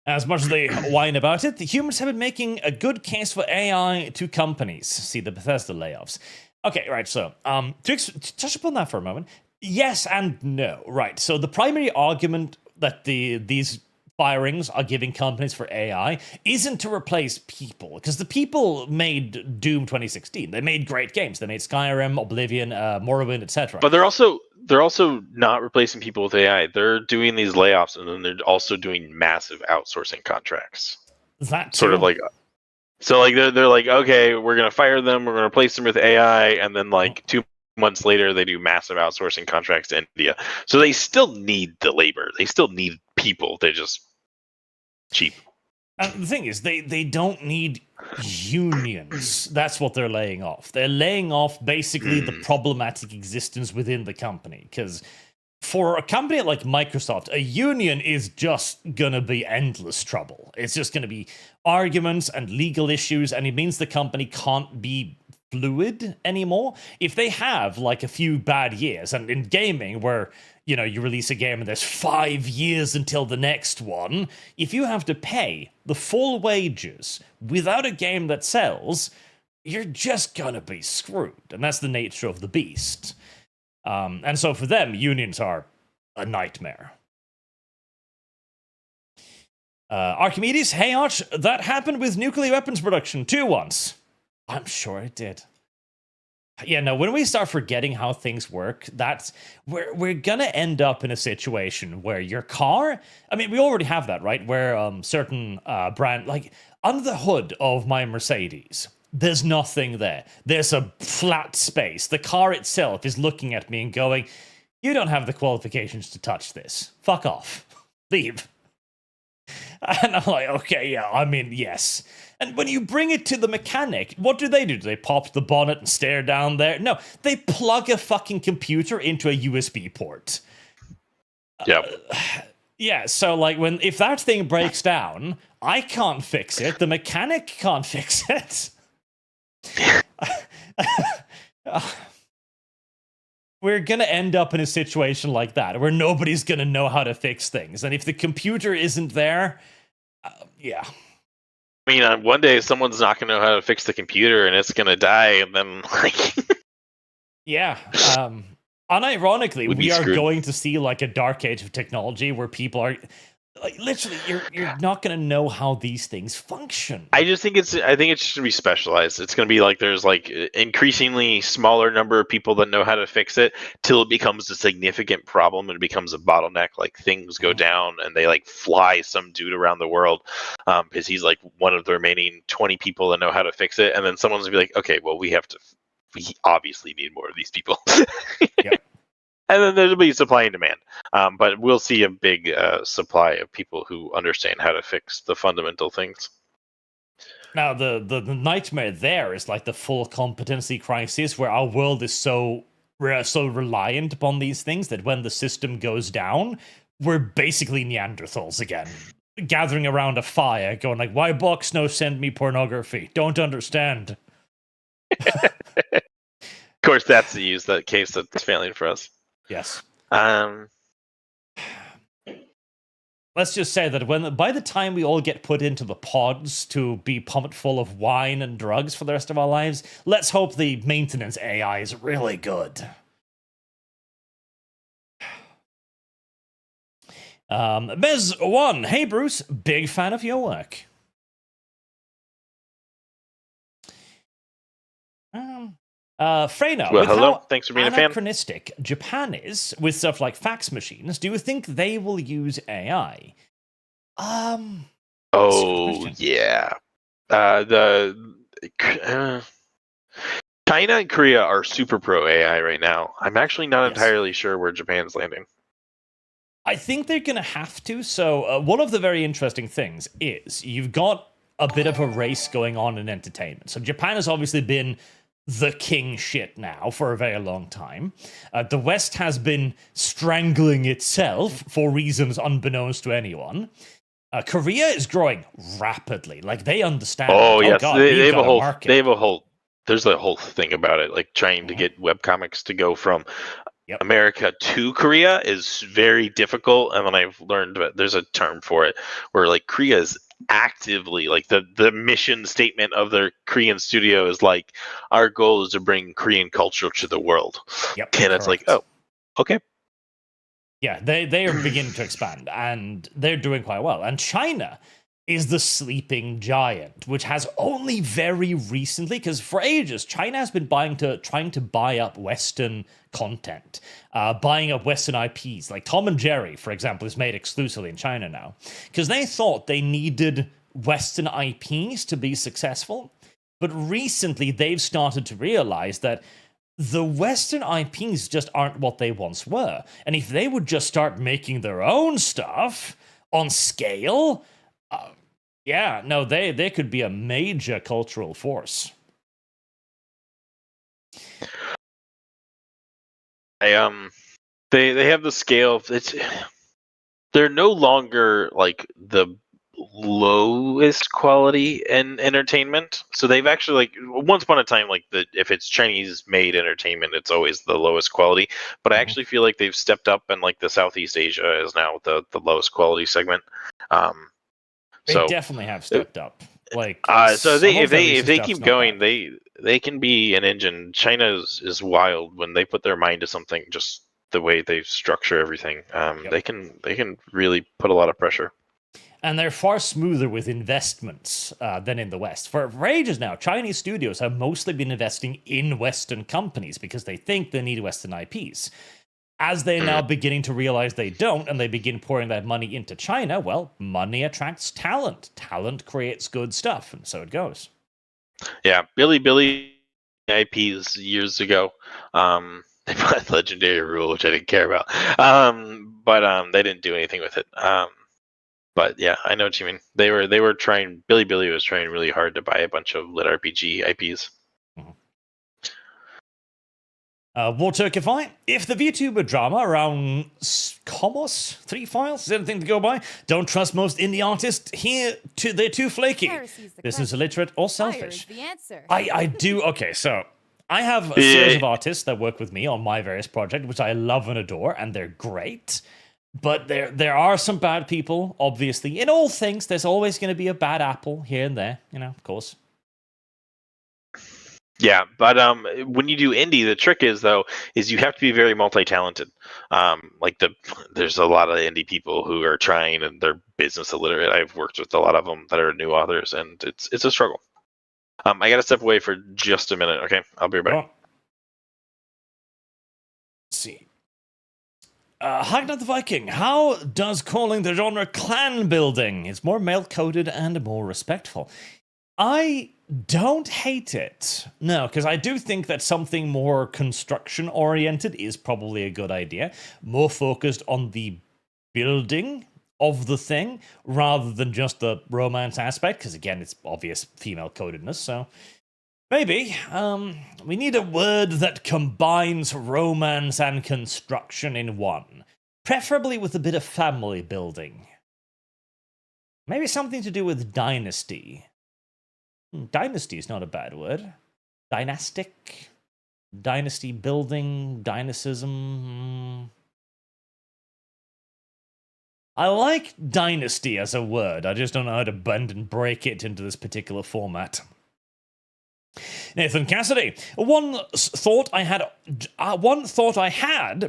As much as they whine about it, the humans have been making a good case for AI to companies. See the Bethesda layoffs. Okay, right. So, to touch upon that for a moment, yes and no. Right. So the primary argument that these firings are giving companies for AI isn't to replace people, because the people made Doom 2016. They made great games. They made Skyrim, Oblivion, Morrowind, etc. But they're also not replacing people with AI. They're doing these layoffs, and then they're also doing massive outsourcing contracts. That too? Sort of like, so like they're like, okay, we're gonna fire them, we're gonna replace them with AI, and then like 2 months later they do massive outsourcing contracts to India. So they still need the labor. They still need people. They're just cheap. And the thing is, they don't need unions. That's what they're laying off. They're laying off basically the problematic existence within the company. Because for a company like Microsoft, a union is just going to be endless trouble. It's just going to be arguments and legal issues, and it means the company can't be fluid anymore. If they have like a few bad years, and in gaming where you release a game and there's 5 years until the next one, if you have to pay the full wages without a game that sells, you're just gonna be screwed. And that's the nature of the beast. And so for them, unions are a nightmare. Archimedes, hey Arch, that happened with nuclear weapons production too once. I'm sure it did. Yeah, no, when we start forgetting how things work, we're gonna end up in a situation where your car, I mean, we already have that, right? Where certain brand, like under the hood of my Mercedes, there's nothing there. There's a flat space. The car itself is looking at me and going, you don't have the qualifications to touch this. Fuck off. Leave. And I'm like, okay, yeah, I mean, yes. And when you bring it to the mechanic, what do? Do they pop the bonnet and stare down there? No, they plug a fucking computer into a USB port. Yep. Yeah, so like if that thing breaks down, I can't fix it. The mechanic can't fix it. We're gonna end up in a situation like that where nobody's gonna know how to fix things, and if the computer isn't there, yeah. I mean, one day someone's not gonna know how to fix the computer, and it's gonna die, and then like, yeah. Unironically, we are screwed. going to see like a dark age of technology where people are like literally you're not going to know how these things function. I think it's just going to be specialized. It's going to be like there's like increasingly smaller number of people that know how to fix it till it becomes a significant problem and it becomes a bottleneck. Like things go down and they like fly some dude around the world because he's like one of the remaining 20 people that know how to fix it, and then someone's gonna be like, okay, well we obviously need more of these people. Yep. And then there'll be supply and demand. But we'll see a big supply of people who understand how to fix the fundamental things. Now, the nightmare there is like the full competency crisis where our world is so reliant upon these things that when the system goes down, we're basically Neanderthals again. Gathering around a fire, going like, why box no send me pornography? Don't understand. Of course, that's the case that's failing for us. Yes. Let's just say that by the time we all get put into the pods to be pumped full of wine and drugs for the rest of our lives, let's hope the maintenance AI is really good. Bez1, hey Bruce, big fan of your work. Freyna, well, with hello. how Thanks for being a fan. anachronistic Japan is with stuff like fax machines, do you think they will use AI? Oh yeah. China and Korea are super pro AI right now. I'm actually not entirely sure where Japan's landing. I think they're going to have to. So one of the very interesting things is you've got a bit of a race going on in entertainment. So Japan has obviously been the king shit now for a very long time. The West has been strangling itself for reasons unbeknownst to anyone. Korea is growing rapidly. Like they understand. Oh yes, God, they have a whole. They have a whole. There's a whole thing about it. Like trying to get webcomics to go from America to Korea is very difficult. And then I've learned that there's a term for it where like Korea is actively like the mission statement of their Korean studio is like, our goal is to bring Korean culture to the world. Yep, and it's like, oh, okay. Yeah, they are beginning to expand and they're doing quite well. And China is the sleeping giant, which has only very recently, because for ages China has been trying to buy up Western content, buying up Western IPs. Like Tom and Jerry, for example, is made exclusively in China now, because they thought they needed Western IPs to be successful. But recently they've started to realize that the Western IPs just aren't what they once were. And if they would just start making their own stuff on scale, they could be a major cultural force. They have the scale. They're no longer like the lowest quality in entertainment. So they've actually like once upon a time like if it's Chinese made entertainment, it's always the lowest quality. But I actually feel like they've stepped up, and like the Southeast Asia is now the lowest quality segment. They definitely have stepped up. Like so if they keep going, they can be an engine. China is wild when they put their mind to something. Just the way they structure everything, they can really put a lot of pressure. and they're far smoother with investments than in the West. For ages now, Chinese studios have mostly been investing in Western companies because they think they need Western IPs. As they're now beginning to realize they don't, and they begin pouring that money into China, well, money attracts talent. Talent creates good stuff, and so it goes. Yeah, Billy IPs years ago. They put Legendary Rule, which I didn't care about. But they didn't do anything with it. But yeah, I know what you mean. They were trying. Billy was trying really hard to buy a bunch of litrpg IPs. War Turkify, if the VTuber drama around Comos 3 files is anything to go by, don't trust most indie artists here. They're too flaky. This is illiterate or selfish. The answer. I do. Okay, so I have a series of artists that work with me on my various projects, which I love and adore, and they're great. But there are some bad people, obviously. In all things, there's always going to be a bad apple here and there, of course. Yeah, but when you do indie, the trick is you have to be very multi-talented. There's a lot of indie people who are trying and they're business illiterate. I've worked with a lot of them that are new authors, and it's a struggle. I got to step away for just a minute. Okay, I'll be right back. Let's see. Hagnar the Viking, how does calling the genre clan building? It's more male-coded and more respectful. I don't hate it. No, because I do think that something more construction-oriented is probably a good idea. More focused on the building of the thing, rather than just the romance aspect, because again, it's obvious female-codedness, so... Maybe. We need a word that combines romance and construction in one. Preferably with a bit of family building. Maybe something to do with dynasty. Dynasty is not a bad word. Dynastic? Dynasty building? Dynastism? I like dynasty as a word. I just don't know how to bend and break it into this particular format. Nathan Cassidy, one thought I had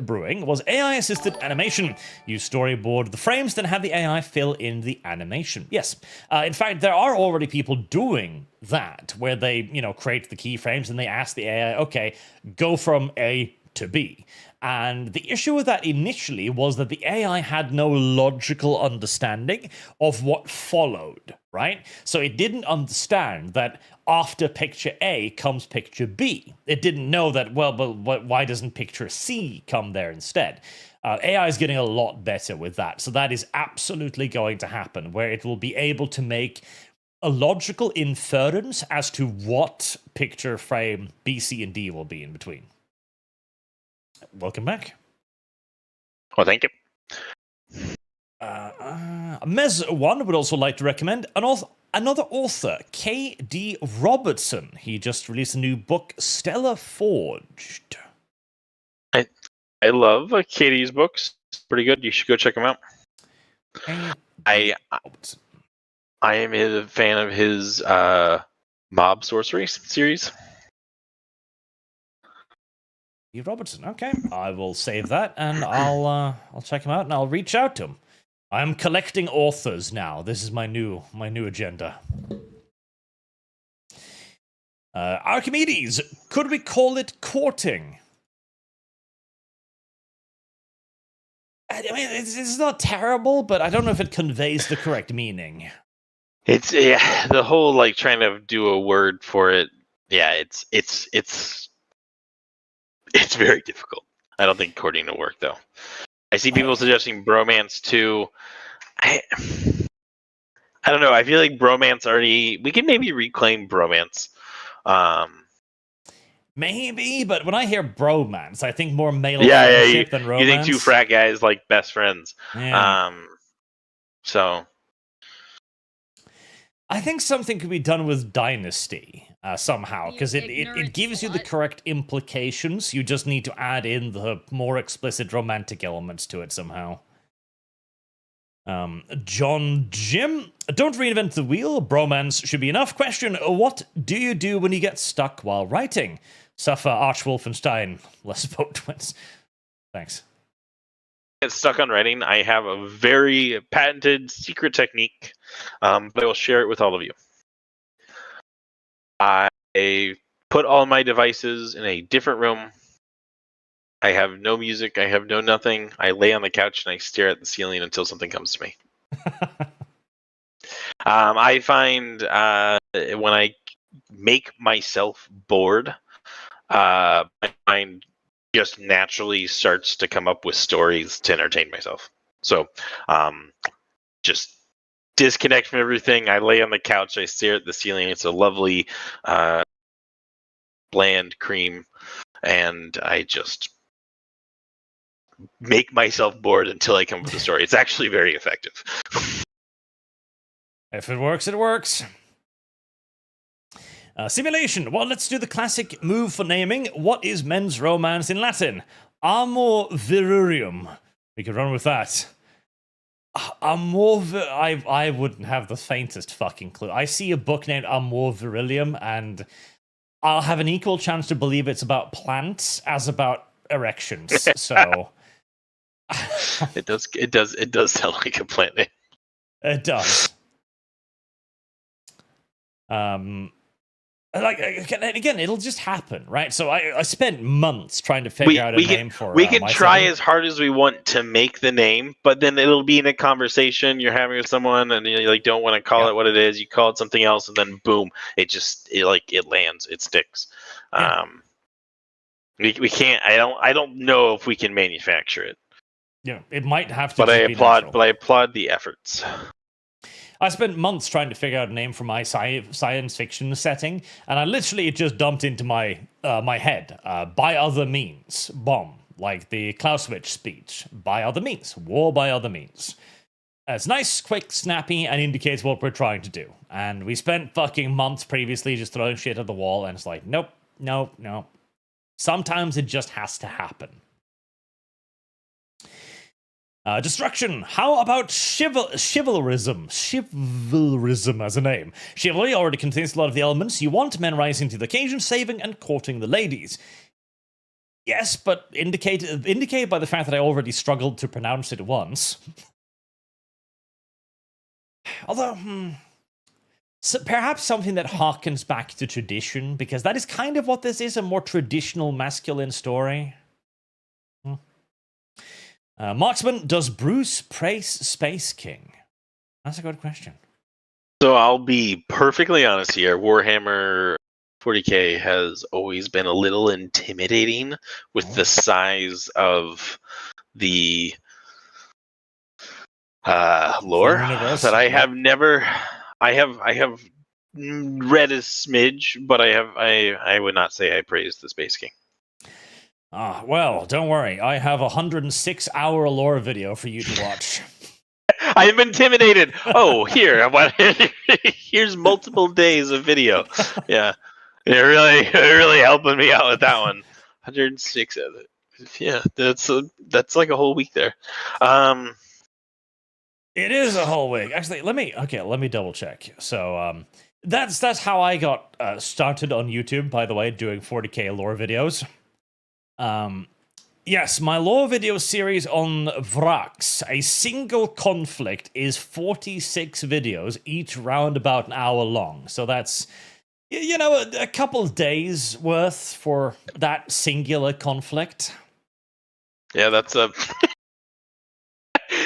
brewing was AI-assisted animation. You storyboard the frames, then have the AI fill in the animation. Yes, in fact, there are already people doing that, where they, create the keyframes and they ask the AI, okay, go from A to B. And the issue with that initially was that the AI had no logical understanding of what followed, right? So it didn't understand that after picture A comes picture B. It didn't know that, well, but why doesn't picture C come there instead? AI is getting a lot better with that. So that is absolutely going to happen, where it will be able to make a logical inference as to what picture frame B, C, and D will be in between. Welcome back. Well, thank you. Mez1 would also like to recommend another author, K.D. Robertson. He just released a new book, Stella Forged. I love K.D.'s books. Pretty good. You should go check them out. I am a fan of his Mob Sorcery series. Robertson, okay. I will save that, and I'll check him out, and I'll reach out to him. I'm collecting authors now. This is my new agenda. Archimedes, could we call it courting? I mean, it's not terrible, but I don't know if it conveys the correct meaning. It's the whole trying to do a word for it. Yeah, it's very difficult. I don't think courting will work, though. I see people suggesting bromance, too. I don't know. I feel like bromance already... We can maybe reclaim bromance. Maybe, but when I hear bromance, I think more male friendship than romance. You think two frat guys like best friends. Yeah. So... I think something could be done with Dynasty somehow, because it gives you the correct implications. You just need to add in the more explicit romantic elements to it somehow. John Jim, don't reinvent the wheel. Bromance should be enough. Question, what do you do when you get stuck while writing? Suffer Archwolfenstein. Less vote twins. Thanks. get stuck on writing, I have a very patented secret technique, but I will share it with all of you. I put all my devices in a different room. I have no music. I have no nothing. I lay on the couch and I stare at the ceiling until something comes to me. I find when I make myself bored, my mind just naturally starts to come up with stories to entertain myself. So just disconnect from everything. I lay on the couch. I stare at the ceiling. It's a lovely bland cream. And I just make myself bored until I come up with a story. It's actually very effective. If it works, it works. Simulation. Well, let's do the classic move for naming. What is men's romance in Latin? Amor virurium. We could run with that. I wouldn't have the faintest fucking clue. I see a book named Amor virilium, and I'll have an equal chance to believe it's about plants as about erections. So it does sound like a plant name. It does. Like again, it'll just happen, right? So I spent months trying to figure out a name for. We can try as hard as we want to make the name, but then it'll be in a conversation you're having with someone, and you like don't want to call it what it is. You call it something else, and then boom, it lands, it sticks. Yeah. We can't. I don't know if we can manufacture it. Yeah, it might have to. But I applaud the efforts. I spent months trying to figure out a name for my science fiction setting, and I literally it just dumped into my my head. By other means, bomb, like the Clausewitz speech. By other means, war by other means. It's nice, quick, snappy, and indicates what we're trying to do. And we spent fucking months previously just throwing shit at the wall, and it's like, nope. Sometimes it just has to happen. Destruction. How about chivalrism? Chivalrism as a name. Chivalry already contains a lot of the elements you want: men rising to the occasion, saving and courting the ladies. Yes, but indicated by the fact that I already struggled to pronounce it once. Although, so perhaps something that harkens back to tradition, because that is kind of what this is, a more traditional masculine story. Marksman, does Bruce praise Space King? That's a good question. So I'll be perfectly honest here. Warhammer 40k has always been a little intimidating with the size of the lore that I have never. I have read a smidge, but I would not say I praise the Space King. Well, don't worry. I have a 106-hour lore video for you to watch. I'm intimidated. Oh, here's multiple days of video. Yeah, you're really helping me out with that one. 106 of it. Yeah, that's like a whole week there. It is a whole week. Actually, let me double check. So that's how I got started on YouTube. By the way, doing 40k lore videos. Yes, my lore video series on Vrax, a single conflict, is 46 videos, each round about an hour long. So that's, a couple of days worth for that singular conflict. Yeah, that's a...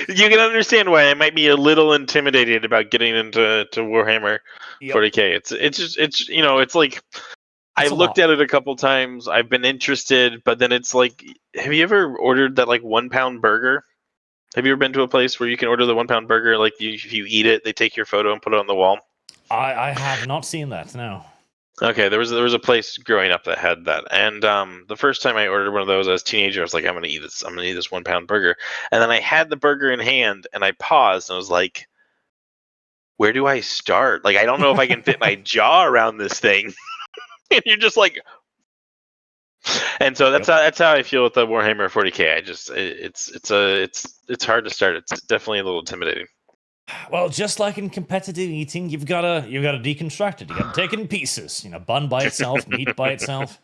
You can understand why I might be a little intimidated about getting into Warhammer 40k. It's like... I looked at it a couple times. I've been interested, but then it's like, have you ever ordered that 1 pound burger? Have you ever been to a place where you can order the 1 pound burger? Like if you eat it, they take your photo and put it on the wall. I have not seen that. No. Okay, there was a place growing up that had that, and the first time I ordered one of those as a teenager, I was like, I'm gonna eat this 1 pound burger, and then I had the burger in hand, and I paused, and I was like, where do I start? Like I don't know if I can fit my jaw around this thing. And you're just like, and so that's how I feel with the Warhammer 40k. It's hard to start. It's definitely a little intimidating. Well, just like in competitive eating, you've got to deconstruct it. You got to take it in pieces. Bun by itself, meat by itself.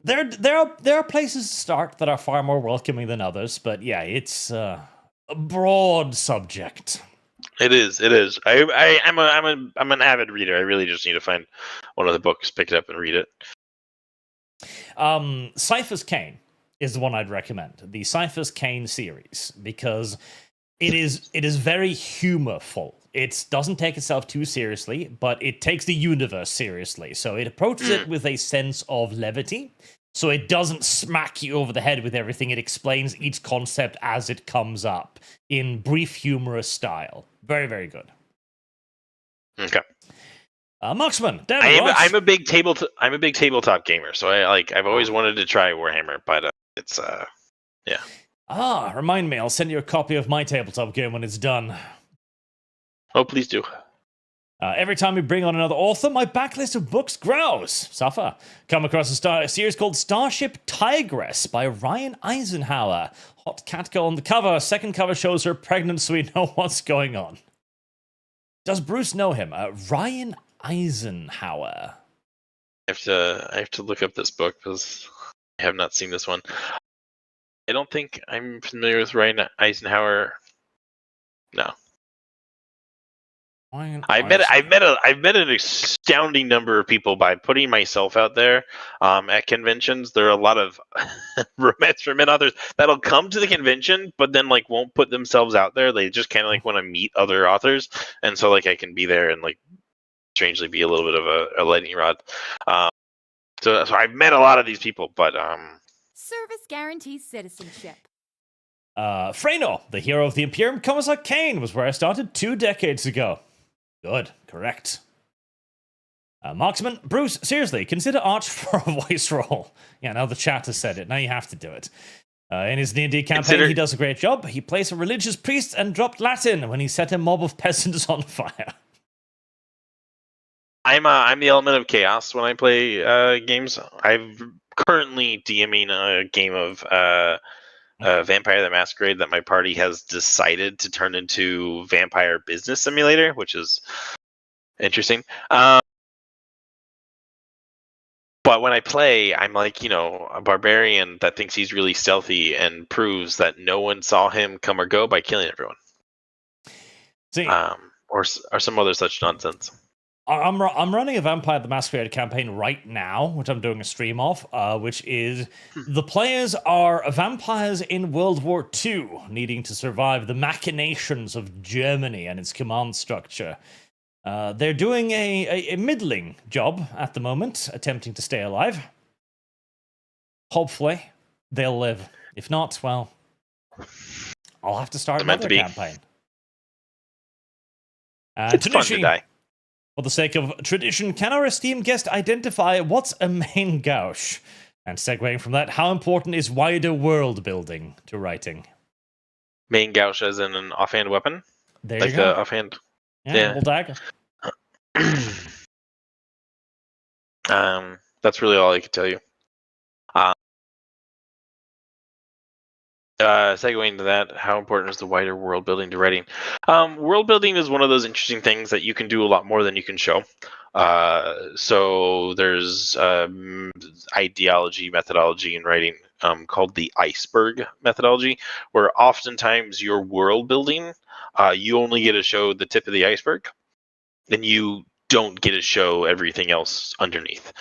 There are places to start that are far more welcoming than others, but yeah, it's a broad subject. It is. I'm an avid reader. I really just need to find one of the books, pick it up, and read it. Cypher's Kane is the one I'd recommend. The Cypher's Kane series, because it is very humorful. It doesn't take itself too seriously, but it takes the universe seriously. So it approaches it with a sense of levity. So it doesn't smack you over the head with everything. It explains each concept as it comes up in brief, humorous style. Very, very good. Okay. Marksman, I'm a big tabletop gamer, so I've always wanted to try Warhammer, but it's yeah. Remind me, I'll send you a copy of my tabletop game when it's done. Oh, please do. Every time we bring on another author, my backlist of books grows. Suffer. Come across a series called Starship Tigress by Ryan Eisenhower. Hot cat girl on the cover. Second cover shows her pregnant, so we know what's going on. Does Bruce know him? Ryan Eisenhower. I have to look up this book because I have not seen this one. I don't think I'm familiar with Ryan Eisenhower. No. I've met an astounding number of people by putting myself out there at conventions. There are a lot of romance for men authors that'll come to the convention, but then won't put themselves out there. They just kind of want to meet other authors, and so I can be there and strangely be a little bit of a lightning rod. So I've met a lot of these people, but service guarantees citizenship. Freyno, the hero of the Imperium, Commissar Kane, was where I started 2 decades ago. Good, correct. Marksman, Bruce, seriously, consider Arch for a voice role. Yeah, now the chat has said it. Now you have to do it. In his D&D campaign, he does a great job. He plays a religious priest and dropped Latin when he set a mob of peasants on fire. I'm the element of chaos when I play games. I'm currently DMing a game of Vampire the Masquerade that my party has decided to turn into Vampire Business Simulator, which is interesting. But when I play, I'm a barbarian that thinks he's really stealthy and proves that no one saw him come or go by killing everyone. See, or some other such nonsense. I'm running a Vampire the Masquerade campaign right now, which I'm doing a stream of, which is the players are vampires in World War II, needing to survive the machinations of Germany and its command structure. They're doing a middling job at the moment, attempting to stay alive. Hopefully, they'll live. If not, well, I'll have to start another campaign. It's fun to die. For the sake of tradition, can our esteemed guest identify what's a main gauche? And segueing from that, how important is wider world building to writing? Main gauche as in an offhand weapon? There you go. The offhand? Yeah. Little dagger. That's really all I can tell you. Segueing to that, how important is the wider world building to writing? World building is one of those interesting things that you can do a lot more than you can show. So there's ideology, methodology in writing called the iceberg methodology, where oftentimes your world building, you only get to show the tip of the iceberg, and you don't get to show everything else underneath.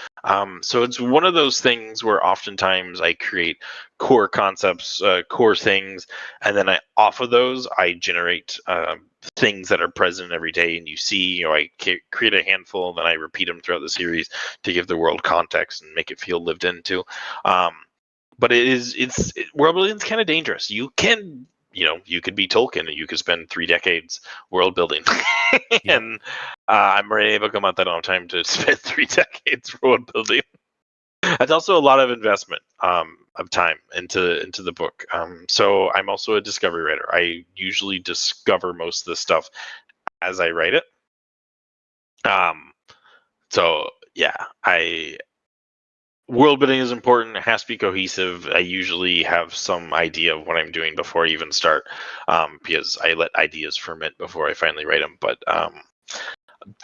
So it's one of those things where oftentimes I create core concepts, core things, and then off of those, I generate things that are present every day. And you see, I create a handful, and then I repeat them throughout the series to give the world context and make it feel lived into. But world building is kind of dangerous. You could be Tolkien and you could spend 3 decades world building. And I'm ready to come out that I don't have time to spend 3 decades world building. That's also a lot of investment of time into the book. So I'm also a discovery writer. I usually discover most of the stuff as I write it. So yeah, world building is important. It has to be cohesive. I usually have some idea of what I'm doing before I even start, because I let ideas ferment before I finally write them. But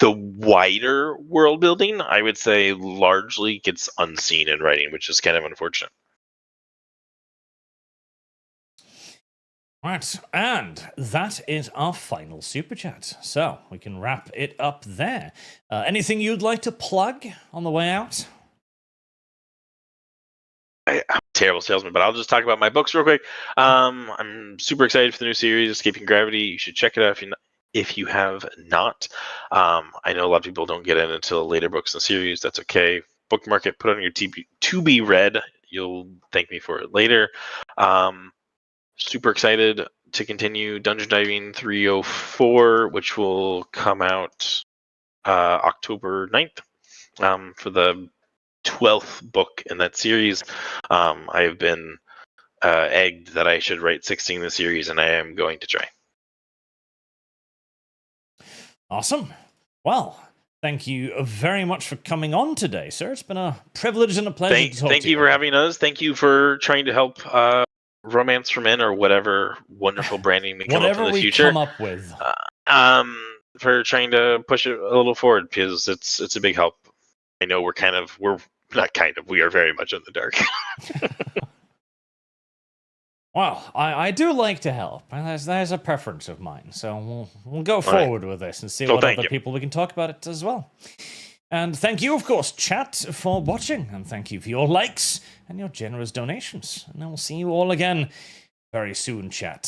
the wider world building, I would say, largely gets unseen in writing, which is kind of unfortunate. Right, and that is our final super chat. So we can wrap it up there. Anything you'd like to plug on the way out? I'm a terrible salesman, but I'll just talk about my books real quick. I'm super excited for the new series, Escaping Gravity. You should check it out if you have not. I know a lot of people don't get in until later books in the series. That's okay. Bookmark it, put it on your to be read. You'll thank me for it later. Super excited to continue Dungeon Diving 304, which will come out October 9th for the 12th book in that series. I have been egged that I should write 16 in the series, and I am going to try. Awesome. Well, thank you very much for coming on today, sir. It's been a privilege and a pleasure to talk to you. Thank you for having us. Thank you for trying to help Romance for Men, or whatever wonderful branding we come up in the future. Come up with. For trying to push it a little forward, because it's a big help. I know we are very much in the dark. Well, I do like to help. There's a preference of mine. So we'll go forward with this and see what other people we can talk about it as well. And thank you, of course, chat, for watching. And thank you for your likes and your generous donations. And I will see you all again very soon, chat.